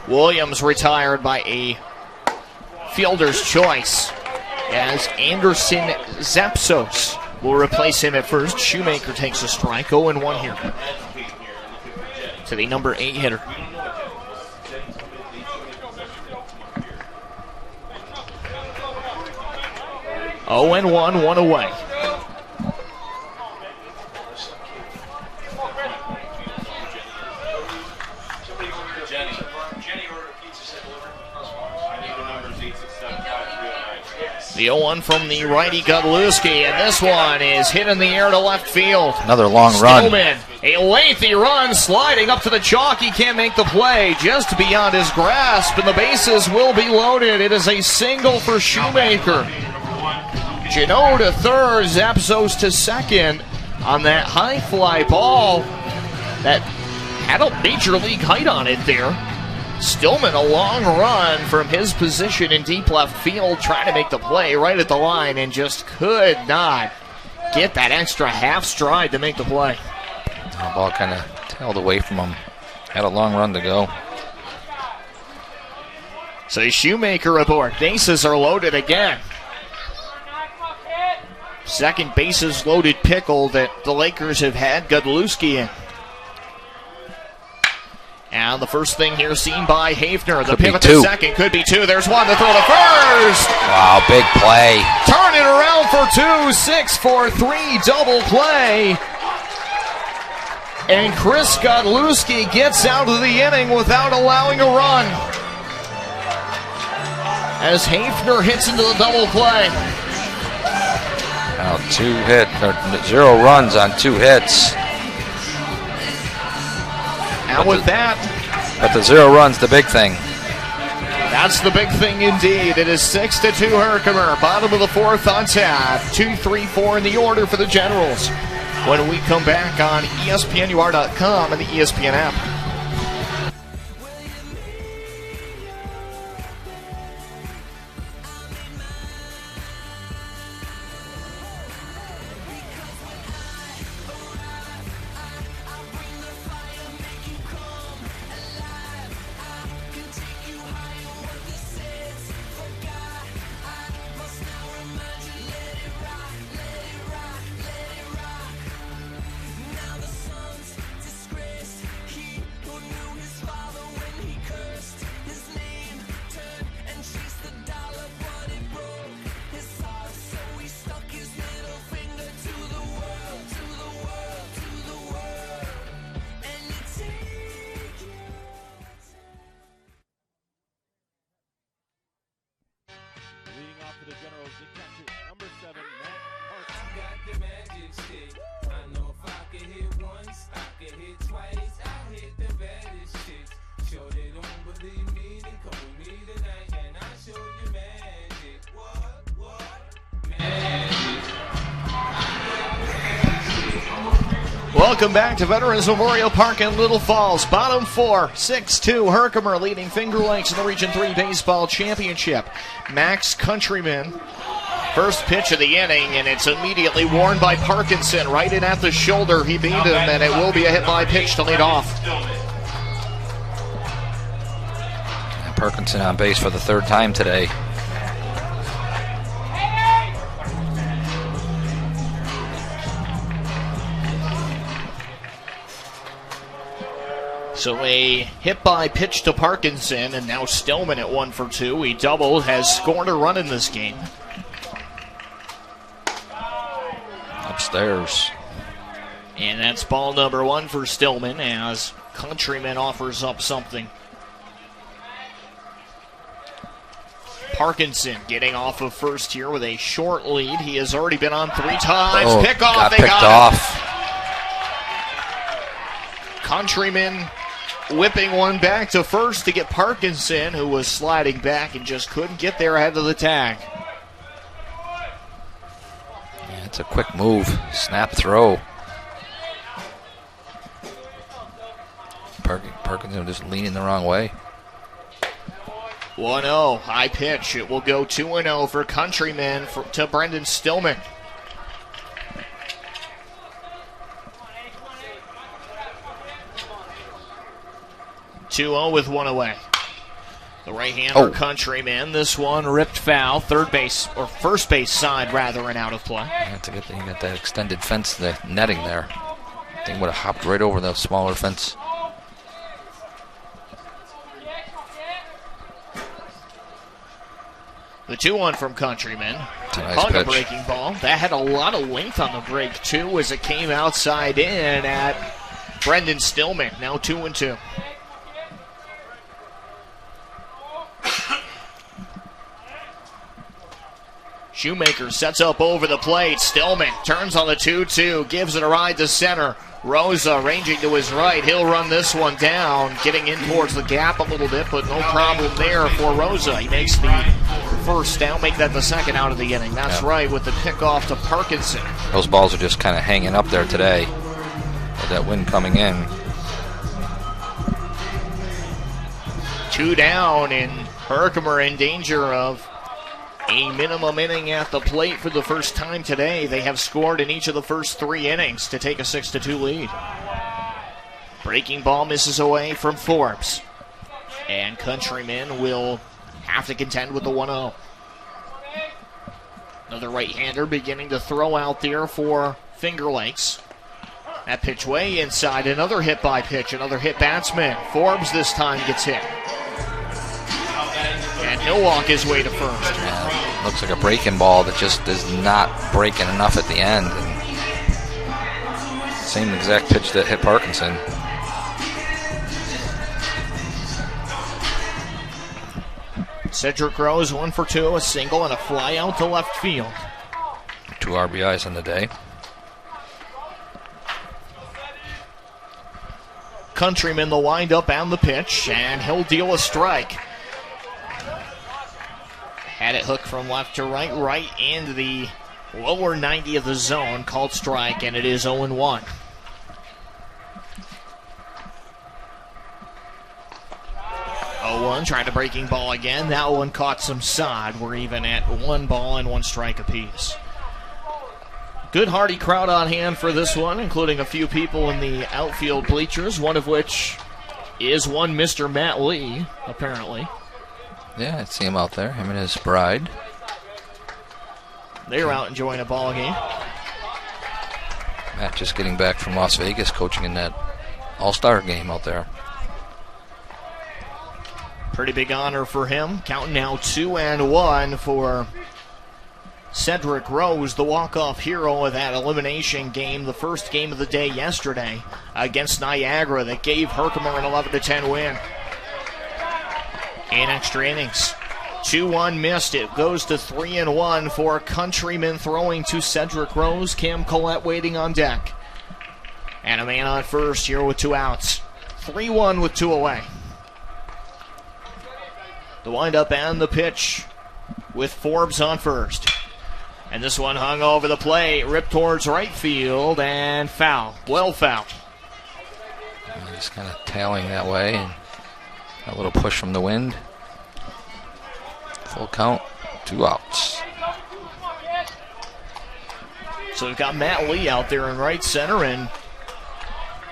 Williams retired by a fielder's choice as Anderson Zapsos will replace him at first. Shoemaker takes a strike. 0-1 here to the number 8 hitter. Oh, and one away. The 0-1 from the righty Godlewski, and this one is hit in the air to left field. Another long run. Stillman, a lengthy run, sliding up to the chalk. He can't make the play, just beyond his grasp, and the bases will be loaded. It is a single for Shoemaker. Janot to third, Zapsos to second on that high fly ball that had a major league height on it there. Stillman, a long run from his position in deep left field, trying to make the play right at the line and just could not get that extra half stride to make the play. The ball kind of tailed away from him. Had a long run to go. So Shoemaker aboard. Bases are loaded again. Second bases loaded pickle that the Lakers have had Godlewski in. And the first thing here seen by Hafner. The pivot to second. Could be two. There's one to throw to first. Wow, big play. Turn it around for 2. 6-4-3 double play. And Chris Godlewski gets out of the inning without allowing a run. As Hafner hits into the double play. Now 0 runs on 2 hits. And with that, but the 0 runs, the big thing. That's the big thing indeed. It is 6-2 Herkimer. Bottom of the 4th on tap. 2-3-4 in the order for the Generals. When we come back on ESPNUR.com and the ESPN app. Welcome back to Veterans Memorial Park in Little Falls. Bottom 4, 6-2. Herkimer leading Finger Lakes in the Region 3 Baseball Championship. Max Countryman, first pitch of the inning, and it's immediately warned by Parkinson. Right in at the shoulder, he beat him, and it will be a hit-by pitch to lead off. And Parkinson on base for the 3rd time today. So a hit by pitch to Parkinson, and now Stillman at 1 for 2. He doubled, has scored a run in this game. Upstairs. And that's ball number 1 for Stillman as Countryman offers up something. Parkinson getting off of first here with a short lead. He has already been on 3 times. Oh, Pick off. got They picked got off. Countryman whipping one back to first to get Parkinson, who was sliding back and just couldn't get there ahead of the tag. Yeah, it's a quick move. Snap throw. Parkinson just leaning the wrong way. 1-0, high pitch. It will go 2-0 for Countryman to Brendan Stillman. with 1 away. The right-hander Countryman. This one ripped foul. First base side rather, and out of play. That's a good thing you got that extended fence, the netting there. Thing would have hopped right over the smaller fence. The 2-1 from Countryman. Nice Hung a pitch. breaking ball. That had a lot of length on the break, too, as it came outside in at Brendan Stillman. Now 2-2. Shoemaker sets up over the plate. Stillman turns on the 2-2, gives it a ride to center. Rosa ranging to his right. He'll run this one down, getting in towards the gap a little bit, but no problem there for Rosa. He makes the first down, make that the second out of the inning. That's right, with the pickoff to Parkinson. Those balls are just kind of hanging up there today with that wind coming in. 2 down, and Herkimer in danger of a minimum inning at the plate for the first time today. They have scored in each of the first 3 innings to take a 6-2 lead. Breaking ball misses away from Forbes. And Countryman will have to contend with the 1-0. Another right-hander beginning to throw out there for Finger Lakes. That pitch way inside. Another hit by pitch. Another hit batsman. Forbes this time gets hit. And he'll walk his way to first. Yeah, looks like a breaking ball that just is not breaking enough at the end. And same exact pitch that hit Parkinson. Cedric Rose 1 for 2, a single and a fly out to left field. 2 RBIs in the day. Countryman the windup and the pitch, and he'll deal a strike. Had it hooked from left to right into the lower 90 of the zone, called strike, and it is 0-1. Trying to breaking ball again. That one caught some sod. We're even at 1 ball and 1 strike apiece. Good hearty crowd on hand for this one, including a few people in the outfield bleachers, one of which is one Mr. Matt Lee, apparently. Yeah, I see him out there, him and his bride. They're out enjoying a ball game. Matt just getting back from Las Vegas, coaching in that All-Star game out there. Pretty big honor for him. Counting now 2-1 for Cedric Rose, the walk-off hero of that elimination game, the first game of the day yesterday against Niagara that gave Herkimer an 11-10 win. In extra innings. 2-1 missed. It goes to 3-1 for Countryman throwing to Cedric Rose. Cam Collette waiting on deck. And a man on first here with 2 outs. 3-1 with 2 away. The windup and the pitch with Forbes on first. And this one hung over the plate, ripped towards right field, and foul. Well foul. Just kind of tailing that way, and a little push from the wind. Full count, 2 outs. So we've got Matt Lee out there in right center, and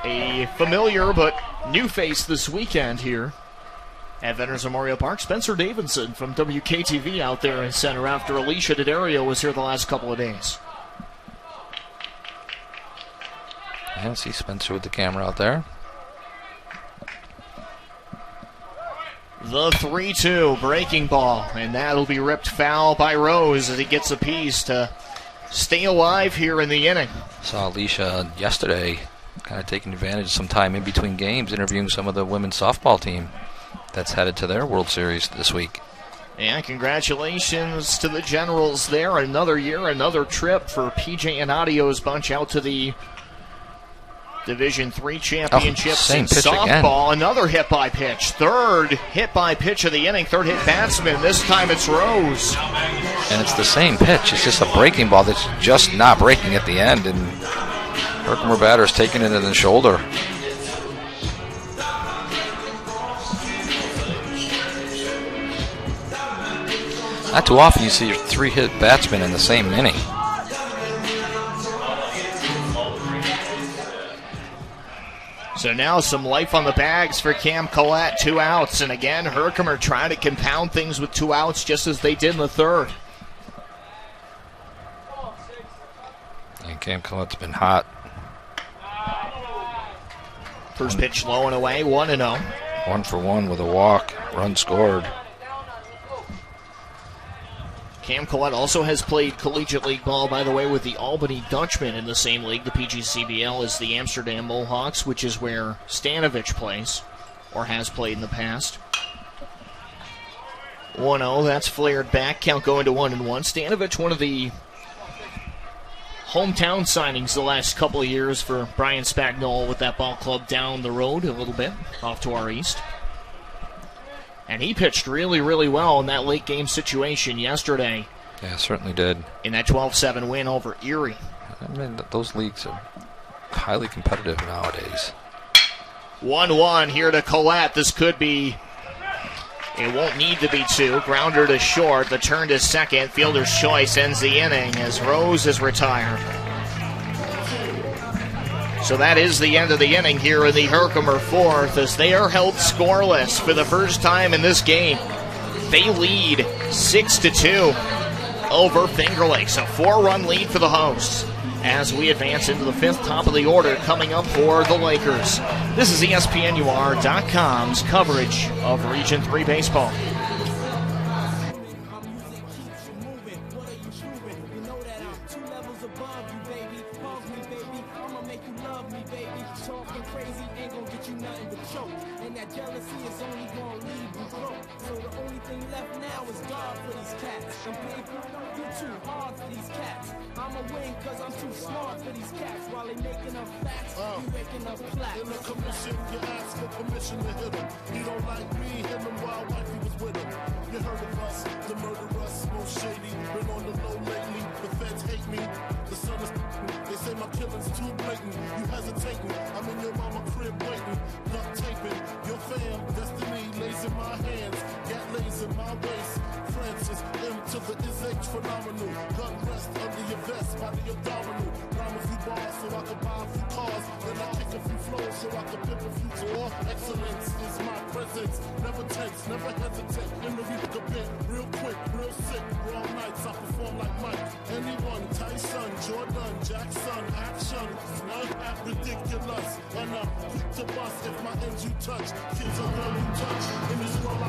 a familiar but new face this weekend here at Veterans Memorial Park. Spencer Davidson from WKTV out there in center after Alicia D'Addario was here the last couple of days. I see Spencer with the camera out there. The 3-2 breaking ball, and that'll be ripped foul by Rose as he gets a piece to stay alive here in the inning. Saw Alicia yesterday kind of taking advantage of some time in between games, interviewing some of the women's softball team that's headed to their World Series this week. And congratulations to the Generals there. Another year, another trip for PJ and Adio's bunch out to the Division III championship in softball. Again. Another hit by pitch. Third hit by pitch of the inning. Third hit batsman. This time it's Rose. And it's the same pitch. It's just a breaking ball that's just not breaking at the end. And Herkimer batter's taking it in the shoulder. Not too often you see your 3-hit batsman in the same inning. So now some life on the bags for Cam Collette. 2 outs. And again, Herkimer trying to compound things with 2 outs just as they did in the third. And Cam Collette's been hot. First pitch low and away, 1-0. 1 for 1 with a walk. Run scored. Cam Collette also has played collegiate league ball, by the way, with the Albany Dutchmen in the same league, the PGCBL, as the Amsterdam Mohawks, which is where Stanovich plays, or has played in the past. 1-0, that's flared back, count going to 1-1. Stanovich, one of the hometown signings the last couple of years for Brian Spagnol with that ball club down the road a little bit, off to our east. And he pitched really, really well in that late game situation yesterday. Yeah, certainly did. In that 12-7 win over Erie. I mean, those leagues are highly competitive nowadays. 1-1 here to Collette. This could be, it won't need to be 2. Grounder to short. The turn to second. Fielder's choice ends the inning as Rose is retired. So that is the end of the inning here in the Herkimer fourth as they are held scoreless for the first time in this game. They lead 6-2 over Finger Lakes. A 4-run lead for the hosts as we advance into the fifth, top of the order coming up for the Lakers. This is ESPNUR.com's coverage of Region 3 baseball.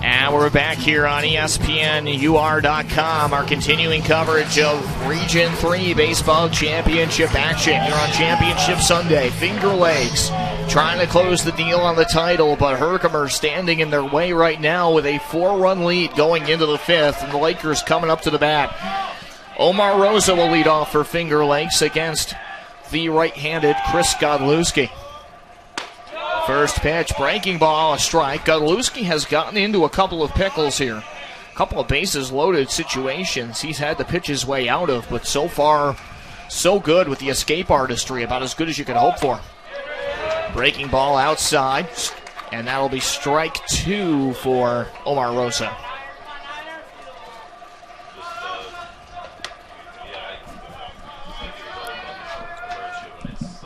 And we're back here on ESPNUR.com, our continuing coverage of Region 3 Baseball Championship action here on Championship Sunday. Finger Lakes trying to close the deal on the title, but Herkimer standing in their way right now with a 4-run lead going into the fifth, and the Lakers coming up to the bat. Omar Rosa will lead off for Finger Lakes against the right-handed Chris Godlewski. First pitch, breaking ball, a strike. Godlewski has gotten into a couple of pickles here. A couple of bases loaded situations he's had to pitch his way out of, but so far, so good with the escape artistry, about as good as you could hope for. Breaking ball outside, and that'll be strike 2 for Omar Rosa.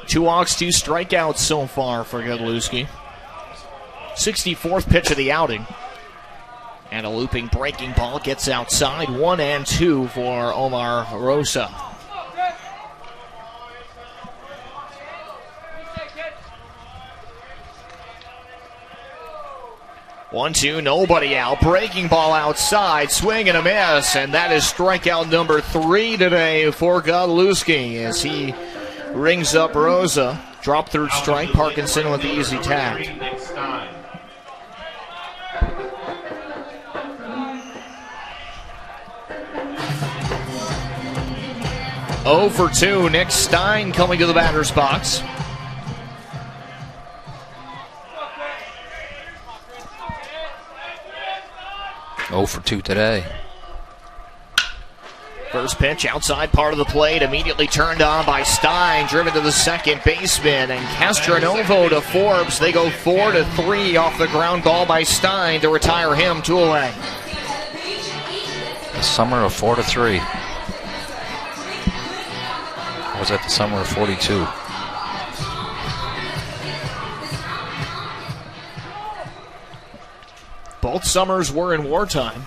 Two walks, 2 strikeouts so far for Godlewski. 64th pitch of the outing. And a looping breaking ball gets outside. 1-2 for Omar Rosa. One, two, nobody out. Breaking ball outside, swing and a miss, and that is strikeout number 3 today for Godlewski as he Rings up Rosa. Drop third strike. Parkinson with the easy tag. Next time. Oh for 2. Nick Stein coming to the batter's box. Oh for 2 today. First pitch outside part of the plate, immediately turned on by Stein, driven to the second baseman, and Castronovo to Forbes. They go 4-3 off the ground ball by Stein to retire him 2 away. The summer of 4-3. Or was that the summer of 42? Both summers were in wartime.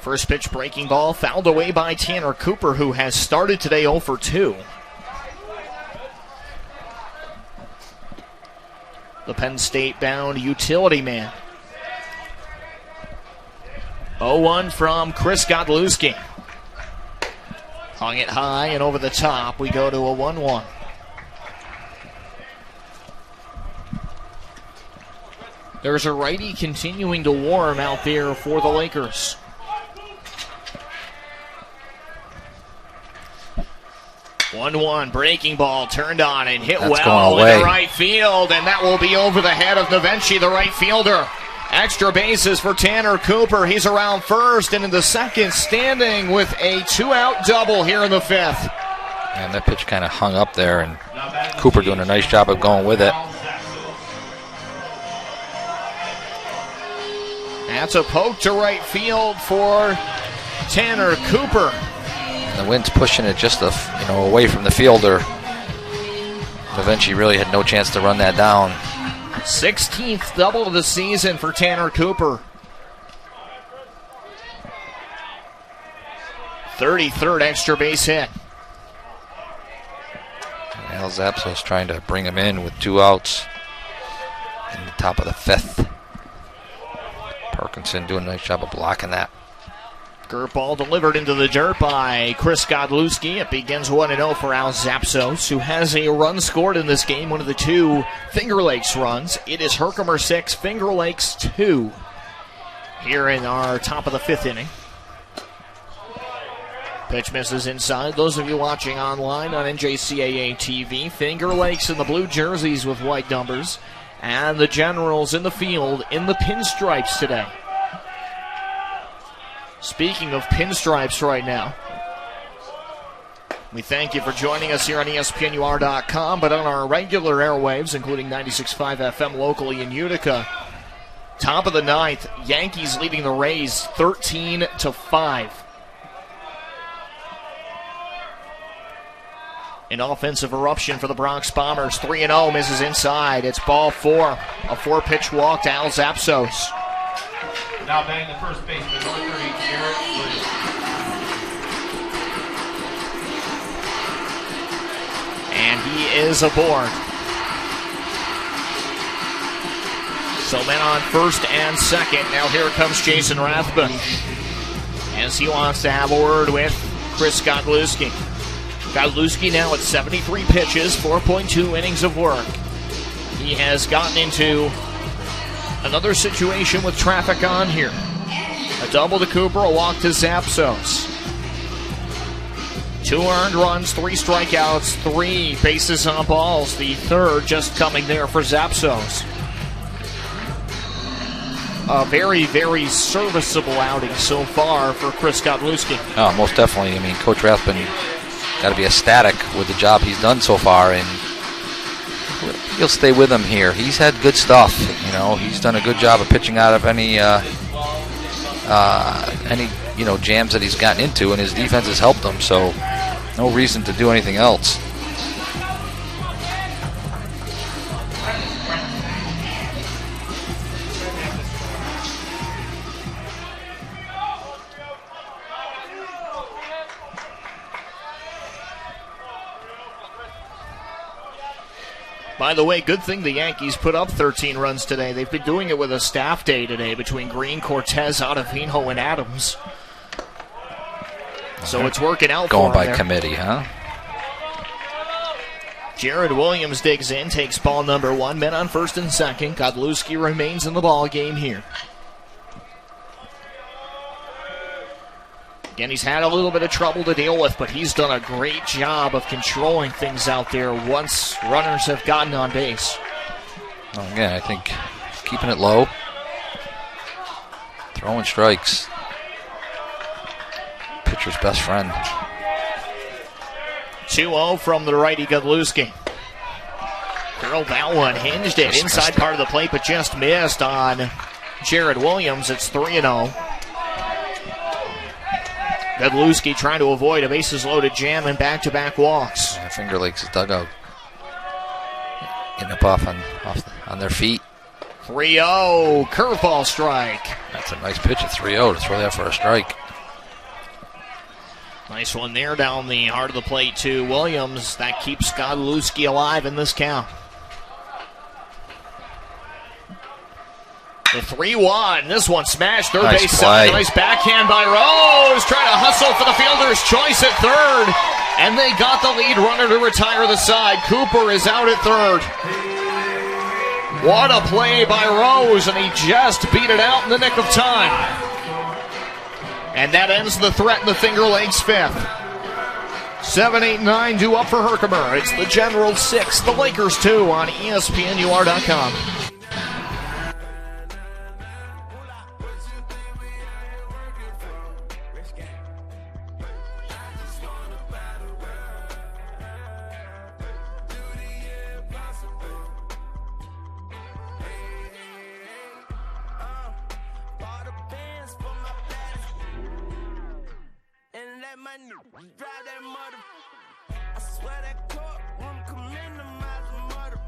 First pitch breaking ball fouled away by Tanner Cooper, who has started today 0 for 2. The Penn State bound utility man. 0-1 from Chris Godlewski. Hung it high and over the top. We go to a 1-1. There's a righty continuing to warm out there for the Lakers. One breaking ball turned on and hit That's well going away. in the right field, and that will be over the head of Navenchi, the right fielder. Extra bases for Tanner Cooper. He's around first and in the second, standing with a 2-out double here in the 5th. And that pitch kind of hung up there, and Cooper doing a nice job of going with it. That's a poke to right field for Tanner Cooper. The wind's pushing it just away from the fielder. Navenchi really had no chance to run that down. 16th double of the season for Tanner Cooper. 33rd extra base hit. Al Zapsos trying to bring him in with 2 outs in the top of the 5th. Parkinson doing a nice job of blocking that. Curveball delivered into the dirt by Chris Godlewski. It begins 1-0 for Al Zapsos, who has a run scored in this game, one of the 2 Finger Lakes runs. It is Herkimer 6, Finger Lakes 2 here in our top of the 5th inning. Pitch misses inside. Those of you watching online on NJCAA TV, Finger Lakes in the blue jerseys with white numbers, and the Generals in the field in the pinstripes today. Speaking of pinstripes right now, we thank you for joining us here on ESPNUR.com, but on our regular airwaves, including 96.5 FM locally in Utica. Top of the 9th, Yankees leading the Rays 13-5. An offensive eruption for the Bronx Bombers. 3-0, misses inside. It's ball 4. A 4-pitch walk to Al Zapsos. Now batting the first baseman, number 3, Garrett Williams. And he is aboard. So men on first and second. Now here comes Jason Rathbun, as he wants to have a word with Chris Godlewski. Godlewski now at 73 pitches, 4.2 innings of work. He has gotten into another situation with traffic on here. A double to Cooper, a walk to Zapsos. 2 earned runs, 3 strikeouts, 3 bases on balls. The third just coming there for Zapsos. A very, very serviceable outing so far for Chris Godlewski. Oh, most definitely. I mean, Coach Rathbun got to be ecstatic with the job he's done so far, and he'll stay with him here. He's had good stuff. He's done a good job of pitching out of any jams that he's gotten into, and his defense has helped him. So, no reason to do anything else. By the way, good thing the Yankees put up 13 runs today. They've been doing it with a staff day today between Green, Cortez, Ottavino, and Adams. So it's working out for Going by there. committee, huh? Jared Williams digs in, takes ball number 1, men on first and second. Godlewski remains in the ball game here. Again, he's had a little bit of trouble to deal with, but he's done a great job of controlling things out there once runners have gotten on base. Well, again, I think keeping it low, throwing strikes, pitcher's best friend. 2-0 from the righty Godlewski. Curled that one, hinged it inside part of the plate, but just missed on Jared Williams. It's 3-0. Godlewski trying to avoid a bases-loaded jam and back-to-back walks. Yeah, Finger Lakes' dugout getting up off on their feet. 3-0, curveball strike. That's a nice pitch at 3-0 to throw that for a strike. Nice one there down the heart of the plate to Williams. That keeps Godlewski alive in this count. The 3-1. This one smashed third Nice base play. side. Nice backhand by Rose. Trying to hustle for the fielder's choice at third. And they got the lead runner to retire the side. Cooper is out at third. What a play by Rose, and he just beat it out in the nick of time. And that ends the threat in the Finger Lakes fifth. 7, 8, 9 due up for Herkimer. It's the Generals 6, the Lakers 2 on ESPNUR.com. Drive that mother. I swear that courtroom come in the miles of murder.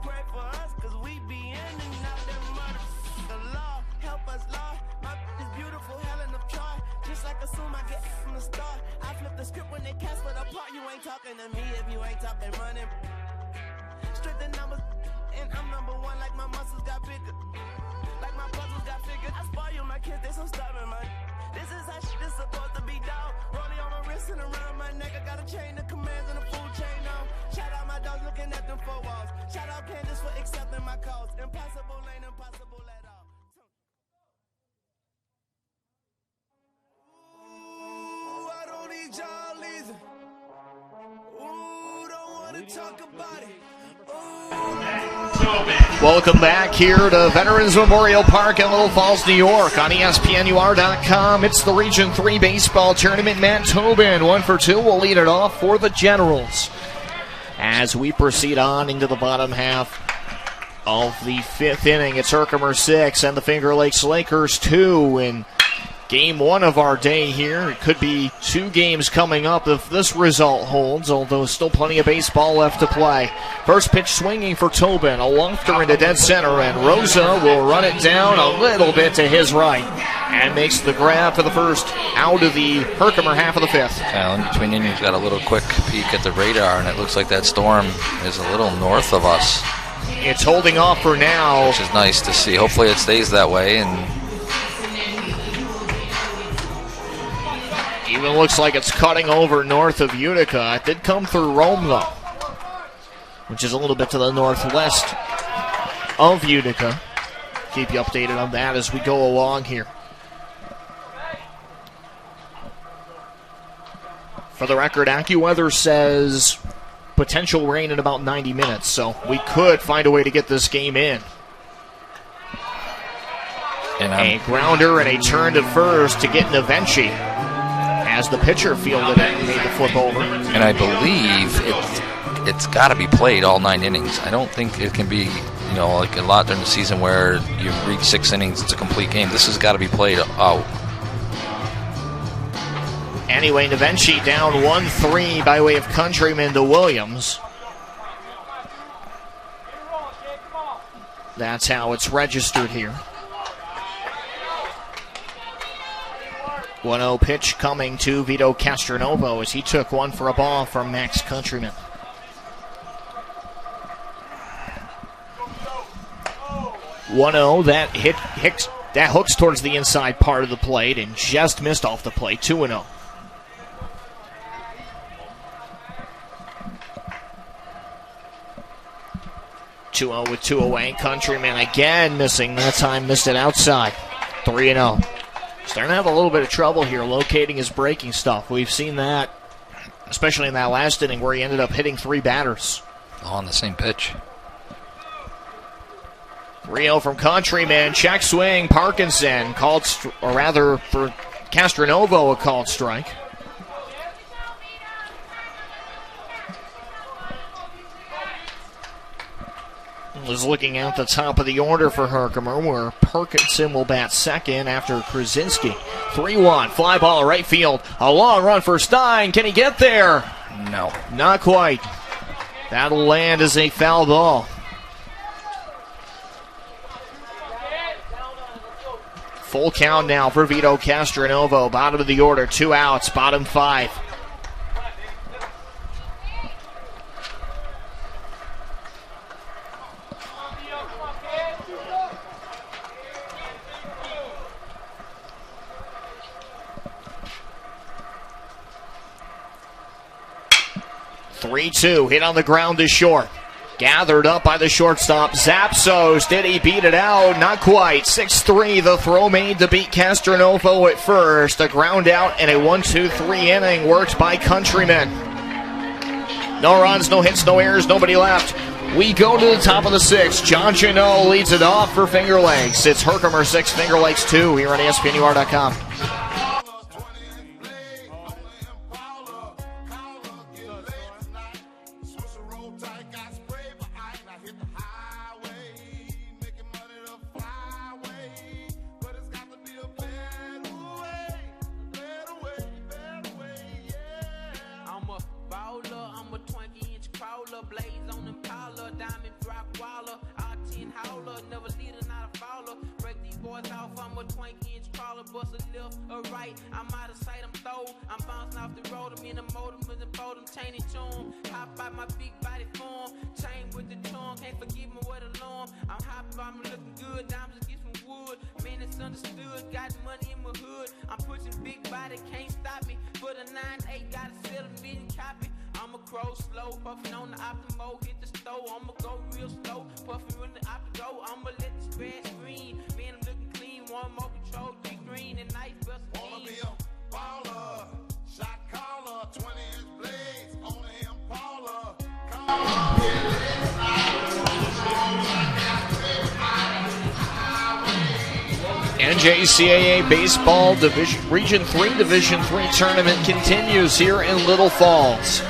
Pray for us, cause we be in and out that murder. The law, help us, Lord. My is beautiful, Helen of Troy. Just like assume I get from the start. I flip the script when they cast for the part. You ain't talking to me if you ain't talking money. Straight the numbers, and I'm number one like my muscles got bigger. Like my puzzles got figured. I spoil you, my kids, they so stubborn, man. This is how shit is supposed to be, dog. Rolling on my wrist and around my neck. I got a chain of commands and a full chain on. Shout out my dogs looking at them 4 walls. Shout out Candace for accepting my cause. Impossible ain't impossible at all. Ooh, I don't need y'all either. Ooh, don't wanna talk about it. Welcome back here to Veterans Memorial Park in Little Falls, New York on ESPNUR.com. It's the Region 3 Baseball Tournament. Matt Tobin, 1 for 2, will lead it off for the Generals. As we proceed on into the bottom half of the 5th inning, it's Herkimer 6 and the Finger Lakes Lakers 2 in game 1 of our day here. It could be 2 games coming up if this result holds, although still plenty of baseball left to play. First pitch swinging for Tobin, a lofter into dead center, and Rosa will run it down a little bit to his right and makes the grab for the first out of the Herkimer half of the 5th. Well, in between innings, got a little quick peek at the radar, and it looks like that storm is a little north of us. It's holding off for now, which is nice to see. Hopefully it stays that way, and even looks like it's cutting over north of Utica. It did come through Rome, though, which is a little bit to the northwest of Utica. Keep you updated on that as we go along here. For the record, AccuWeather says potential rain in about 90 minutes, so we could find a way to get this game in. And a grounder and a turn to first to get Navenchi as the pitcher fielded it and made the flip over. And I believe it's got to be played all 9 innings. I don't think it can be, like a lot during the season where you reach 6 innings, it's a complete game. This has got to be played out. Anyway, Navenchi down 1-3 by way of Countryman to Williams. That's how it's registered here. 1-0 pitch coming to Vito Castronovo as he took one for a ball from Max Countryman. 1-0. That hooks towards the inside part of the plate and just missed off the plate. 2-0. With 2 away. Countryman again missing. That time missed it outside. 3-0. Starting to have a little bit of trouble here locating his breaking stuff. We've seen that, especially in that last inning where he ended up hitting 3 batters. All on the same pitch. 3-0 from Countryman. Check swing. Parkinson called, or rather for Castronovo, a called strike. Was looking out the top of the order for Herkimer, where Parkinson will bat second after Krasinski. 3-1, fly ball to right field. A long run for Stein. Can he get there? No. Not quite. That'll land as a foul ball. Full count now for Vito Castronovo. Bottom of the order, 2 outs, bottom 5. Three-two, hit on the ground is short. Gathered up by the shortstop, Zapsos. Did he beat it out? Not quite. 6-3, the throw made to beat Castronovo at first. A ground out and a 1-2-3 inning worked by Countryman. No runs, no hits, no errors, nobody left. We go to the top of the 6th. John Janot leads it off for Finger Lakes. It's Herkimer 6, Finger Lakes 2 here on ESPNUR.com. NJCAA Baseball Region 3 Division 3 tournament continues here in Little Falls.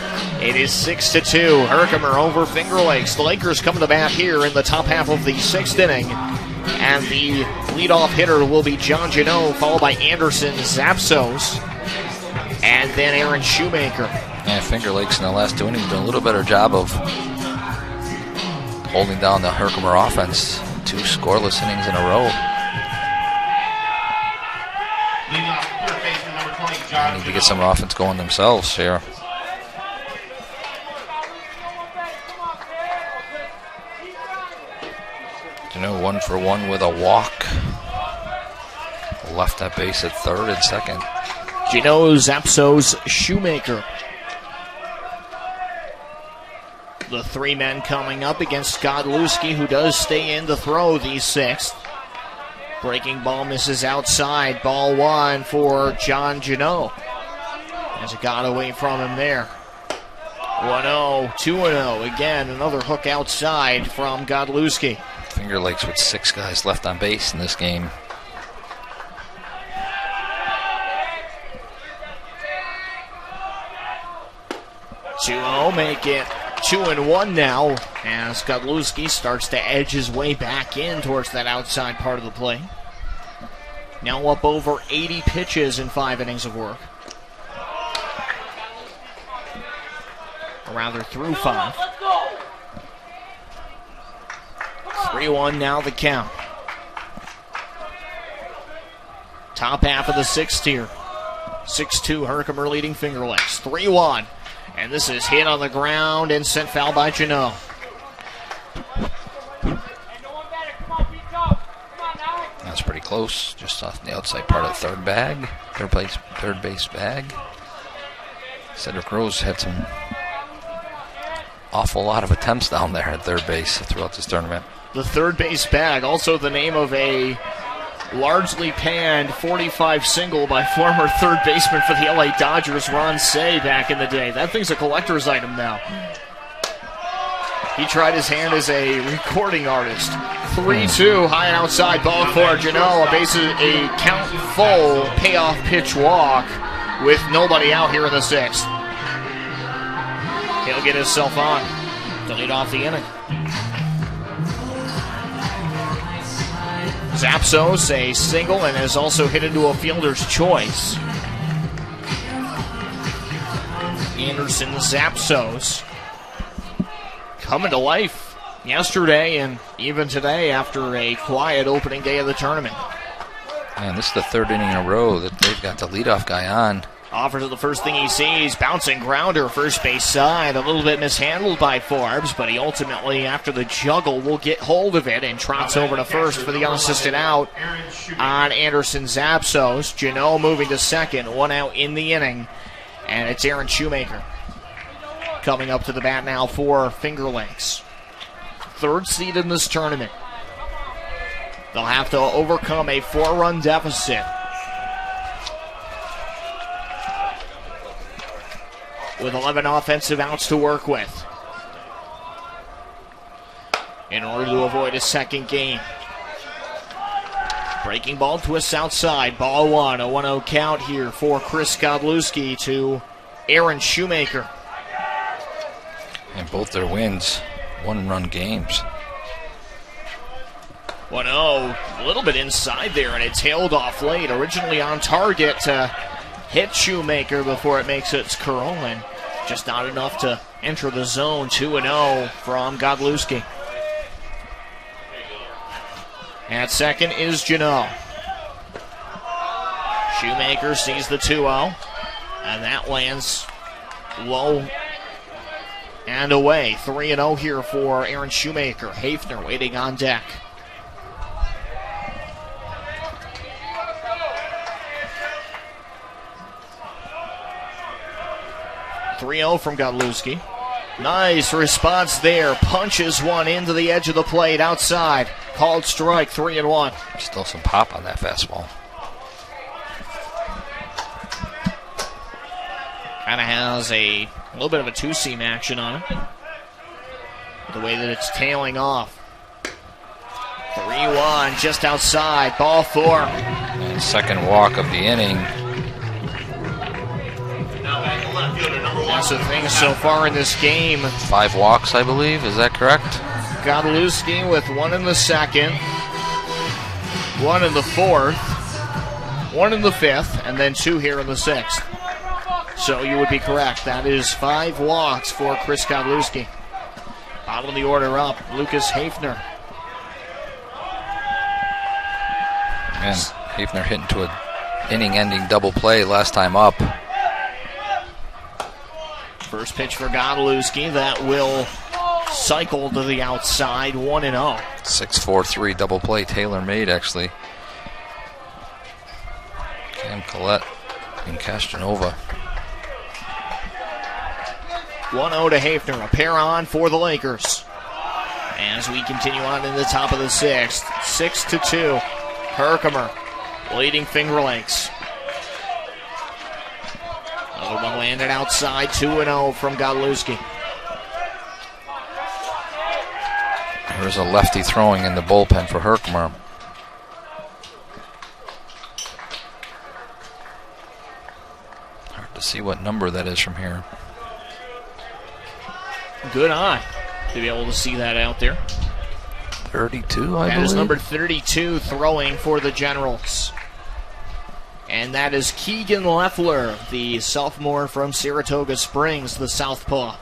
It is 6-2. Herkimer over Finger Lakes. The Lakers come to the bat here in the top half of the 6th inning. And the leadoff hitter will be John Janot, followed by Anderson Zapsos, and then Aaron Shoemaker. Yeah, Finger Lakes in the last 2 innings doing a little better job of holding down the Herkimer offense. 2 scoreless innings in a row. They need to get some offense going themselves here. You know, 1 for 1 with a walk. Left at base at third and second. Gino Zapsos Shoemaker. The 3 men coming up against Godlewski, who does stay in to throw the 6th. Breaking ball misses outside. Ball 1 for John Janot. As it got away from him there. 1-0, 2-0. Again, another hook outside from Godlewski. Finger Lakes with 6 guys left on base in this game. Make it 2-1 now as Godlewski starts to edge his way back in towards that outside part of the play. Now up over 80 pitches in 5 innings of work. Or rather through 5. 3-1 now the count. Top half of the 6th here. 6-2 Herkimer leading Finger Lakes. 3-1. And this is hit on the ground and sent foul by Janot. That's pretty close, just off the outside part of the third base bag. Cedric Rose had some awful lot of attempts down there at third base throughout this tournament. The third base bag, also the name of a largely panned 45 single by former third baseman for the LA Dodgers, Ron Say, back in the day. That thing's a collector's item now. He tried his hand as a recording artist. 3-2, high and outside, ball for Janelle. A count full payoff pitch walk with nobody out here in the sixth. He'll get himself on to lead off the inning. Zapsos, a single, and has also hit into a fielder's choice. Anderson Zapsos coming to life yesterday and even today after a quiet opening day of the tournament. And this is the third inning in a row that they've got the leadoff guy on. Offers it the first thing he sees, bouncing grounder, first base side, a little bit mishandled by Forbes, but he ultimately, after the juggle, will get hold of it and trots over to first for the unassisted out on Anderson Zapsos. Janelle moving to second, one out in the inning, and it's Aaron Shoemaker coming up to the bat now for Finger Lakes. Third seed in this tournament. They'll have to overcome a 4-run deficit with 11 offensive outs to work with in order to avoid a second game. Breaking ball twists outside. Ball one. A 1-0 count here for Chris Godlewski to Aaron Shoemaker. And both their wins, one-run games. 1-0, a little bit inside there, and it tailed off late. Originally on target to hit Shoemaker before it makes its curl, and just not enough to enter the zone. 2-0 from Godlewski. At second is Janelle. Shoemaker sees the 2-0, and that lands low and away. 3-0 here for Aaron Shoemaker. Hafner waiting on deck. From Godlewski. Nice response there. Punches one into the edge of the plate outside. Called strike, 3-1. Still some pop on that fastball. Kind of has a little bit of a two-seam action on it. The way that it's tailing off. 3-1, just outside. Ball four. And second walk of the inning. Lots of things so far in this game. 5 walks, I believe. Is that correct? Godlewski with 1 in the second, 1 in the fourth, 1 in the fifth, and then 2 here in the sixth. So you would be correct. That is 5 walks for Chris Godlewski. Bottom of the order up, Lucas Hafner. And Hafner hit into an inning-ending double play last time up. First pitch for Godlewski. That will cycle to the outside, 1-0. 6-4-3 double play, tailor-made, actually. Cam Collette and Castronova. 1-0 to Hafner. A pair on for the Lakers. As we continue on in the top of the sixth. 6-2. Herkimer leading Finger Lakes. Another one landed outside, 2-0 from Godlewski. There's a lefty throwing in the bullpen for Herkimer. Hard to see what number that is from here. Good eye to be able to see that out there. 32, I believe. That is number 32 throwing for the Generals. And that is Keegan Leffler, the sophomore from Saratoga Springs, the southpaw.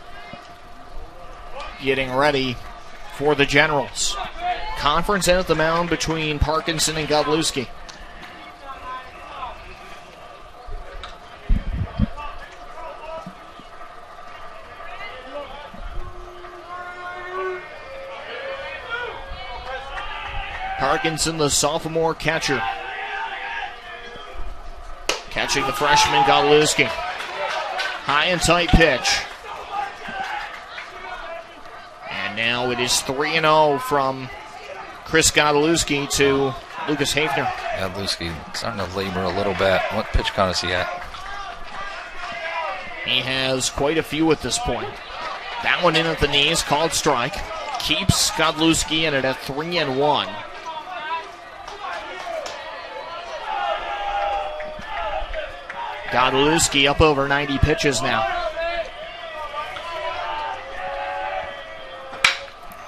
Getting ready for the Generals. Conference at the mound between Parkinson and Godlewski. Parkinson, the sophomore catcher. Catching the freshman, Godlewski. High and tight pitch. And now it is 3-0 from Chris Godlewski to Lucas Hafner. Godlewski starting to labor a little bit. What pitch count is he at? He has quite a few at this point. That one in at the knees, called strike. Keeps Godlewski in it at 3-1. Godlewski up over 90 pitches now.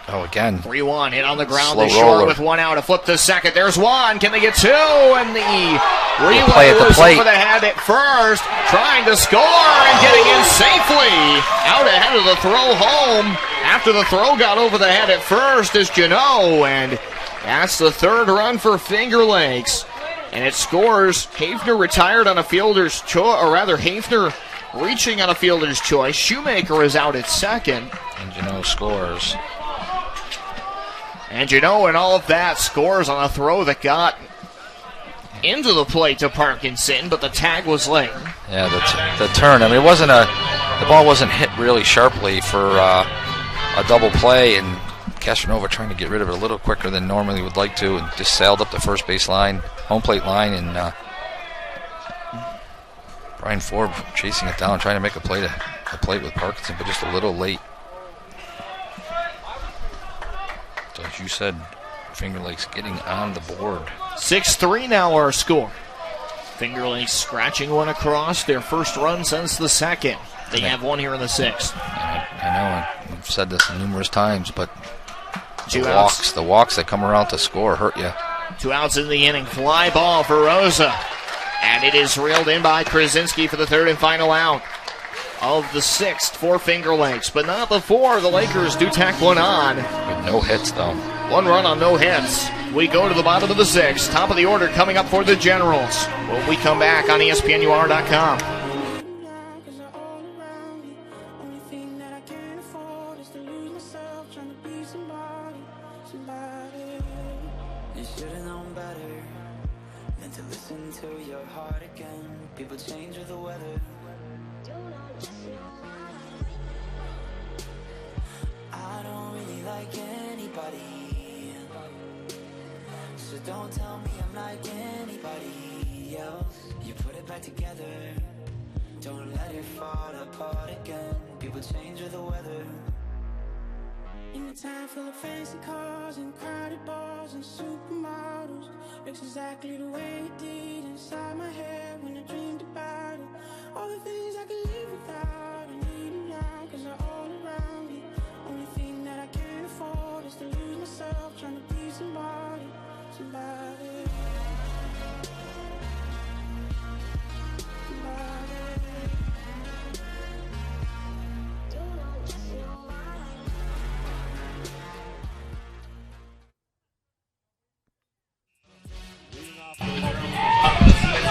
Oh, again. 3-1, hit on the ground. Slow They short roller. with one out. A flip to second. There's one. Can they get two? And the play at the loose plate. over the head at first. Trying to score and getting in safely. Out ahead of the throw home. After the throw got over the head at first is Janot. And that's the third run for Finger Lakes. And it scores. Hafner retired on a fielder's choice, or rather Hafner reaching on a fielder's choice. Shoemaker is out at second. And Janot scores. And Janot and all of that scores on a throw that got into the plate to Parkinson, but the tag was late. Yeah, the turn. I mean, it wasn't the ball wasn't hit really sharply for a double play, and Castronova trying to get rid of it a little quicker than normally would like to, and just sailed up the first base line, home plate line, and Brian Ford chasing it down, trying to make a play with Parkinson, but just a little late. So as you said, Finger Lakes getting on the board. 6-3 now our score. Finger Lakes scratching one across, their first run since the second. They have one here in the sixth. I know, I've said this numerous times, but the walks that come around to score hurt you. 2 outs in the inning. Fly ball for Rosa. And it is reeled in by Krasinski for the third and final out of the sixth for Finger Lakes. But not before the Lakers do tack one on. With no hits, though. 1 run on no hits. We go to the bottom of the sixth. Top of the order coming up for the Generals when we come back on ESPNUR.com. You should have known better than to listen to your heart again. People change with the weather. I don't really like anybody, so don't tell me I'm like anybody else. You put it back together, don't let it fall apart again. People change with the weather. In a time full of fancy cars and crowded bars and supermodels, looks exactly the way it did inside my head when I dreamed about it. All the things I could live without, I need them now 'cause they're all around me. Only thing that I can't afford is to lose myself trying to be somebody.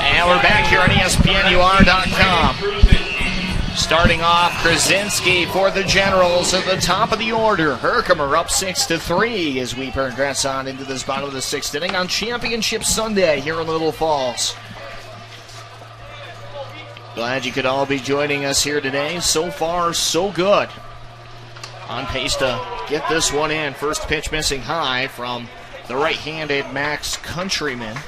And we're back here on ESPNUR.com. Starting off, Krasinski for the Generals at the top of the order. Herkimer up 6-3 as we progress on into this bottom of the sixth inning on Championship Sunday here in Little Falls. Glad you could all be joining us here today. So far, so good. On pace to get this one in. First pitch missing high from the right-handed Max Countryman.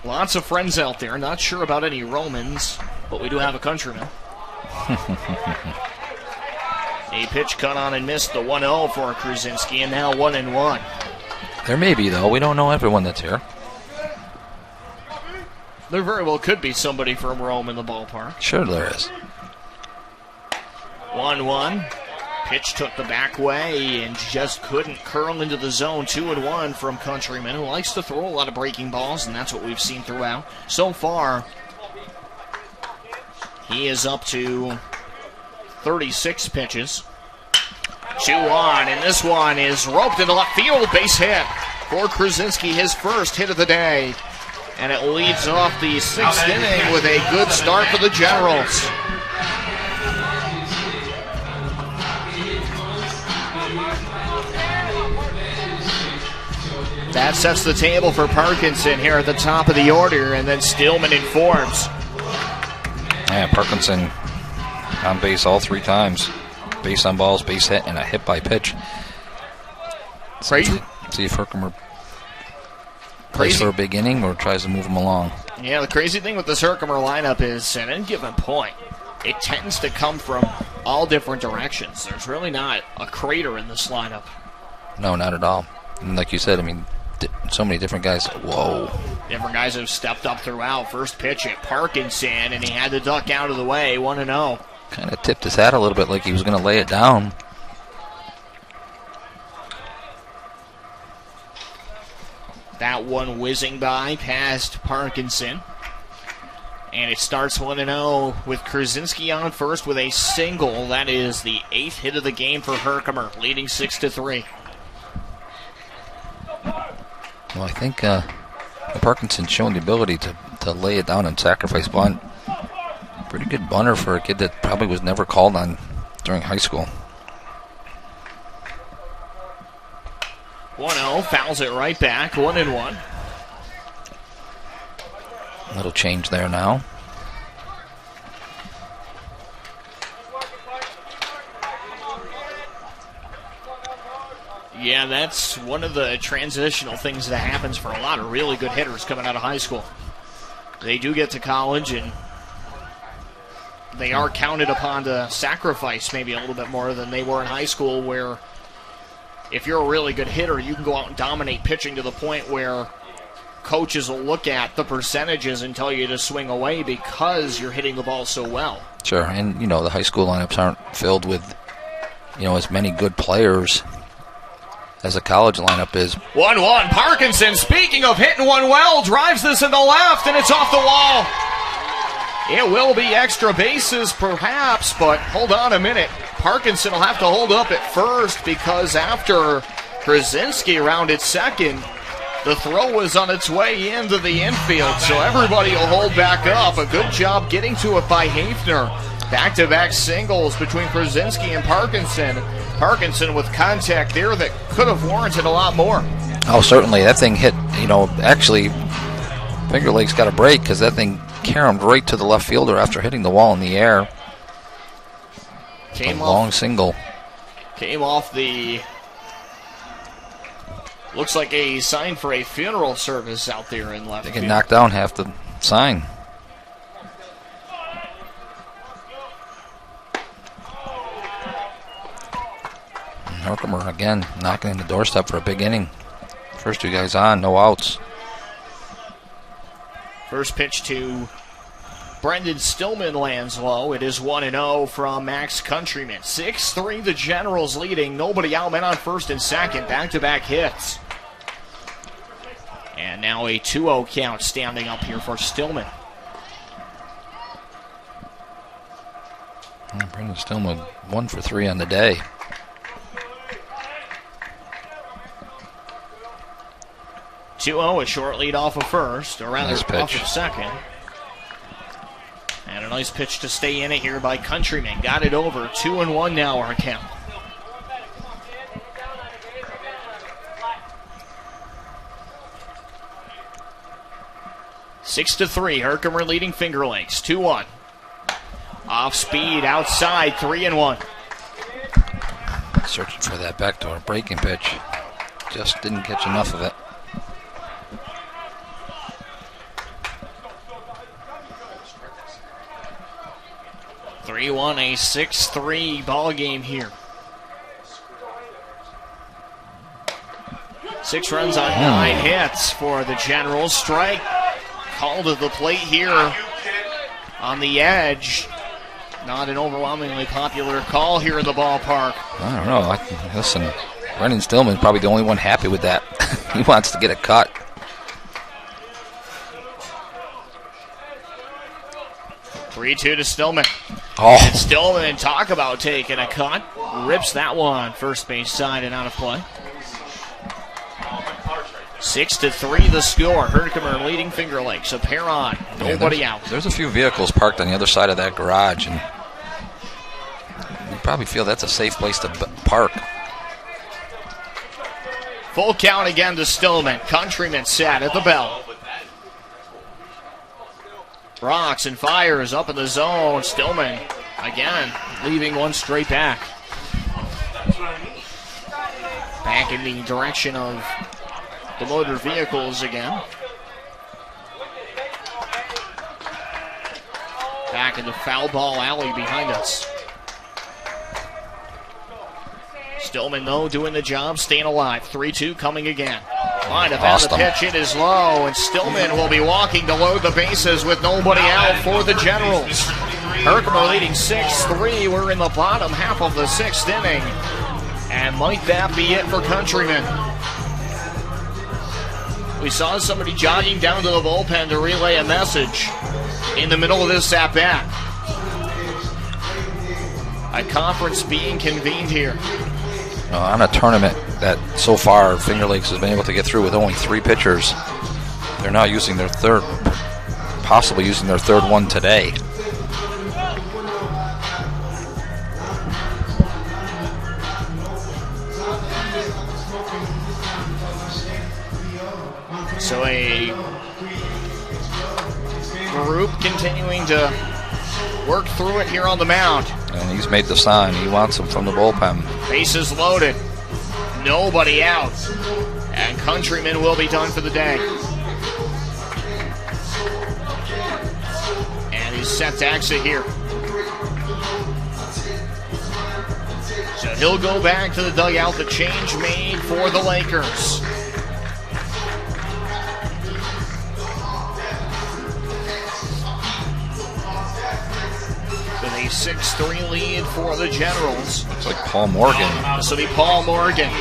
Lots of friends out there. Not sure about any Romans, but we do have a Countryman. A pitch cut on and missed, the 1-0 for Krasinski, and now 1-1. There may be, though. We don't know everyone that's here. There very well could be somebody from Rome in the ballpark. Sure there is. 1-1. Pitch took the back way and just couldn't curl into the zone. 2-1 from Countryman, who likes to throw a lot of breaking balls, and that's what we've seen throughout. So far, he is up to 36 pitches. 2-1, and this one is roped into left field. Base hit for Krasinski, his first hit of the day. And it leads off the sixth inning with a good start for the Generals. That sets the table for Parkinson here at the top of the order, and then Stillman informs. Yeah, Parkinson on base all 3 times. Base on balls, base hit, and a hit by pitch. Crazy. See if Herkimer plays for a big inning or tries to move him along. Yeah, the crazy thing with this Herkimer lineup is at any given point, it tends to come from all different directions. There's really not a crater in this lineup. No, not at all. And like you said, I mean, so many different guys. Whoa. Different guys have stepped up throughout. First pitch at Parkinson, and he had to duck out of the way, 1-0. Kind of tipped his hat a little bit like he was going to lay it down. That one whizzing by past Parkinson. And it starts 1-0 with Krasinski on first with a single. That is the 8th hit of the game for Herkimer, leading 6-3. Well, I think Parkinson's shown the ability to lay it down and sacrifice bunt. Pretty good bunter for a kid that probably was never called on during high school. 1-0, fouls it right back, 1-1. Little change there now. Yeah, that's one of the transitional things that happens for a lot of really good hitters coming out of high school. They do get to college, and they are counted upon to sacrifice maybe a little bit more than they were in high school, where if you're a really good hitter, you can go out and dominate pitching to the point where coaches will look at the percentages and tell you to swing away because you're hitting the ball so well. Sure, and, you know, the high school lineups aren't filled with, you know, as many good players as a college lineup is. 1-1, Parkinson, speaking of hitting one well, drives this in the left, and it's off the wall. It will be extra bases, perhaps, but hold on a minute. Parkinson will have to hold up at first because after Krasinski rounded second, the throw was on its way into the infield, so everybody will hold back up. A good job getting to it by Hafner. Back-to-back singles between Krasinski and Parkinson. Parkinson with contact there that could have warranted a lot more. Oh, certainly. That thing hit, you know, actually, Finger Lakes got a break because that thing caromed right to the left fielder after hitting the wall in the air. Came a long single. Came off the... Looks like a sign for a funeral service out there in left They field. can knock down half the sign. And Herkimer again knocking in the doorstep for a big inning. First 2 guys on, no outs. First pitch to Brendan Stillman lands low. It is 1-0 from Max Countryman. 6-3 the Generals leading. Nobody out, men on first and second. Back-to-back hits. And now a 2-0 count standing up here for Stillman. And Brendan Stillman 1 for 3 on the day. A short lead off of first, or rather Nice pitch. off of second. And a nice pitch to stay in it here by Countryman. Got it over. 2-1 now, our count. Six to 3, Herkimer leading Finger Lakes. 2-1. Off speed, outside, 3-1. Searching for that backdoor breaking pitch. Just didn't catch enough of it. 3-1, a 6-3 ball game here. 6 runs on 9 hits for the Generals. Strike called to the plate here on the edge. Not an overwhelmingly popular call here in the ballpark. I don't know. Listen, Brendan Stillman's probably the only one happy with that. He wants to get a cut. 3-2 to Stillman. Oh. And Stillman, talk about taking a cut. Rips that one first base side and out of play. 6-3 the score. Herkimer leading Finger Lakes. A pair on. Nobody out. There's a few vehicles parked on the other side of that garage, and you probably feel that's a safe place to park. Full count again to Stillman. Countryman set at the bell. Rocks and fires up in the zone. Stillman again leaving one straight back. Back in the direction of the motor vehicles again. Back in the foul ball alley behind us. Stillman, though, doing the job, staying alive. 3-2 coming again. Line up out the pitch, it is low, and Stillman will be walking to load the bases with nobody out for the Generals. Herkimer leading 6-3. We're in the bottom half of the sixth inning. And might that be it for Countryman? We saw somebody jogging down to the bullpen to relay a message in the middle of this at-bat. A conference being convened here. On a tournament that so far Finger Lakes has been able to get through with only 3 pitchers, they're now using their third, possibly using their third one today. So a group continuing to work through it here on the mound. And he's made the sign. He wants him from the bullpen. Bases loaded. Nobody out. And Countryman will be done for the day. And he's set to exit here. So he'll go back to the dugout. The change made for the Lakers. A 6-3 lead for the Generals. Looks like Paul Morgan. This will be Paul Morgan.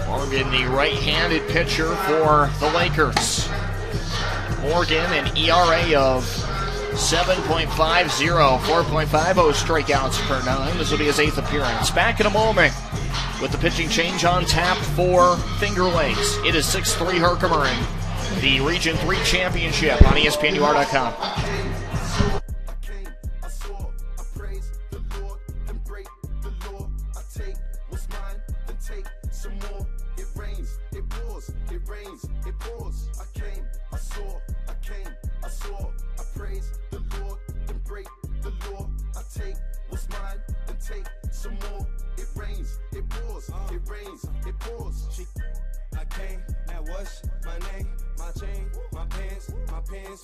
Morgan, the right-handed pitcher for the Lakers. Morgan, an ERA of 7.50, 4.50 strikeouts per 9. This will be his 8th appearance. Back in a moment with the pitching change on tap for Finger Lakes. It is 6-3 Herkimer in the Region 3 Championship on ESPNUR.com.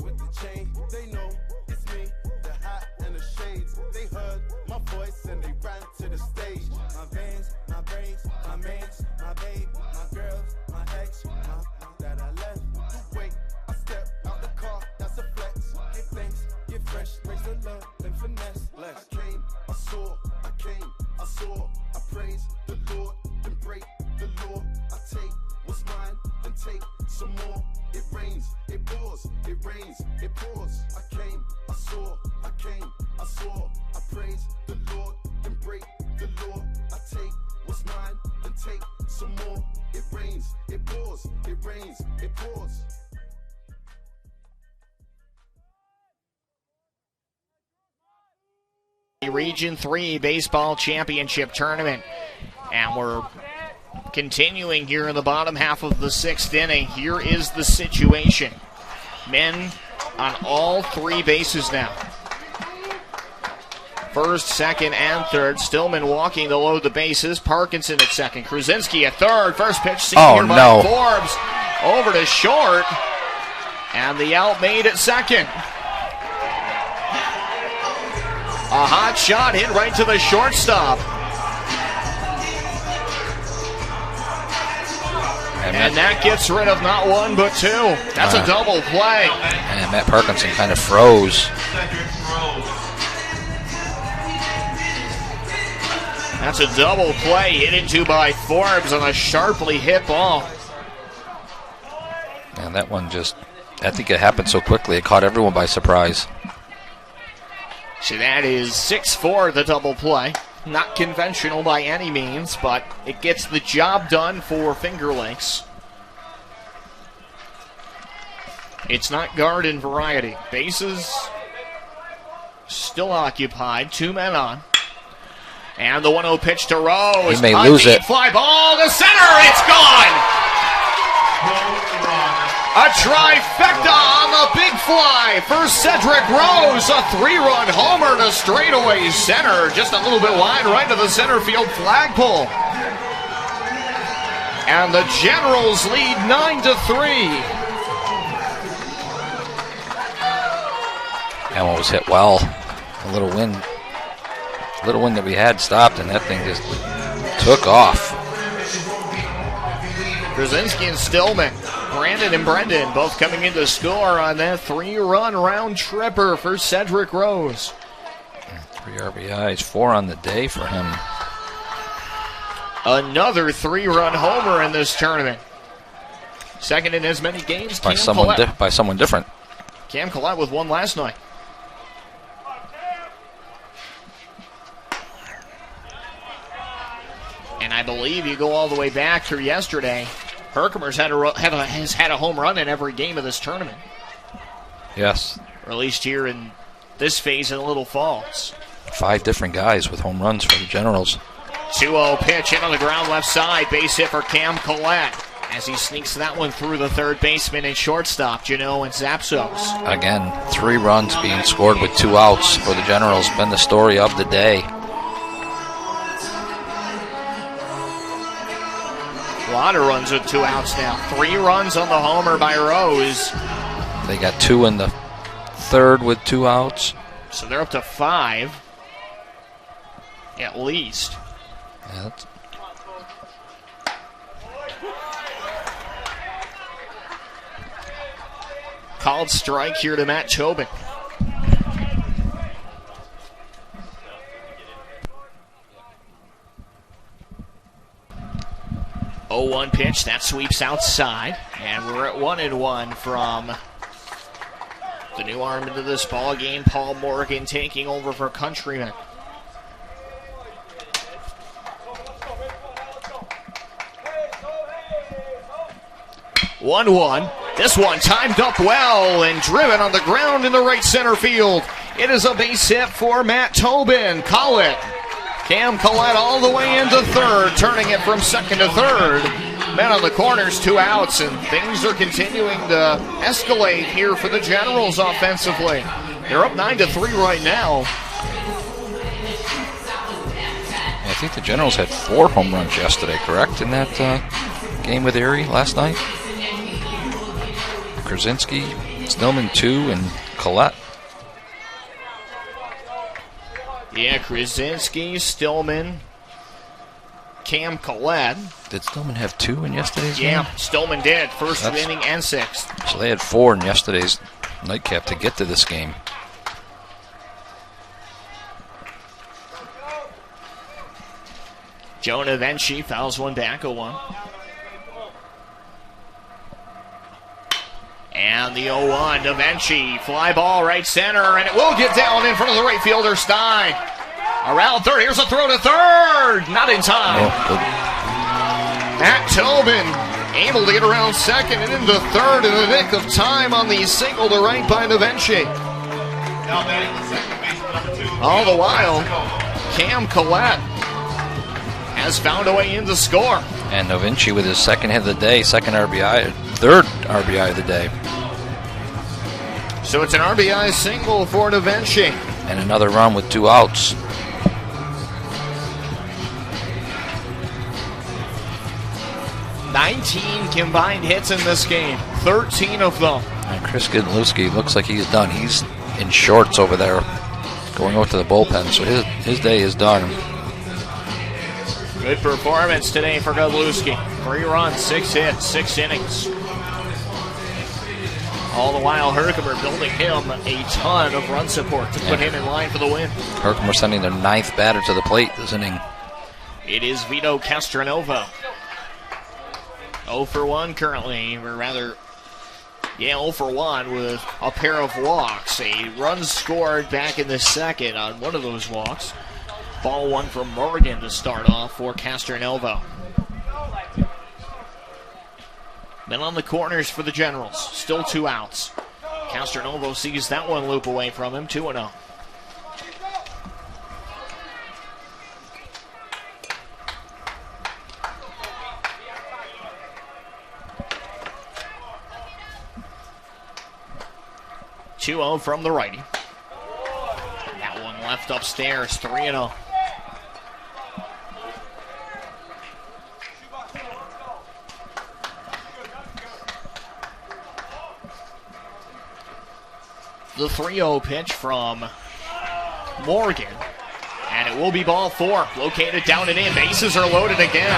With the chain, they know it's me, the hat and the shades. They heard my voice and they ran to the stage. My veins, my brains, my mans, my babe, my girls, my ex, that I left. Wait, I step out the car, that's a flex. Give thanks, get fresh, praise the Lord, and finesse. Less. I came, I saw, I praise the Lord, and break the law. I take what's mine and take some more. It rains, it pours, it rains, it pours. I came, I saw, I praise the Lord and break the law. I take what's mine and take some more. It rains, it pours, it rains, it pours. The Region 3 Baseball Championship Tournament. And we're continuing here in the bottom half of the sixth inning. Here is the situation. Men on all 3 bases now. First, second, and third. Stillman walking to load the bases. Parkinson at second. Kruzinski at third. First pitch seen here by Forbes. Over to short. And the out made at second. A hot shot hit right to the shortstop. And that gets rid of not one but 2. That's a double play. And Matt Parkinson kind of froze. That's a double play hit into by Forbes on a sharply hit ball. And that one just, I think it happened so quickly, it caught everyone by surprise. So that is 6-4, the double play. Not conventional by any means, but it gets the job done for Finger Lakes. It's not garden variety. Bases still occupied, 2 men on. And the 1-0 pitch to Rose. He may lose it. Fly ball to center. It's gone. A trifecta on the big fly for Cedric Rose. A 3-run homer to straightaway center. Just a little bit wide right to the center field flagpole. And the Generals lead 9-3. That one was hit well. A little wind that we had stopped, and that thing just took off. Krasinski and Stillman, Brandon and Brendan both coming in to score on that 3-run round tripper for Cedric Rose. 3 RBIs, 4 on the day for him. Another 3-run homer in this tournament. Second in as many games. By someone different. Cam Collette with one last night. And I believe you go all the way back to yesterday. Herkimer's has had a home run in every game of this tournament. Yes. Or at least here in this phase in Little Falls. 5 different guys with home runs for the Generals. 2-0 pitch in on the ground left side. Base hit for Cam Collette as he sneaks that one through the third baseman and shortstop, Jano and Zapsos. Again, 3 runs being scored with 2 outs for the Generals. Been the story of the day. A lot of runs with 2 outs now. 3 runs on the homer by Rose. They got 2 in the third with 2 outs. So they're up to 5. At least. Yeah, called strike here to Matt Tobin. Oh, 1 pitch, that sweeps outside, and we're at 1-1 from the new arm into this ball game. Paul Morgan taking over for Countryman. One. This one timed up well and driven on the ground in the right center field. It is a base hit for Matt Tobin. Call it. Cam Collette all the way into third, turning it from second to third. Men on the corners, 2 outs, and things are continuing to escalate here for the Generals offensively. They're up 9-3 right now. I think the Generals had 4 home runs yesterday, correct, in that game with Erie last night? Krasinski, Stillman 2, and Collette. Yeah, Krasinski, Stillman, Cam Collette. Did Stillman have 2 in yesterday's game? Yeah, Stillman did. First inning and 6th. So they had 4 in yesterday's nightcap to get to this game. Jonah Venchi fouls one back, 0-1. And the 0-1 to Venchi. Fly ball right center, and it will get down in front of the right fielder, Stein. Around third, here's a throw to third. Not in time. Matt Tobin able to get around second and into third in the nick of time on the single to right by Novenchi. All the while, Cam Collette has found a way in to score. And Novenchi with his second hit of the day, second RBI, third RBI of the day. So it's an RBI single for Novenchi. And another run with 2 outs. "19 combined hits in this game, 13 of them. And Chris Godlewski looks like he's done. He's in shorts over there, going out to the bullpen. So his day is done. Good performance today for Godlewski. 3 runs, 6 hits, 6 innings. All the while, Herkimer building him a ton of run support to put him in line for the win. Herkimer sending their 9th batter to the plate this inning. It is Vito Castronovo. 0 for 1 currently, or rather, 0 for 1 with a pair of walks. A run scored back in the second on one of those walks. Ball 1 from Morgan to start off for Castronovo. Men on the corners for the Generals. Still 2 outs. Castronovo sees that one loop away from him. 2-0. 2-0 from the righty. That one left upstairs, 3-0. The 3-0 pitch from Morgan. And it will be ball 4. Located down and in. Bases are loaded again.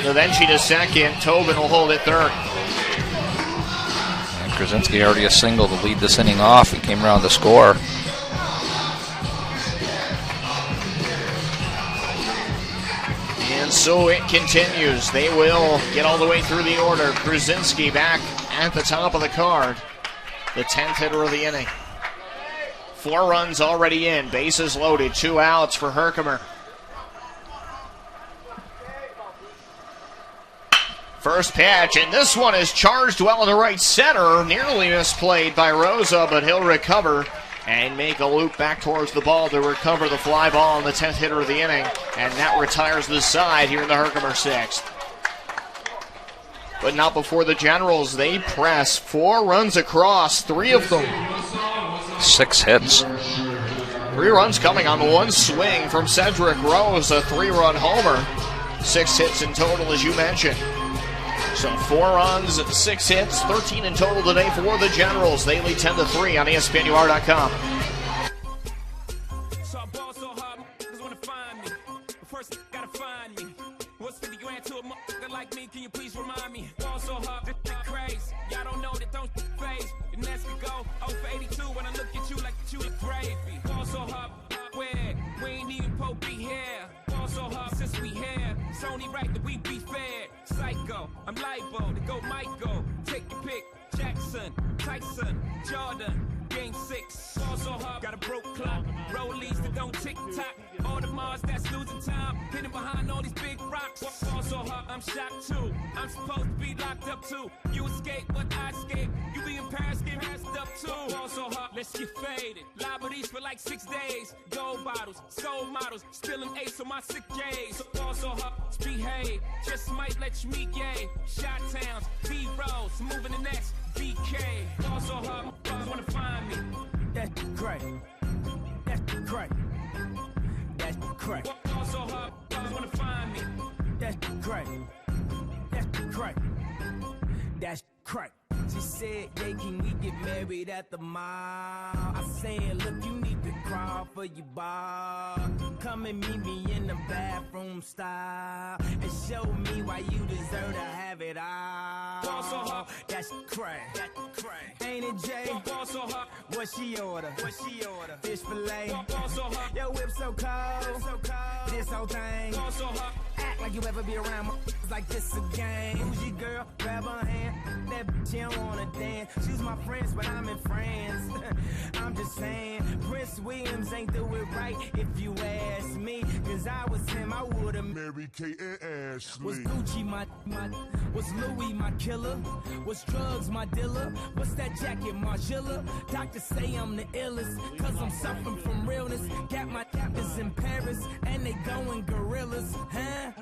Eventually to second. Tobin will hold it third. And Krasinski already a single to lead this inning off. He came around to score. And so it continues. They will get all the way through the order. Krasinski back at the top of the card. The 10th hitter of the inning. 4 runs already in. Bases loaded. 2 outs for Herkimer. First pitch, and this one is charged well in the right center. Nearly misplayed by Rosa, but he'll recover and make a loop back towards the ball to recover the fly ball on the 10th hitter of the inning. And that retires the side here in the Herkimer 6th. But not before the Generals. They press 4 runs across, 3 of them. 6 hits. 3 runs coming on 1 swing from Cedric Rose, a 3-run homer. 6 hits in total, as you mentioned. So 4 runs, 6 hits, 13 in total today for the Generals. They lead 10-3 on ESPNUR.com. Only right that we be fair. Psycho, I'm libo to go Michael. Take your pick. Jackson, Tyson, Jordan. Game 6. Also hard, got a broke clock. Rollies that don't tick tock. All the Mars that's losing time. Hidden behind all these big rocks. Also hard, I'm shocked too. I'm supposed to be locked up too. You escape, but I escape. You be in Paris, get messed up too. Also hard, let's get faded. Liberties for like 6 days. Gold bottles, soul models. Spilling ace on my sick days. Also hard, behave. Just might let you meet gay. Shot towns, B-rolls, moving the next BK. Also hard, wanna find me. That's great. That's great. That's great. Also hard, wanna find me. That's great. That's great. That's great. She said, yeah, can we get married at the mall? I said, look, you need to crawl for your bar. Come and meet me in the bathroom style and show me why you deserve to have it all. That's crack. Ain't it, Jay? What she order? Fish fillet. Yo, whip so cold. This whole thing. Act like you ever be around like this again. Who's your girl? Grab her hand. That bitch, she don't wanna dance. She's my friends, but I'm in France. I'm just saying, Prince Williams ain't do it right if you ask me. Cause I was him, I would've married Kate and Ashley. Was Gucci my was Louis my killer? Was drugs my dealer? What's that jacket, Margilla? Doctors say I'm the illest, cause I'm suffering from realness. Got my captains in Paris, and they going gorillas, huh?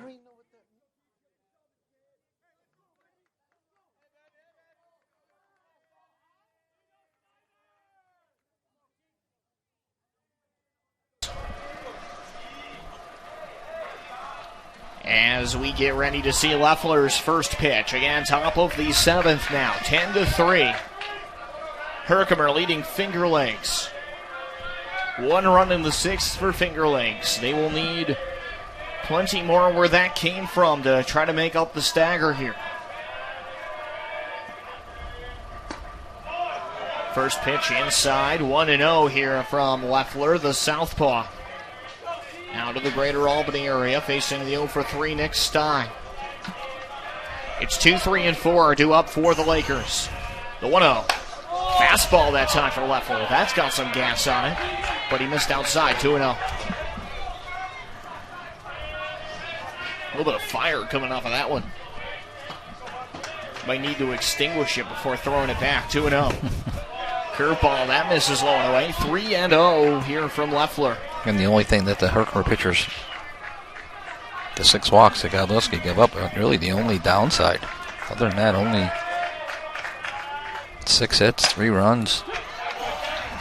As we get ready to see Leffler's first pitch. Again, top of the 7th now, 10-3. Herkimer leading Finger Lakes. 1 run in the 6th for Finger Lakes. They will need plenty more where that came from to try to make up the stagger here. First pitch inside, 1-0 here from Leffler, the southpaw. Out of the greater Albany area, facing the 0-3 Nick Stein. It's 2-3-4 due up for the Lakers. The 1-0. Fastball that time for Leffler. That's got some gas on it, but he missed outside, 2-0. A little bit of fire coming off of that one. Might need to extinguish it before throwing it back, 2-0. Curveball, that misses low and away. 3-0 here from Leffler. And the only thing that the Herkimer pitchers, the 6 walks that Godlewski gave up, are really the only downside. Other than that, only 6 hits, 3 runs.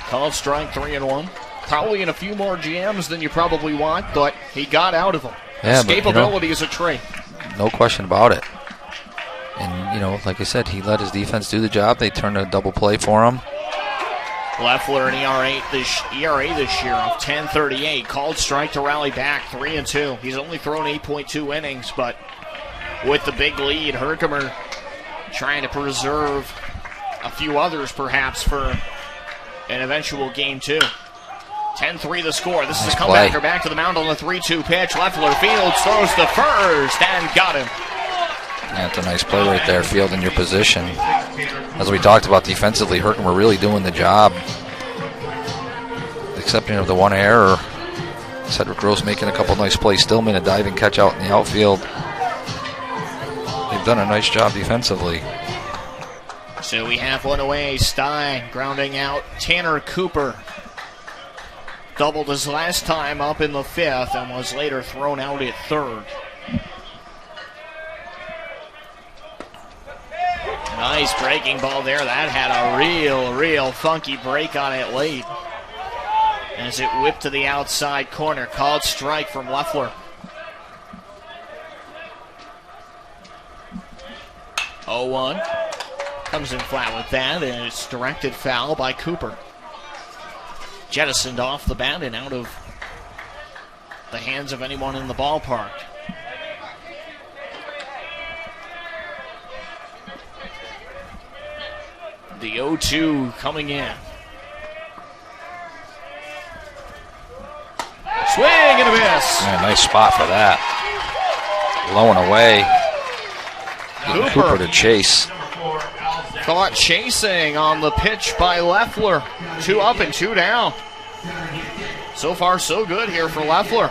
Called strike 3-1. Probably in a few more jams than you probably want, but he got out of them. Yeah, Escapability is a trait. No question about it. And, like I said, he let his defense do the job. They turned a double play for him. Leffler an ERA this year of 10.38. Called strike to rally back, 3-2. He's only thrown 8.2 innings, but with the big lead, Herkimer trying to preserve a few others perhaps for an eventual game 2. 10-3 the score. This is a comebacker back to the mound on the 3-2 pitch. Leffler fields, throws to first, and got him. That's a nice play right there, fielding your position. As we talked about defensively, Herkimer really doing the job. Exception of the one error. Cedric Gross making a couple nice plays. Stillman a diving catch out in the outfield. They've done a nice job defensively. So we have one away. Stein grounding out Tanner Cooper. Doubled his last time up in the 5th and was later thrown out at 3rd. Nice breaking ball there. That had a real funky break on it late. As it whipped to the outside corner. Called strike from Leffler. 0-1. Comes in flat with that, and it's directed foul by Cooper. Jettisoned off the bat and out of the hands of anyone in the ballpark. The 0-2 coming in. Swing and a miss. Yeah, nice spot for that. Low and away. Cooper to chase. Caught chasing on the pitch by Leffler. 2 up and 2 down. So far, so good here for Leffler.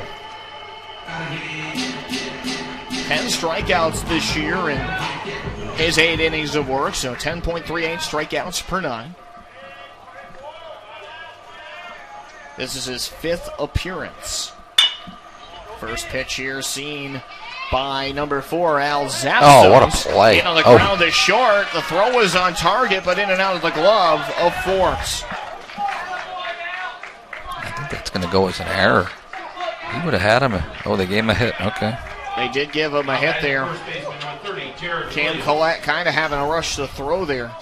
10 strikeouts this year in his 8 innings of work, so 10.38 strikeouts per 9. This is his 5th appearance. First pitch here seen by number 4, Al Zapsos. Oh, what a play. In on the ground is short. The throw was on target, but in and out of the glove of Forbes. I think that's going to go as an error. He would have had him. Oh, they gave him a hit. Okay. They did give him a hit there. Cam Collette kind of having a rush to throw there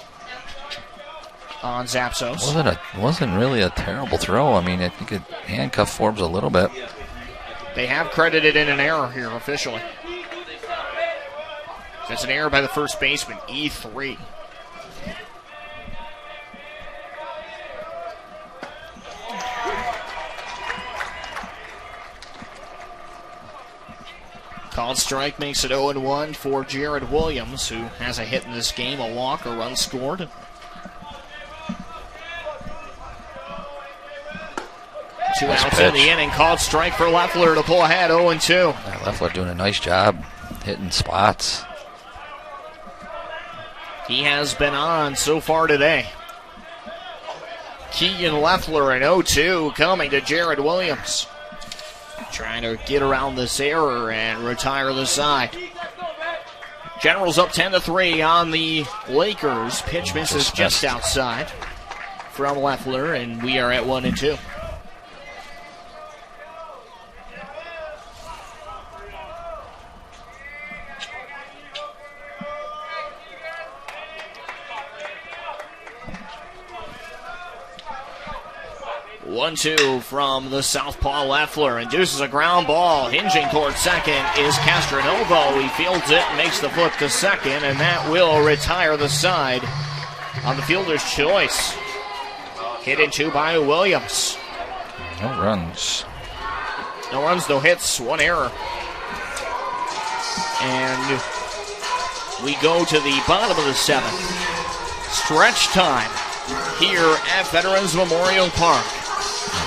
on Zapsos. Wasn't really a terrible throw. I mean, I think it handcuffed Forbes a little bit. They have credited in an error here officially. That's an error by the first baseman, E3. Called strike makes it 0-1 for Jared Williams, who has a hit in this game, a walk, a run scored. Two nice outs pitch. in the inning. Called strike for Leffler to pull ahead, 0-2. Yeah, Leffler doing a nice job hitting spots. He has been on so far today. Keegan Leffler and 0-2 coming to Jared Williams. Trying to get around this error and retire the side. Generals up 10-3 on the Lakers. Pitch misses just outside from Leffler, and we are at 1-2. One-two from the southpaw Leffler. Induces a ground ball. Hinging towards second is Castronovo. He fields it and makes the flip to second, and that will retire the side on the fielder's choice. Hit into by Williams. No runs. No runs, no hits, 1 error. And we go to the bottom of the 7th. Stretch time here at Veterans Memorial Park.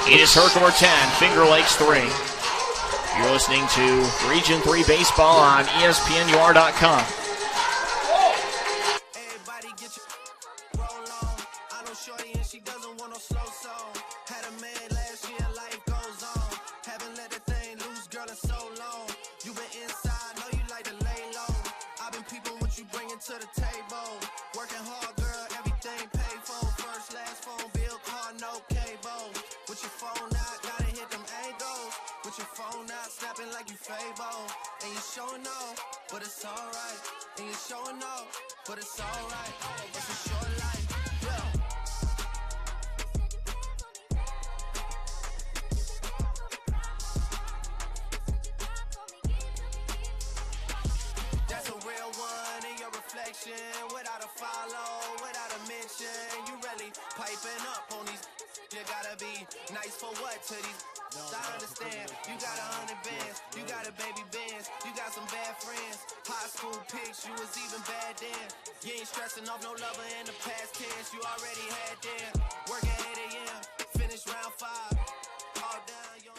It is Herkimer 10, Finger Lakes 3. You're listening to Region 3 Baseball on ESPNUR.com. Everybody get your roll on. I know shorty and she doesn't want no slow song. Had a man last year, life goes on. Haven't let that thing loose, girl, in so long. You been inside, know you like to lay low. I've been peeping what you bringing to the table. Working hard, girl, everything paid. last phone bill, car, no cable. With your phone out, gotta hit them angles. With your phone out, snapping like you Fable. And you showing off, but it's alright. And you showing off, but it's alright. It's a short life, yeah. That's a real one in your reflection. Without a follow, without a mention. You really piping up on these. You gotta be nice for what to these. I understand. You got 100 bands. You got a baby Benz. You got some bad friends. High school pics. You was even bad then. You ain't stressing off no lover in the past tense. You already had them. Work at 8 a.m. Finish round 5. All down. You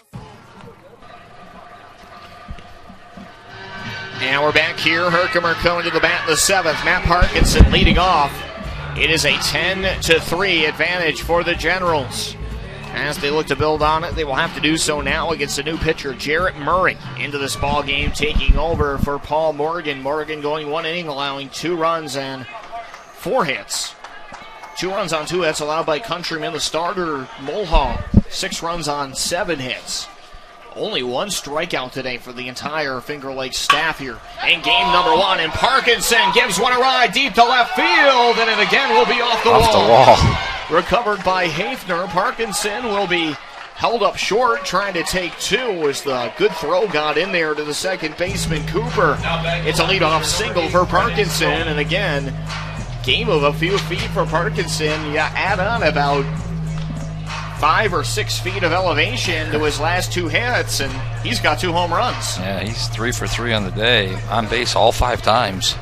And we're back here. Herkimer coming to the bat in the 7th. Matt Parkinson leading off. It is a 10-3 advantage for the Generals. As they look to build on it, they will have to do so now against a new pitcher, Jarrett Murray, into this ball game, taking over for Paul Morgan. Morgan going 1 inning, allowing 2 runs and 4 hits. 2 runs on 2 hits allowed by Countryman, the starter, Mulhall. 6 runs on 7 hits. Only 1 strikeout today for the entire Finger Lakes staff here in game number 1. And Parkinson gives one a ride deep to left field, and it again will be off the wall. Recovered by Hafner. Parkinson will be held up short, trying to take 2 as the good throw got in there to the second baseman, Cooper. It's a leadoff single for Parkinson, and again, game of a few feet for Parkinson. You add on about 5 or 6 feet of elevation to his last 2 hits, and he's got 2 home runs. Yeah, he's 3 for 3 on the day, on base all 5 times.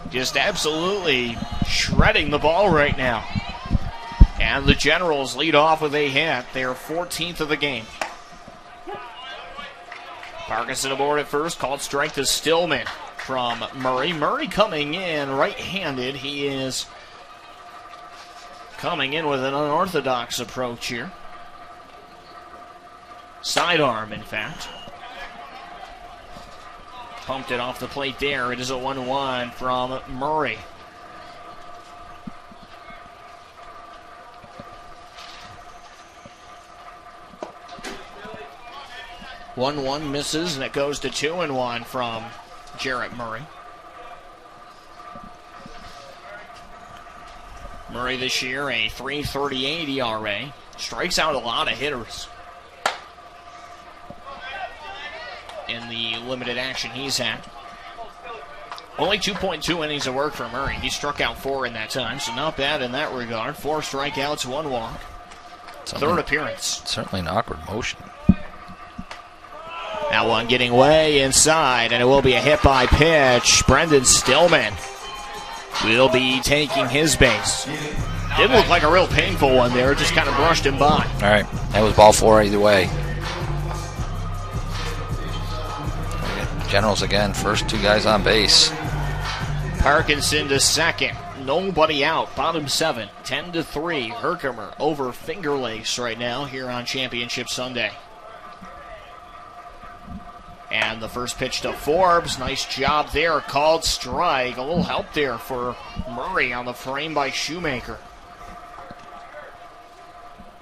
Just absolutely shredding the ball right now. And the Generals lead off with a hit. They're 14th of the game. Parkinson aboard at first, called strike to Stillman from Murray. Murray coming in right-handed. He is coming in with an unorthodox approach here. Sidearm, in fact. Pumped it off the plate there. It is a 1-1 from Murray. One misses, and it goes to 2-1 from Jarrett Murray. Murray this year, a .338 ERA. Strikes out a lot of hitters in the limited action he's had. Only 2.2 innings of work for Murray. He struck out 4 in that time, so not bad in that regard. 4 strikeouts, 1 walk. Third appearance. Certainly an awkward motion. That one getting way inside, and it will be a hit by pitch. Brendan Stillman will be taking his base. Didn't look like a real painful one there, just kind of brushed him by. All right, that was ball 4 either way. Generals again, first 2 guys on base. Parkinson to second, nobody out, bottom 7, 10-3. Herkimer over Finger Lakes right now here on Championship Sunday. And the first pitch to Forbes, nice job there, called strike. A little help there for Murray on the frame by Shoemaker.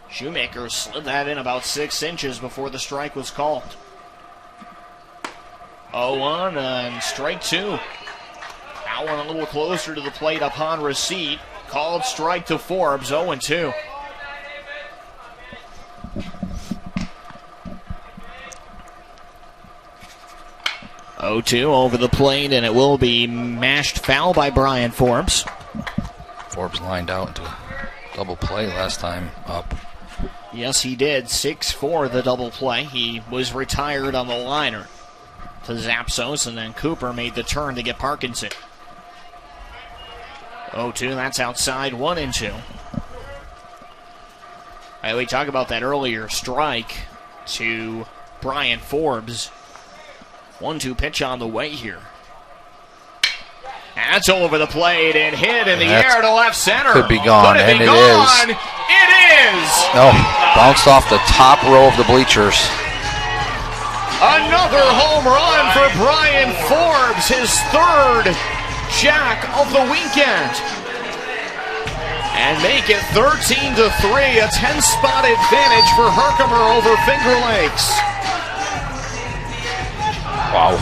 Shoemaker slid that in about 6 inches before the strike was called. 0-1 and strike 2. That one a little closer to the plate upon receipt. Called strike to Forbes, 0-2. Over the plate, and it will be mashed foul by Brian Forbes. Forbes lined out into a double play last time up. Yes, he did. 6-4 the double play. He was retired on the liner to Zapsos, and then Cooper made the turn to get Parkinson. 0-2, that's outside, 1-2. We talked about that earlier. Strike to Brian Forbes. 1-2 pitch on the way here. That's over the plate and hit in the air to left center. Could be gone, and it is. It is. No, bounced off the top row of the bleachers. Another home run for Brian Forbes, his 3rd jack of the weekend. and make it 13-3, a 10-spot advantage for Herkimer over Finger Lakes. Wow.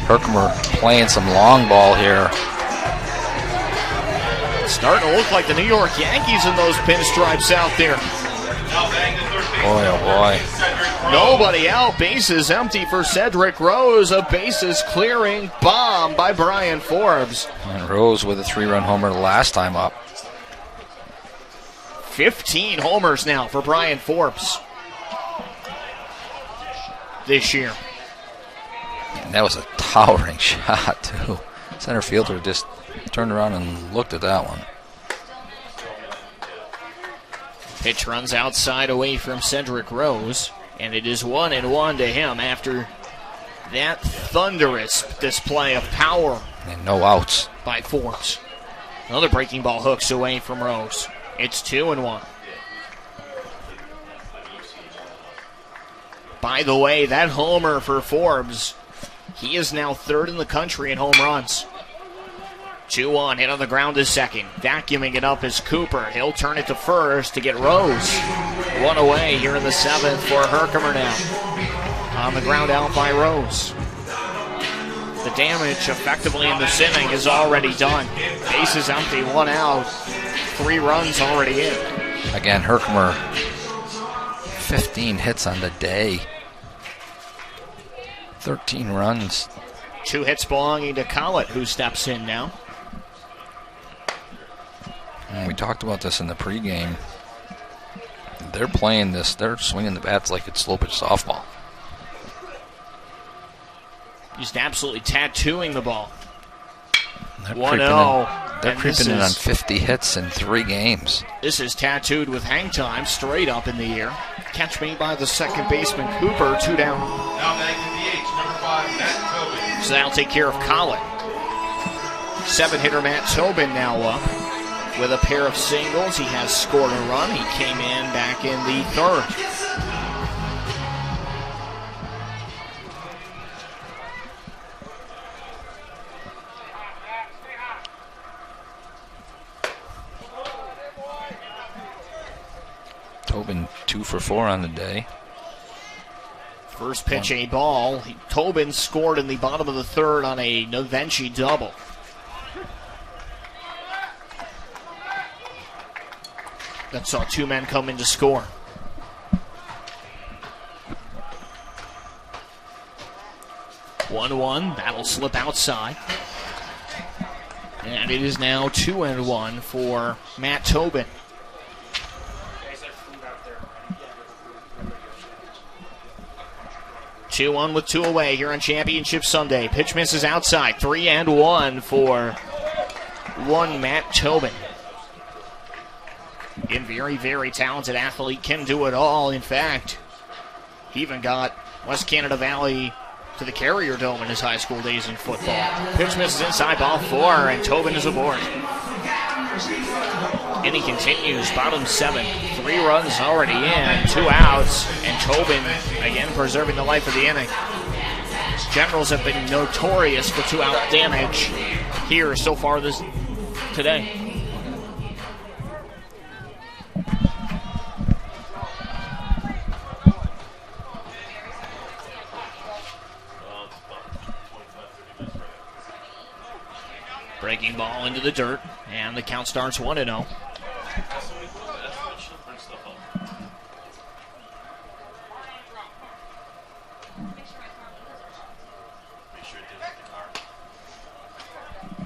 Herkimer playing some long ball here. Starting to look like the New York Yankees in those pinstripes out there. Boy, oh boy. Nobody out. Bases empty for Cedric Rose. A bases clearing bomb by Brian Forbes. And Rose with a 3-run homer last time up. 15 homers now for Brian Forbes this year. And that was a towering shot, too. Center fielder just turned around and looked at that one. Pitch runs outside away from Cedric Rose, and it is 1-1 to him after that thunderous display of power. And no outs. By Forbes. Another breaking ball hooks away from Rose. It's 2-1. By the way, that homer for Forbes, he is now third in the country in home runs. 2-1, hit on the ground to second. Vacuuming it up is Cooper. He'll turn it to first to get Rose. One away here in the seventh for Herkimer now. On the ground out by Rose. The damage effectively in this inning is already done. Bases empty, one out. 3 runs already in. Again, Herkimer, 15 hits on the day. 13 runs. 2 hits belonging to Collett, who steps in now. And we talked about this in the pregame. They're playing this, they're swinging the bats like it's slow pitch softball. Just absolutely tattooing the ball. They're 1-0. They're creeping in on 50 hits in 3 games. This is tattooed with hang time straight up in the air. Catch made by the second baseman Cooper, 2 down. Now back to DH, number 5, Matt Tobin. So that'll take care of Collett. 7-hitter Matt Tobin now up with a pair of singles. He has scored a run. He came in back in the third. Tobin 2 for 4 on the day. First pitch, a ball. Tobin scored in the bottom of the third on a Novenchi double. That saw 2 men come in to score. One, that'll slip outside. And it is now 2-1 for Matt Tobin. 2-1 with 2 away here on Championship Sunday. Pitch misses outside. 3-1 for Matt Tobin. A very, very talented athlete, can do it all. In fact, he even got West Canada Valley to the Carrier Dome in his high school days in football. Pitch misses inside, ball 4, and Tobin is aboard. Inning continues, bottom 7. 3 runs already in, 2 outs, and Tobin again preserving the life of the inning. Generals have been notorious for 2-out damage here so far today. Breaking ball into the dirt, and the count starts 1-0.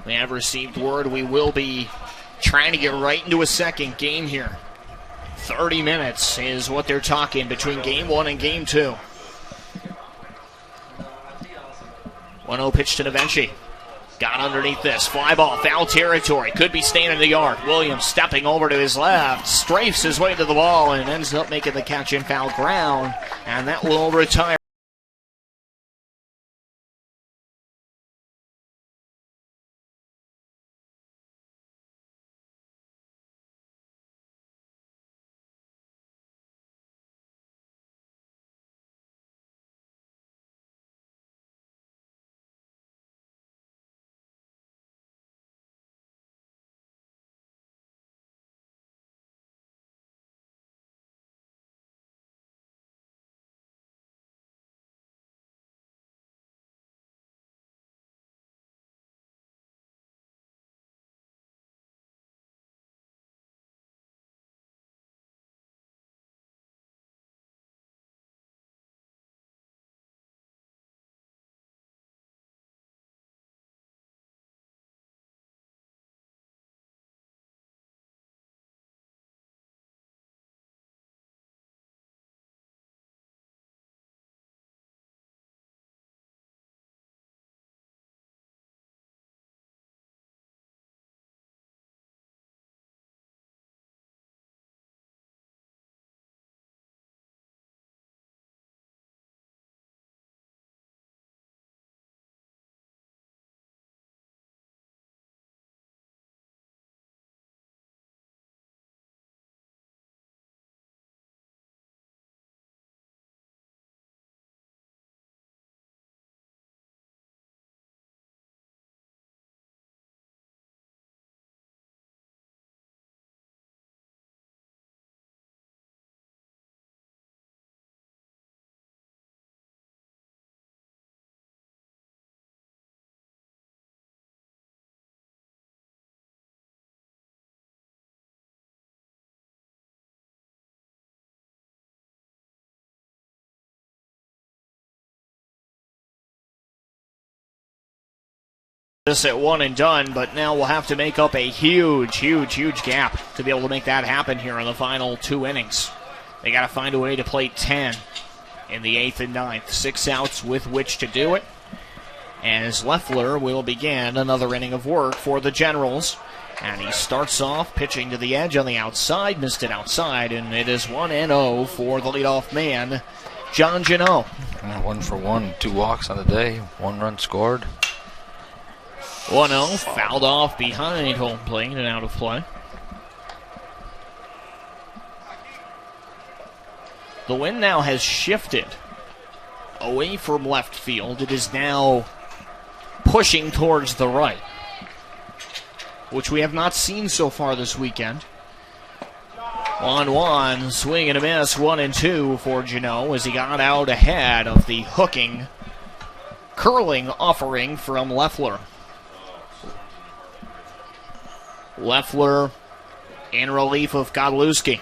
We have received word we will be trying to get right into a second game here. 30 minutes is what they're talking between game 1 and game 2. 1-0 pitch to Novenchi. Got underneath this. Fly ball, foul territory. Could be staying in the yard. Williams stepping over to his left. Strafes his way to the ball and ends up making the catch in foul ground. And that will retire. this at one and done, but now we'll have to make up a huge gap to be able to make that happen here in the final 2 innings. They got to find a way to play 10 in the 8th and 9th. 6 outs with which to do it. As Leffler will begin another inning of work for the Generals. And he starts off pitching to the edge on the outside, missed it outside, and it is 1-0 for the leadoff man, John Janot. 1 for 1, 2 walks on the day, 1 run scored. 1-0, fouled off behind home plate and out of play. The wind now has shifted away from left field. It is now pushing towards the right, which we have not seen so far this weekend. 1-1, swing and a miss, 1-2 for Janot as he got out ahead of the hooking, curling offering from Leffler. Leffler in relief of Godlewski,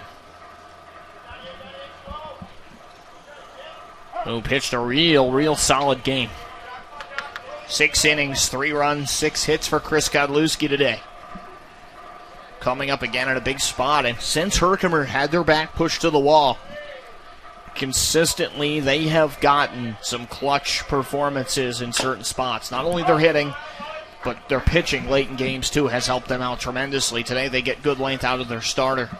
who pitched a real solid game. 6 innings, 3 runs, 6 hits for Chris Godlewski today. Coming up again at a big spot, and since Herkimer had their back pushed to the wall, consistently they have gotten some clutch performances in certain spots. Not only their hitting, but their pitching late in games too has helped them out tremendously. Today they get good length out of their starter.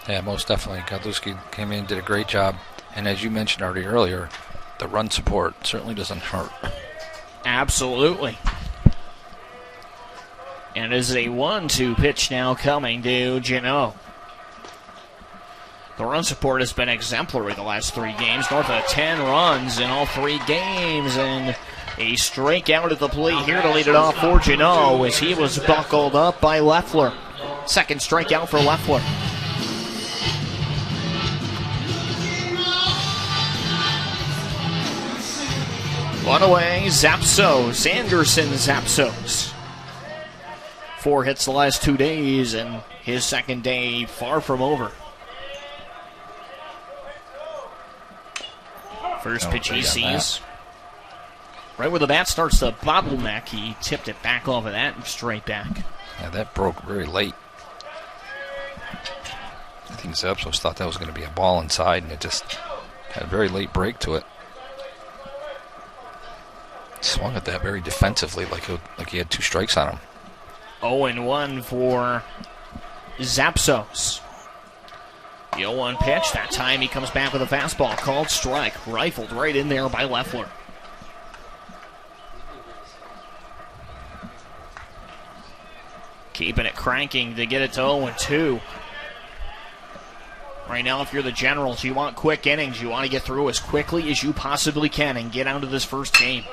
Yeah, most definitely. Godlewski came in, did a great job, and as you mentioned already earlier, the run support certainly doesn't hurt. Absolutely. And it is a 1-2 pitch now coming to Janot. The run support has been exemplary the last 3 games. North of 10 runs in all 3 games. And a strikeout at the plate here to lead it off for Janot as he was buckled up by Leffler. Second strikeout for Leffler. One away, Zapsos, Anderson Zapsos. 4 hits the last 2 days, and his second day far from over. First pitch he sees. Right where the bat starts to bottleneck, he tipped it back off of that and straight back. Yeah, that broke very late. I think Zapsos thought that was going to be a ball inside, and it just had a very late break to it. Swung at that very defensively, like he had 2 strikes on him. 0-1 for Zapsos. The 0-1 pitch. That time he comes back with a fastball called strike. Rifled right in there by Leffler. Keeping it cranking to get it to 0-2. Right now, if you're the Generals, you want quick innings. You want to get through as quickly as you possibly can and get out of this first game.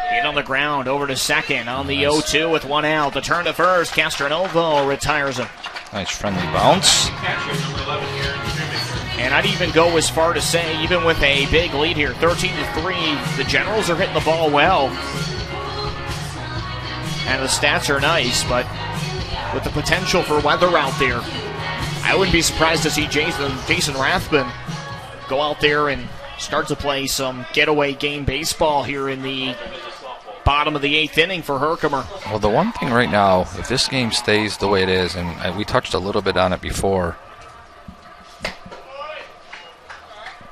Hit on the ground, over to second on the 0-2 with 1 out. The turn to first, Castronovo retires him. Nice friendly bounce. And I'd even go as far to say, even with a big lead here, 13-3, the Generals are hitting the ball well. And the stats are nice, but with the potential for weather out there, I wouldn't be surprised to see Jason Rathbun go out there and start to play some getaway game baseball here in the bottom of the 8th inning for Herkimer. Well, the one thing right now, if this game stays the way it is, and we touched a little bit on it before,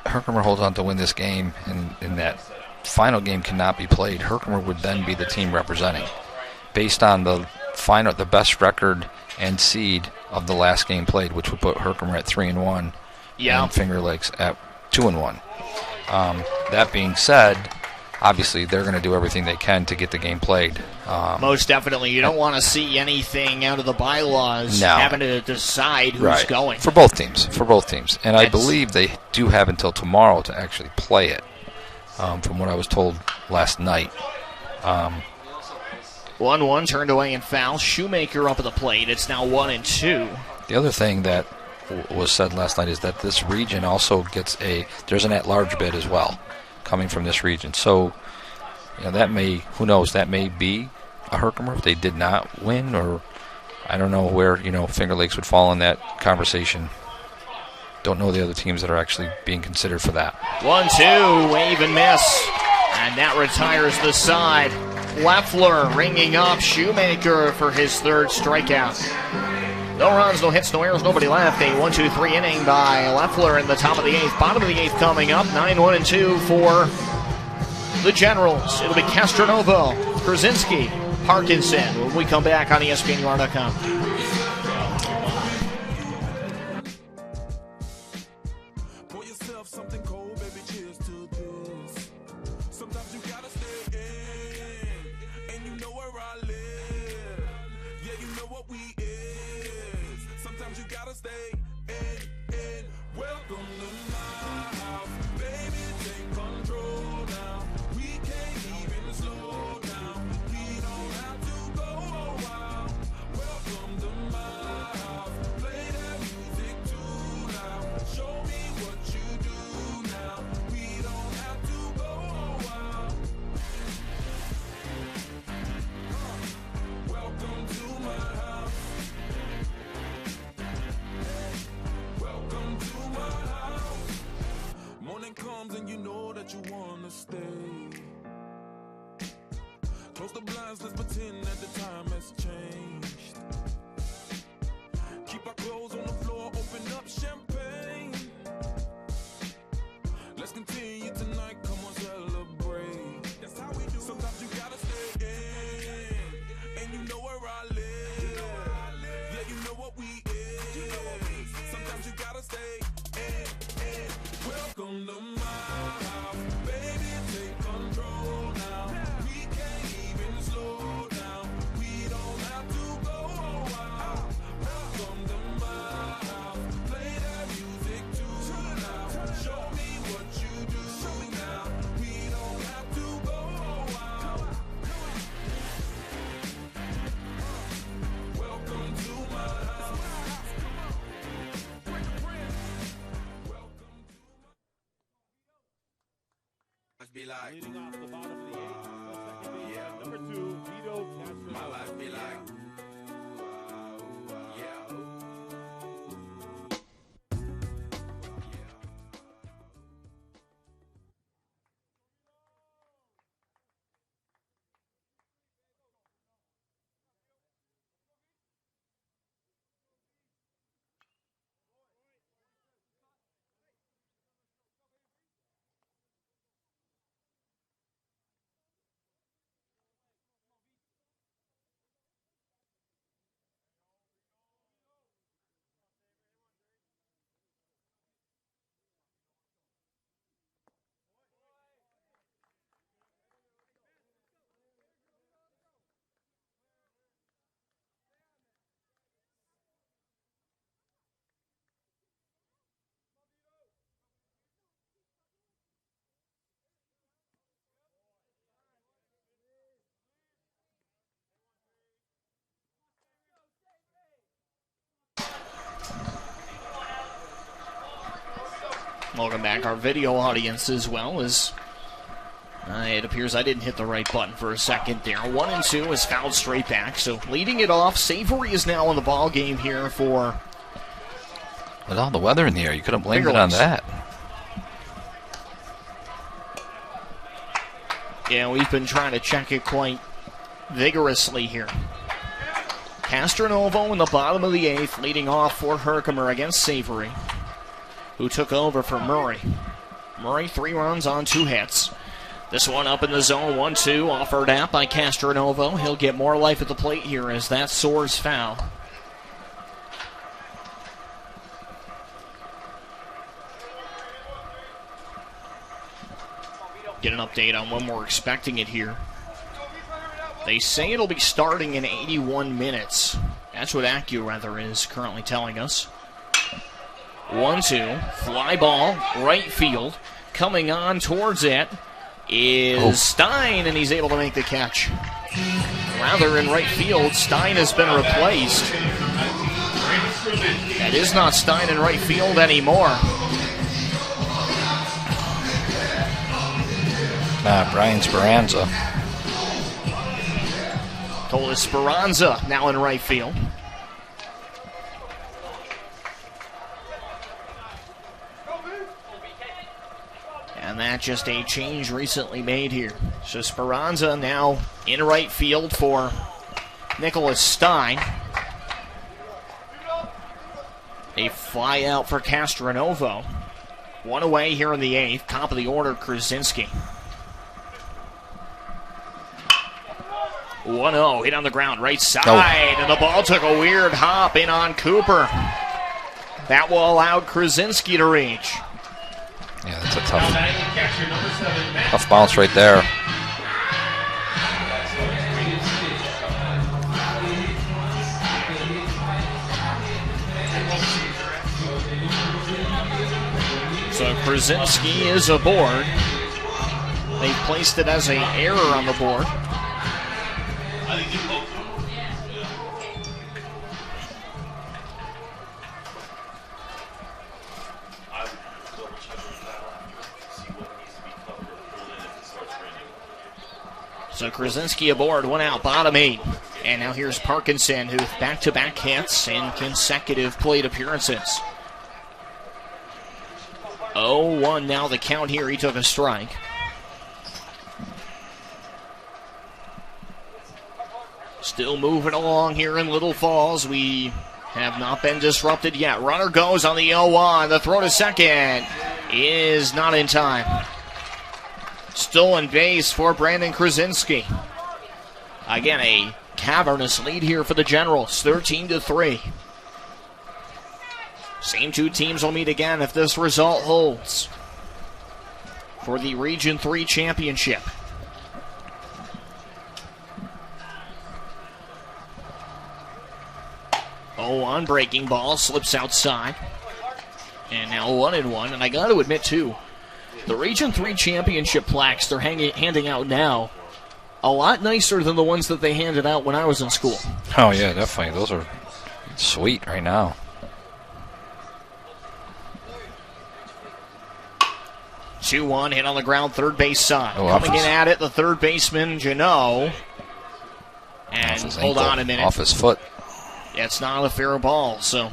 Herkimer holds on to win this game, and that final game cannot be played. Herkimer would then be the team representing, based on the best record and seed of the last game played, which would put Herkimer at 3-1, and Finger Lakes at 2-1. That being said, obviously they're going to do everything they can to get the game played. Most definitely. You don't want to see anything out of the bylaws having to decide who's going. For both teams. And I believe they do have until tomorrow to actually play it, from what I was told last night. 1-1 turned away and foul. Shoemaker up at the plate. It's now 1-2. The other thing that was said last night is that this region also gets there's an at-large bid as well coming from this region. So, that may, who knows, that may be a Herkimer if they did not win, or I don't know where, Finger Lakes would fall in that conversation. Don't know the other teams that are actually being considered for that. 1-2, wave and miss. And that retires the side. Leffler ringing up Shoemaker for his third strikeout. No runs, no hits, no errors, nobody left. A 1-2-3 inning by Leffler in the top of the eighth. Bottom of the eighth coming up. 9-1-2 for the Generals. It'll be Castronovo, Krasinski, Parkinson when we come back on ESPNUR.com. Pour yourself something cold, baby, cheers to this. Sometimes you gotta stay in, and you know where I live. Yeah, you know what we is. Sometimes you gotta stay in. Welcome to my house, baby, take control now. We can't even slow down. We don't have to go a while. Welcome to my house. Play that music too loud. Show me what you do now. We don't have to go a while. Welcome to my house. Welcome to my house. Morning comes and you know that you wanna stay. Close the blinds, let's pretend that the time has changed. Keep our clothes on the floor, open up champagne. Let's continue tonight, come on, celebrate. That's how we do. Sometimes you gotta stay in, and you know where I live. Yeah, you know what we is. Sometimes you gotta stay in. Welcome to my house, baby, take control now. We can't even slow down. We don't have to go a while. Welcome to my house. Play that music too loud. Show me what you do now. We don't have to go a while. Welcome to my house. Must be like, Leading off the bottom of the eighth, the second baseman, number 2, Vito Castro. my life be like, yeah. Welcome back, our video audience as well, as it appears I didn't hit the right button for a second there. 1-2 is fouled straight back, so leading it off. Savory is now in the ball game here for... With all the weather in the air, you could have blamed it on that. Yeah, we've been trying to check it quite vigorously here. Castronovo in the bottom of the eighth, leading off for Herkimer against Savory, who took over for Murray. Murray, 3 runs on 2 hits. This one up in the zone, 1-2, offered out by Castronovo. He'll get more life at the plate here as that soars foul. Get an update on when we're expecting it here. They say it'll be starting in 81 minutes. That's what AccuWeather is currently telling us. 1-2, fly ball, right field. Coming on towards it is Stein, and he's able to make the catch. Rather, in right field, Stein has been replaced. That is not Stein in right field anymore. Brian Speranza. Told us Speranza now in right field. And that just a change recently made here? So Speranza now in right field for Nicholas Stein. A fly out for Castronovo. One away here in the 8th. Top of the order, Krasinski. 1-0, hit on the ground, right side, and the ball took a weird hop in on Cooper. That will allow Krasinski to reach. Yeah, that's a tough bounce right there. So Krasinski is aboard. They placed it as an error on the board. So Krasinski aboard, 1 out, bottom 8. And now here's Parkinson, who with back-to-back hits and consecutive plate appearances. 0-1 now the count here. He took a strike. Still moving along here in Little Falls. We have not been disrupted yet. Runner goes on the 0-1. The throw to second is not in time. Stolen base for Brandon Krasinski. Again, a cavernous lead here for the Generals, 13-3. Same two teams will meet again if this result holds for the Region 3 championship. On breaking ball, slips outside. And now 1-1. And I got to admit, too, the Region 3 championship plaques they're handing out now, a lot nicer than the ones that they handed out when I was in school. Oh, yeah, definitely. Those are sweet right now. 2-1, hit on the ground, third base side. Coming in at it, the third baseman, Janot. And hold on a minute. Off his foot. It's not a fair ball, so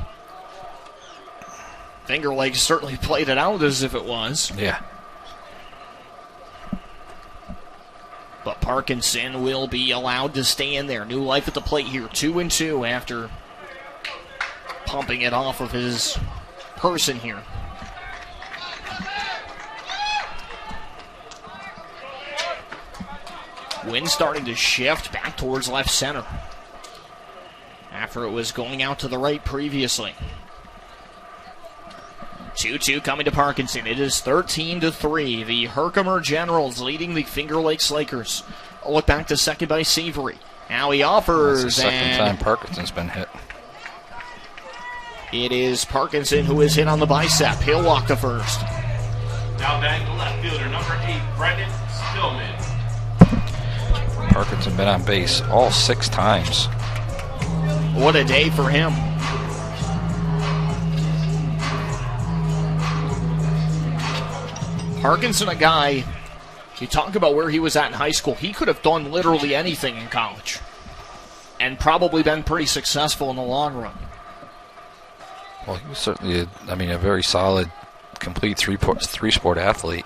Finger Lakes certainly played it out as if it was. Yeah. But Parkinson will be allowed to stay in there. New life at the plate here, 2-2 after pumping it off of his person here. Wind starting to shift back towards left center after it was going out to the right previously. 2-2 coming to Parkinson. It is 13-3. The Herkimer Generals leading the Finger Lakes Lakers. A look back to second by Savory. Now he offers. That's the second time Parkinson's been hit. It is Parkinson who is hit on the bicep. He'll walk to first. Now batting the left fielder, number 8, Brendan Stillman. Parkinson been on base all 6 times. What a day for him. Parkinson, a guy, you talk about where he was at in high school. He could have done literally anything in college and probably been pretty successful in the long run. Well, he was certainly, a very solid, complete three-sport athlete.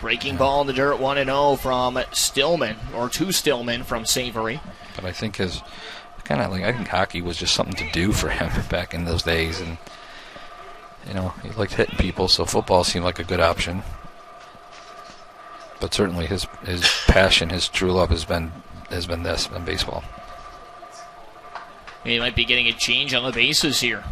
Breaking ball in the dirt, 1-0 from Stillman, or to Stillman from Savory. But I think I think hockey was just something to do for him back in those days, and he liked hitting people, so football seemed like a good option. But certainly his passion, his true love has been baseball. He might be getting a change on the bases here.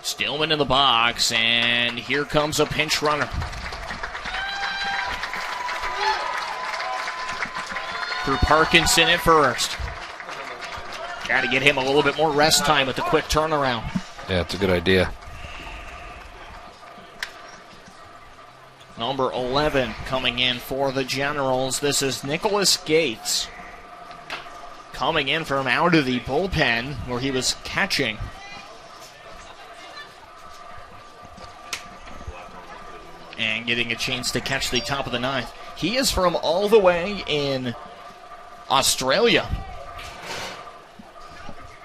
Stillman in the box, and here comes a pinch runner. For Parkinson at first. Got to get him a little bit more rest time with the quick turnaround. Yeah, it's a good idea. Number 11 coming in for the Generals. This is Nicholas Gates. Coming in from out of the bullpen where he was catching. And getting a chance to catch the top of the ninth. He is from all the way in Australia.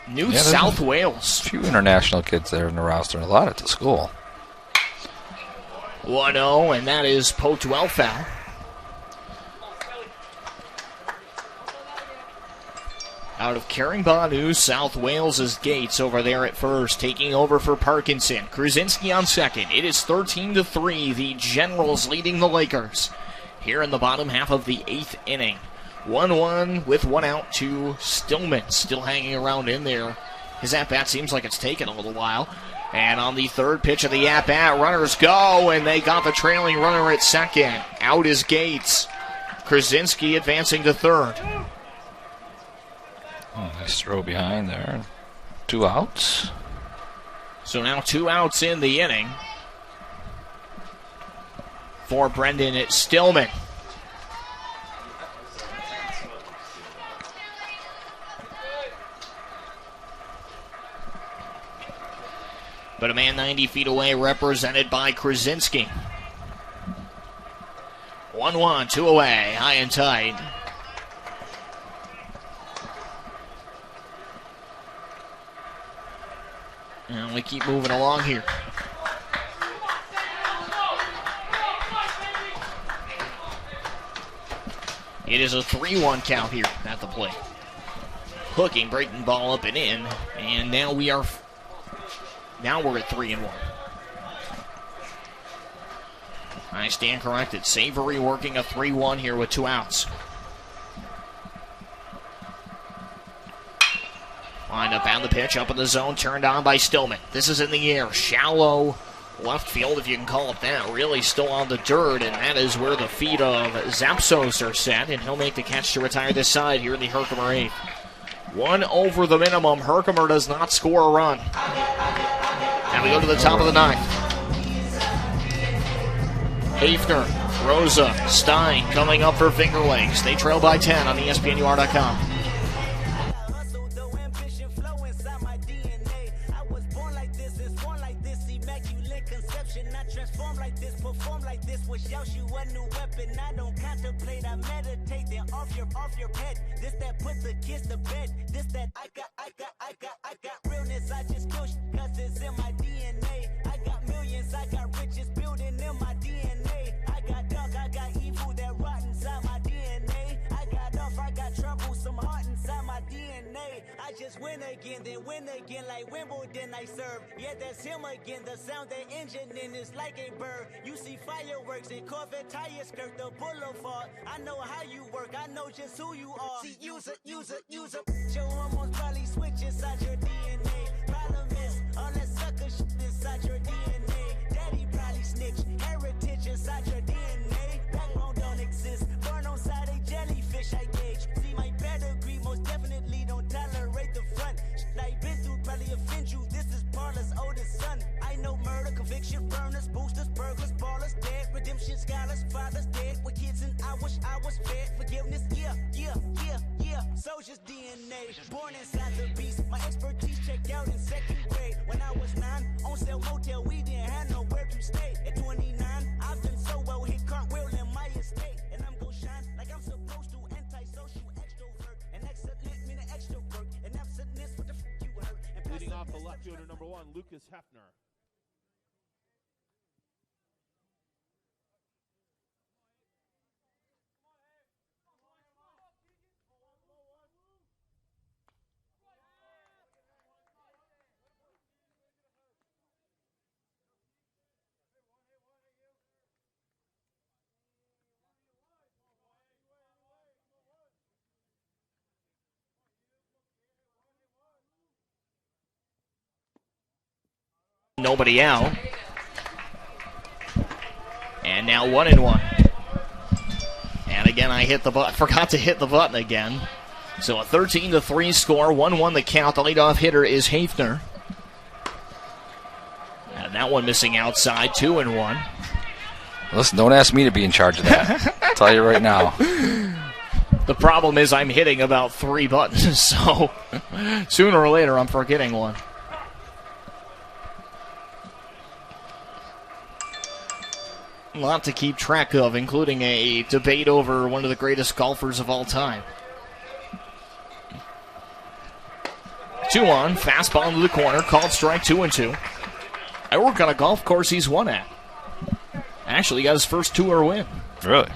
New South Wales. A few international kids there in the roster, and a lot at the school. 1-0, and that is poked well foul. Out of Caringbah, New South Wales is Gates over there at first, taking over for Parkinson. Krasinski on second. It is 13-3. The Generals leading the Lakers here in the bottom half of the 8th inning. 1-1 with one out to Stillman, still hanging around in there. His at-bat seems like it's taken a little while. And on the third pitch of the at-bat, runners go, and they got the trailing runner at second. Out is Gates. Krasinski advancing to third. Oh, nice throw behind there. 2 outs. So now 2 outs in the inning for Brendan Stillman. But a man 90 feet away, represented by Krasinski. 1-1, 2 away, high and tight. And we keep moving along here. It is a 3-1 count here at the plate. Hooking, breaking ball up and in. And now we're at 3-1. I stand corrected. Savory working a 3-1 here with 2 outs. Lined up on the pitch, up in the zone, turned on by Stillman. This is in the air, shallow left field, if you can call it that. Really still on the dirt, and that is where the feet of Zapsos are set, and he'll make the catch to retire this side here in the Herkimer 8th. 1 over the minimum. Herkimer does not score a run. And we go to the top of the 9th. Hafner, Rosa, Stein coming up for Finger Lakes. They trail by 10 on ESPNUR.com. Realness, I just kill cause it's in my DNA. I got millions, I got riches building in my DNA. I got dark, I got evil that rot inside my DNA. I got off, I got trouble, some heart inside my DNA. I just win again, then win again like Wimbledon I serve. Yeah, that's him again, the sound that engine in is like a bird. You see fireworks and Corvette tires skirt the boulevard. I know how you work, I know just who you are. See, use it. Your hormones probably switch inside your DNA. Problem is, all that sucker shit inside your DNA. Daddy probably snitch, heritage inside your DNA. Backbone don't exist, born on side a jellyfish I gauge. See my pedigree, most definitely don't tolerate the front. Shit I been through probably offend you, this is Paula's oldest son. I know murder, conviction, burners, boosters, burglars, ballers, dead, redemption, scholars, fathers, dead. With kids and I wish I was fed. Forgiveness, yeah. Soldier's DNA, born inside the beast. My expertise checked out in 2nd grade. When I was 9, on sale motel, we didn't have nowhere to stay. At 29, I've been so well, hit cartwheel in my estate. And I'm gon' shine like I'm supposed to, antisocial extrovert. And excellent meaning extra work. And absentness, what the f*** you hurt. And leading off the left fielder number 1, Lucas Hefner. Nobody out. And now 1-1. And again, I hit the button. Forgot to hit the button again. So a 13-3 score, 1-1 the count. The leadoff hitter is Hafner. And that one missing outside, 2-1. Listen, don't ask me to be in charge of that. I'll tell you right now. The problem is I'm hitting about 3 buttons, so sooner or later I'm forgetting one. A lot to keep track of, including a debate over one of the greatest golfers of all time. 2-1, fastball into the corner, called strike 2-2. I work on a golf course he's won at. Actually, he got his first tour win. Really?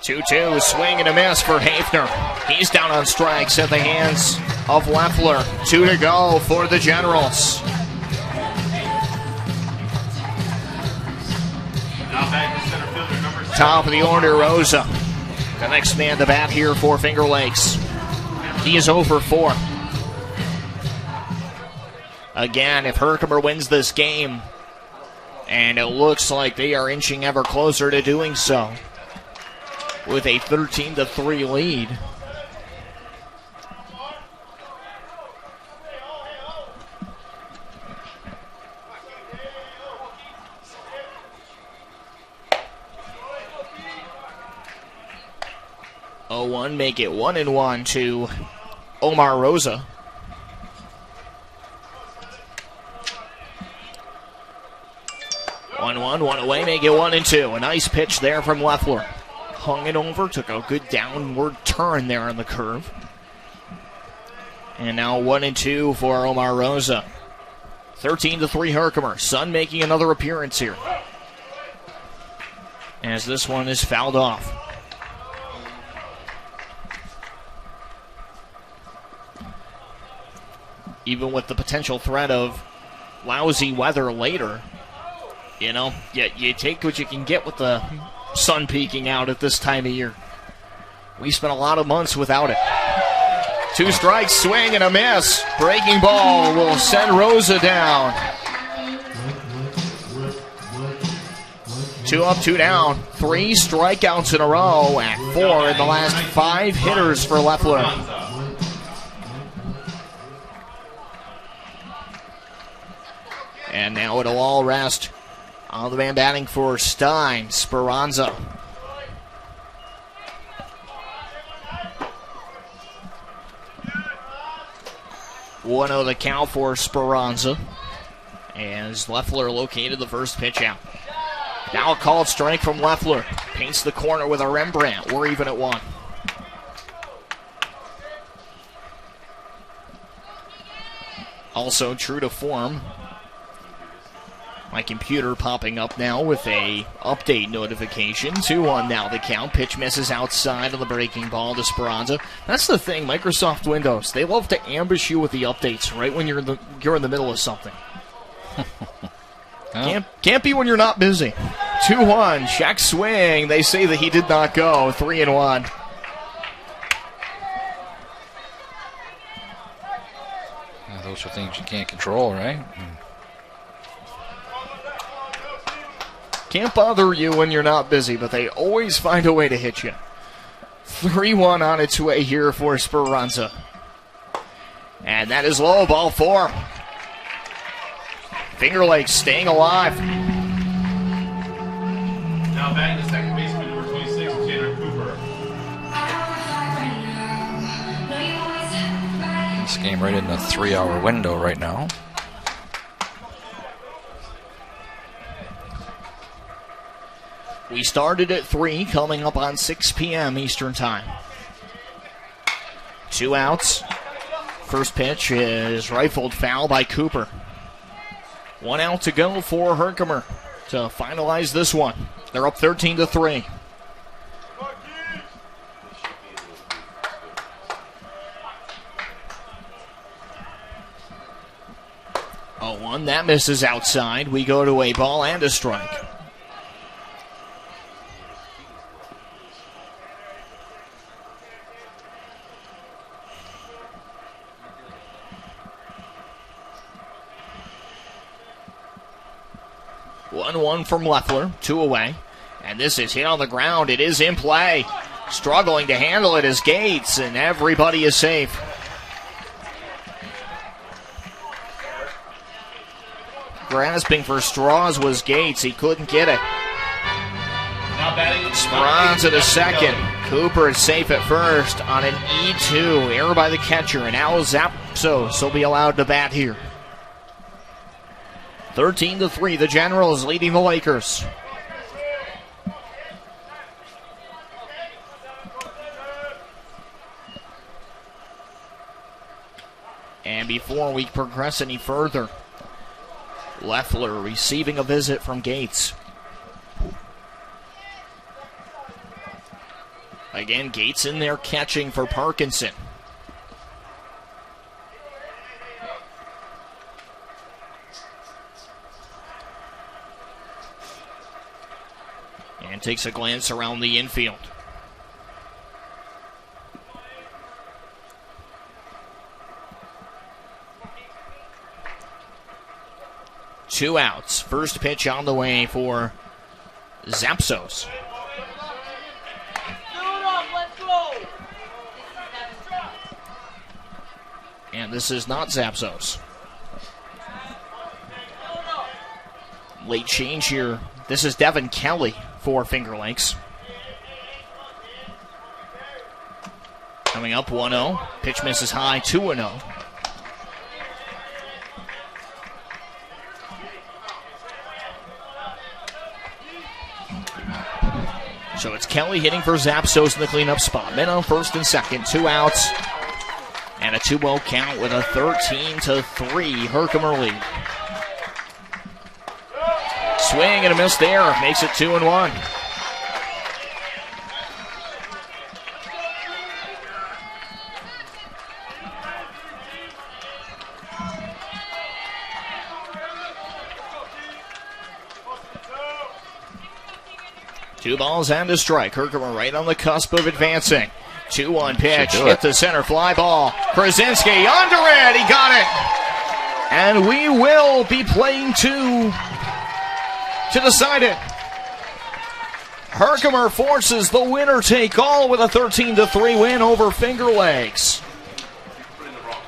Two-two, swing and a miss for Hafner. He's down on strikes at the hands of Leffler. 2 to go for the Generals. Now back to center fielder number 7. Top of the order, Rosa. The next man to bat here for Finger Lakes. He is 0 for 4. Again, if Herkimer wins this game, and it looks like they are inching ever closer to doing so, with a 13-3 lead. Oh, make it 1-1 to Omar Rosa. One away, make it 1-2. A nice pitch there from Leffler. Hung it over, took a good downward turn there on the curve. And now 1-2 for Omar Rosa. 13-3 Herkimer. Sun making another appearance here, as this one is fouled off. Even with the potential threat of lousy weather later, you know, you take what you can get with the sun peeking out at this time of year. We spent a lot of months without it. 2 strikes, swing and a miss. Breaking ball will send Rosa down. 2 up, 2 down. 3 strikeouts in a row at 4 in the last 5 hitters for Leffler. And now it'll all rest on the man batting for Stein, Speranza. 1-0 the count for Speranza, as Leffler located the first pitch out. Now a called strike from Leffler. Paints the corner with a Rembrandt. We're even at 1. Also true to form, my computer popping up now with a update notification. 2-1 now the count. Pitch misses outside of the breaking ball to Speranza. That's the thing, Microsoft Windows, they love to ambush you with the updates right when you're in the middle of something. Can't be when you're not busy. 2-1, check swing. They say that he did not go. 3-1. Those are things you can't control, right? Can't bother you when you're not busy, but they always find a way to hit you. 3-1 on its way here for Speranza. And that is low, ball 4. Finger Lakes staying alive. Now batting the second baseman, number 26, Tanner Cooper. This game right in the 3-hour window right now. We started at 3, coming up on 6 p.m. Eastern Time. 2 outs. First pitch is rifled foul by Cooper. 1 out to go for Herkimer to finalize this one. They're up 13-3. Oh, 1 that misses outside. We go to a ball and a strike. One from Leffler, 2 away. And this is hit on the ground. It is in play. Struggling to handle it is Gates, and everybody is safe. Grasping for straws was Gates. He couldn't get it. Now batting Speranza to second. Cooper is safe at first on an E2. Error by the catcher, and Al Zapsos will be allowed to bat here. 13-3, the Generals leading the Lakers. before we progress any further. Leffler receiving a visit from Gates. Again, Gates in there catching for Parkinson. And takes a glance around the infield. Two outs. First pitch on the way for Zapsos. And this is not Zapsos. Late change here. This is Devin Kelly for Finger Lakes. Coming up 1-0. Pitch misses high, 2-0. So it's Kelly hitting for Zapsos in the cleanup spot. Men on first and second, 2 outs. And a 2-0 count with a 13-3 Herkimer lead. Swing and a miss there. Makes it 2-1. Two balls and a strike. Herkimer right on the cusp of advancing. 2-1 pitch. Hit the center fly ball. Krasinski under it. He got it. And we will be playing two to decide it. Herkimer forces the winner take all with a 13-3 win over Finger Lakes.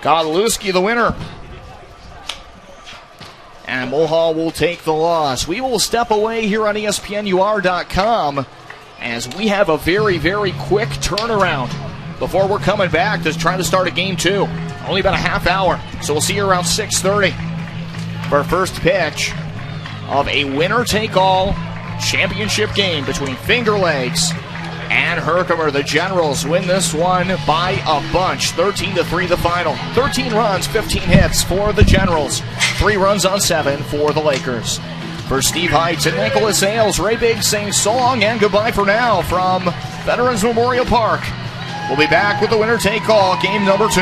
Godlewski the winner. And Mulhall will take the loss. We will step away here on ESPNUR.com as we have a very, very quick turnaround before we're coming back to try to start a game 2. Only about a half hour, so we'll see you around 6:30 for our first pitch of a winner-take-all championship game between Finger Lakes and Herkimer. The Generals win this one by a bunch. 13-3 the final. 13 runs, 15 hits for the Generals. 3 runs on 7 for the Lakers. For Steve Heights and Nicholas Ailes, Ray Biggs saying so long and goodbye for now from Veterans Memorial Park. We'll be back with the winner-take-all game number 2.